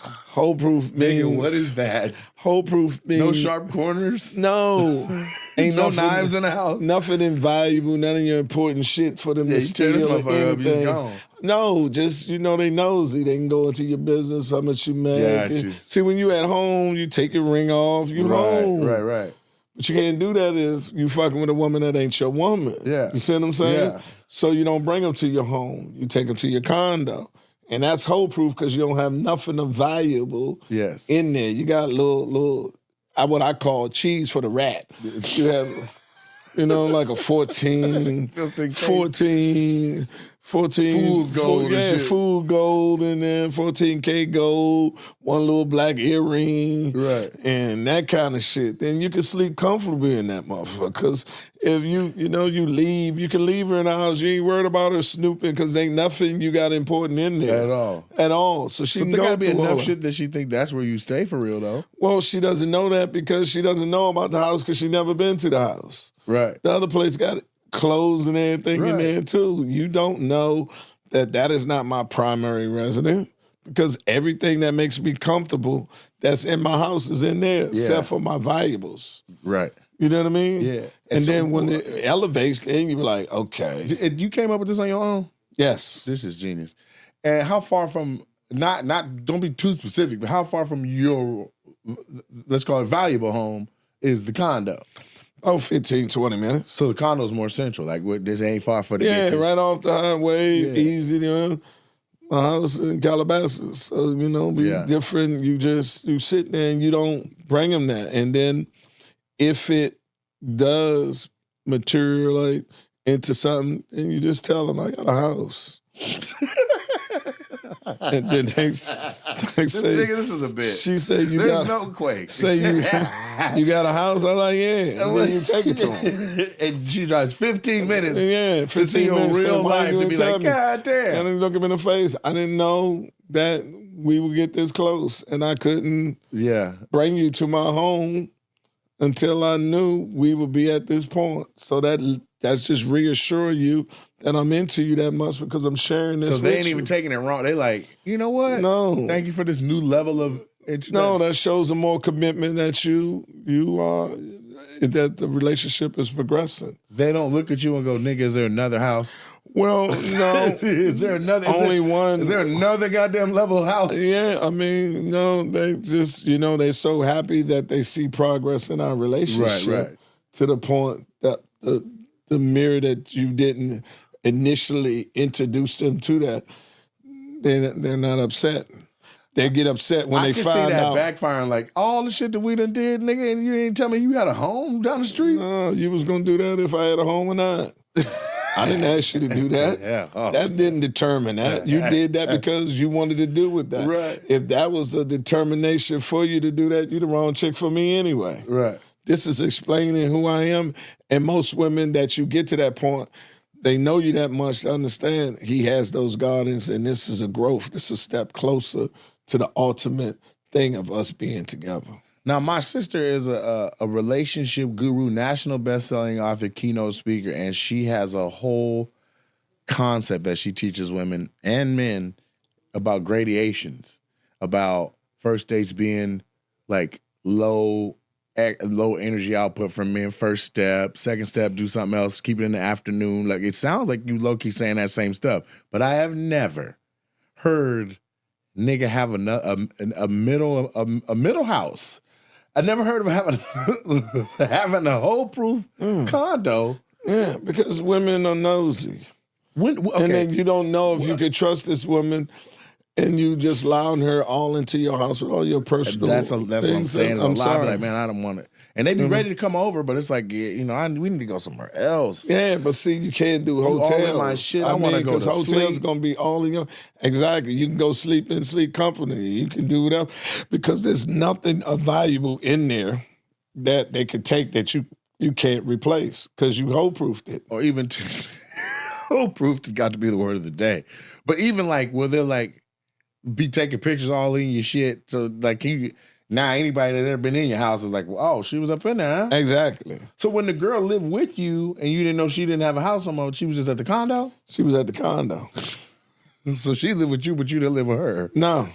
hole-proof means?
Nigga, what is that?
Hole-proof means
No sharp corners?
No. Ain't
no
nothing,
knives in the house?
Nothing invaluable, none of your important shit for them to steal
this
or
motherfucker up, he's
anything.
gone.
No, just, they nosy. They can go into your business, how much you make.
Got you.
See, when you at home, you take your ring off, you home.
Right.
But you can't do that if you fucking with a woman that ain't your woman.
Yeah.
You see what I'm saying?
Yeah.
So you don't bring them to your home. You take them to your condo. And that's hole-proof because you don't have nothing of valuable in there. You got little what I call cheese for the rat. You have, like a 14
Fool's gold and shit.
Food gold and then 14K gold, one little black earring,
right,
and that kind of shit. Then you can sleep comfortably in that motherfucker. Because if you leave, you can leave her in the house. You ain't worried about her snooping because ain't nothing you got important in there at all. So she
but
can
there
go
gotta be
through
enough
all
shit that she think that's where you stay for real though.
Well, she doesn't know that because she doesn't know about the house because she never been to the house.
Right.
The other place got clothes and everything in there too. You don't know that is not my primary resident because everything that makes me comfortable that's in my house is in there except for my valuables.
Right.
You know what I mean?
Yeah.
And so, then when it elevates, then you're like, okay.
You came up with this on your own?
Yes.
This is genius. And how far from not don't be too specific, but how far from your, let's call it valuable home, is the condo?
Oh, 15, 20 minutes.
So the condo's more central. Like, this ain't far for the
Yeah,
get to.
right off the highway, easy. My house in Calabasas. So, be different. You sit there and you don't bring them there. And then if it does materialize into something, then you just tell them, I got a house. And then they say,
nigga, this is a bit.
She said,
There's no quake.
Say you got a house? I'm like, yeah. And then you take it to them.
And she drives 15 minutes to see your
minutes
real life to be like, God damn.
And then look him in the face. I didn't know that we would get this close, and I couldn't bring you to my home until I knew we would be at this point. So that's just reassure you that I'm into you that much because I'm sharing this.
So they
with
ain't
you.
even taking it wrong. They like, you know what?
No.
Thank you for this new level of introduction.
No, that shows a more commitment that you are, that the relationship is progressing.
They don't look at you and go, nigga, is there another house?
Well, no.
Is there another?
One.
Is there another goddamn level house?
Yeah, I mean, no, they just, they're so happy that they see progress in our relationship.
Right.
To the point that the mirror that you didn't initially introduce them to that, they're not upset. They get upset when they find out.
I can see that backfiring, like, all the shit that we done did, nigga, and you ain't tell me you had a home down the street?
No, you was going to do that if I had a home or not. I didn't ask you to do that. That didn't determine that. You did that because you wanted to do with that.
Right.
If that was a determination for you to do that, you're the wrong chick for me anyway.
Right.
This is explaining who I am. And most women that you get to that point, they know you that much to understand he has those gardens, and this is a growth. This is a step closer to the ultimate thing of us being together.
Now, my sister is a relationship guru, national best-selling author, keynote speaker, and she has a whole concept that she teaches women and men about gradations, about first dates being like low energy output from men, first step, second step, do something else, keep it in the afternoon. Like, it sounds like you low-key saying that same stuff, but I have never heard nigga have a middle house. I never heard of having a hole-proof condo.
Yeah, because women are nosy. And then you don't know if you could trust this woman, and you just allowing her all into your house with all your personal
That's what I'm saying.
I'm
Be
sorry.
like, man, I don't want it. And they be ready to come over, but it's like, we need to go somewhere else.
Yeah, but see, you can't do hotels.
All in my shit. I want to go to
hotels
sleep.
Gonna be all in your. Exactly. You can go sleep in sleep company. You can do whatever because there's nothing valuable in there that they could take that you can't replace because you hole-proofed it.
Or even hole-proofed has got to be the word of the day. But even like where they're like be taking pictures all in your shit. So like now anybody that ever been in your house is like, well, oh, she was up in there, huh?
Exactly.
So when the girl lived with you and you didn't know she didn't have a house no more, she was just at the condo?
She was at the condo.
So she lived with you, but you didn't live with her?
No.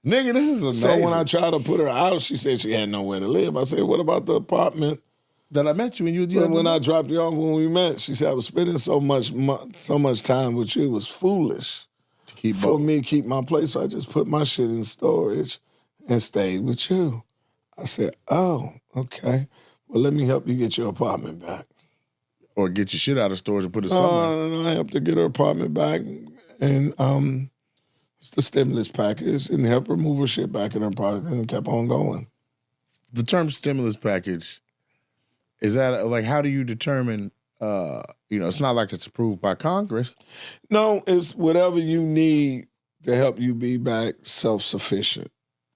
Nigga, this is amazing.
So when I tried to put her out, she said she had nowhere to live. I said, what about the apartment
that I met you and
when I dropped you off when we met? She said, I was spending so much time with you. It was foolish for me to keep my place. So I just put my shit in storage and stayed with you. I said, oh, okay. Well, let me help you get your apartment back.
Or get your shit out of storage and put it somewhere.
No, I helped her get her apartment back. And it's the stimulus package and help her move her shit back in her pocket and kept on going.
The term stimulus package, is that like, how do you determine, it's not like it's approved by Congress.
No, it's whatever you need to help you be back self-sufficient.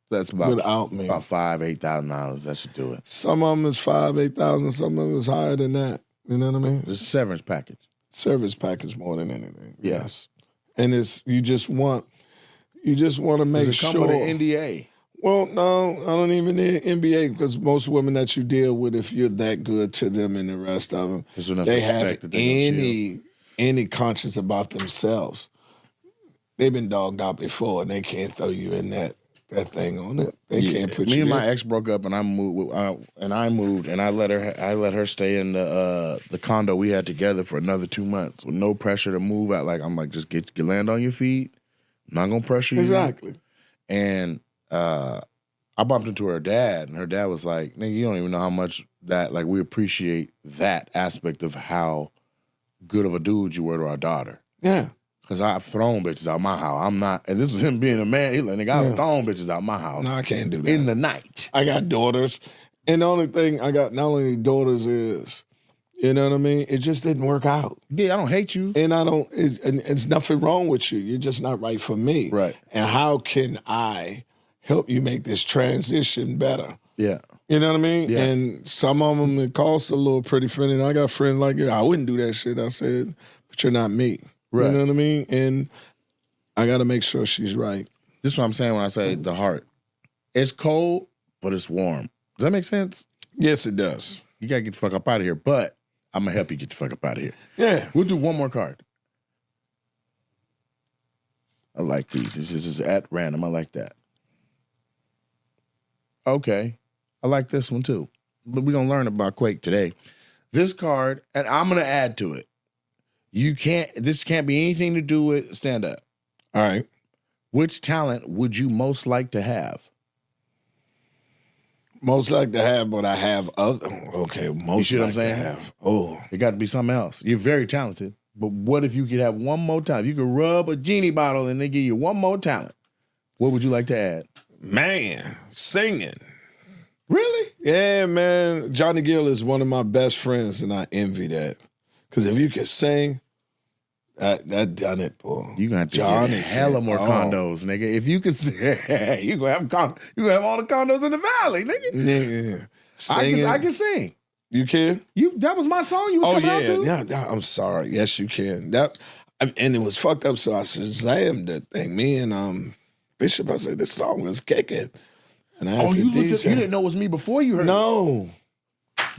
That's about
without me.
About $5,000-$8,000. That should do it.
Some of them is $5,000-$8,000. Some of them is higher than that. You know what I mean?
It's a severance package.
Service package more than anything. Yes. And it's you just want to make
Does it come
sure.
with an NDA?
Well, no, I don't even need an NBA because most women that you deal with, if you're that good to them and the rest of them, they have any conscience about themselves. They've been dogged out before, and they can't throw you in that thing on it. They can't put you.
Me and
there.
my ex broke up, and I moved, and I let her stay in the condo we had together for another 2 months with no pressure to move out. Like I'm like, just get land on your feet. I'm not gonna pressure you.
Exactly.
And I bumped into her dad, and her dad was like, "Nigga, you don't even know how much that we appreciate that aspect of how good of a dude you were to our daughter."
Yeah.
Because I've thrown bitches out my house. I'm not, and this was him being a man. He like, nigga, I've thrown bitches out my house.
No, I can't do that.
In the night.
I got daughters. And the only thing I got not only daughters is, you know what I mean? It just didn't work out.
Yeah, I don't hate you.
And it's nothing wrong with you. You're just not right for me.
Right.
And how can I help you make this transition better?
Yeah.
You know what I mean?
Yeah.
And some of them, it costs a little pretty friendly. And I got friends like you. I wouldn't do that shit. I said, but you're not me.
Right.
You know what I mean? And I got to make sure she's right.
This is what I'm saying when I say the heart. It's cold, but it's warm. Does that make sense?
Yes, it does.
You got to get the fuck up out of here, but I'm going to help you get the fuck up out of here.
Yeah.
We'll do one more card. I like these. This is at random. I like that. Okay. I like this one too. We're going to learn about Quake today. This card, and I'm going to add to it. This can't be anything to do with stand up.
All right.
Which talent would you most like to have?
Most like to have, but I have other. Okay, most
see what I'm
like
saying?
to have. Oh,
It got to be something else. You're very talented, but what if you could have one more talent? You could rub a genie bottle and they give you one more talent. What would you like to add?
man, singing.
Really?
Yeah, man. Johnny Gill is one of my best friends, and I envy that. Because if you could sing, that done it, boy.
You gonna have to
Johnny
get hella more condos, nigga. If you could sing, you gonna have all the condos in the valley, nigga.
Yeah. Singing.
I can sing.
You can?
That was my song you was coming out to?
Yeah, I'm sorry. Yes, you can. And it was fucked up, so I Shazammed that thing. Me and Bishop, I said, this song is kicking. And I asked
you
the
looked
DJ.
you didn't know it was me before you heard it?
No.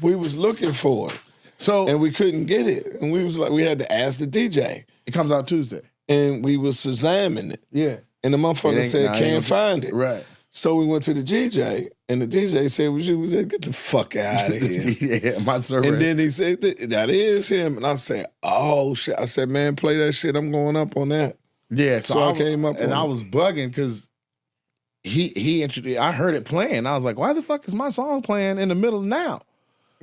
We was looking for it. And we couldn't get it. And we was like, we had to ask the DJ.
It comes out Tuesday.
And we was Shazamming it.
Yeah.
And the motherfucker said, can't find it.
Right.
So we went to the DJ, and the DJ said, we said, get the fuck out of here.
Yeah, my server.
And then he said, that is him. And I said, oh, shit. I said, man, play that shit. I'm going up on that.
Yeah,
so I came up
and
on
I
it.
was bugging because he introduced. I heard it playing. I was like, why the fuck is my song playing in the middle now?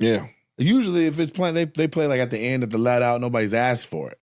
Yeah.
Usually, if it's playing, they play like at the end of the let out. Nobody's asked for it.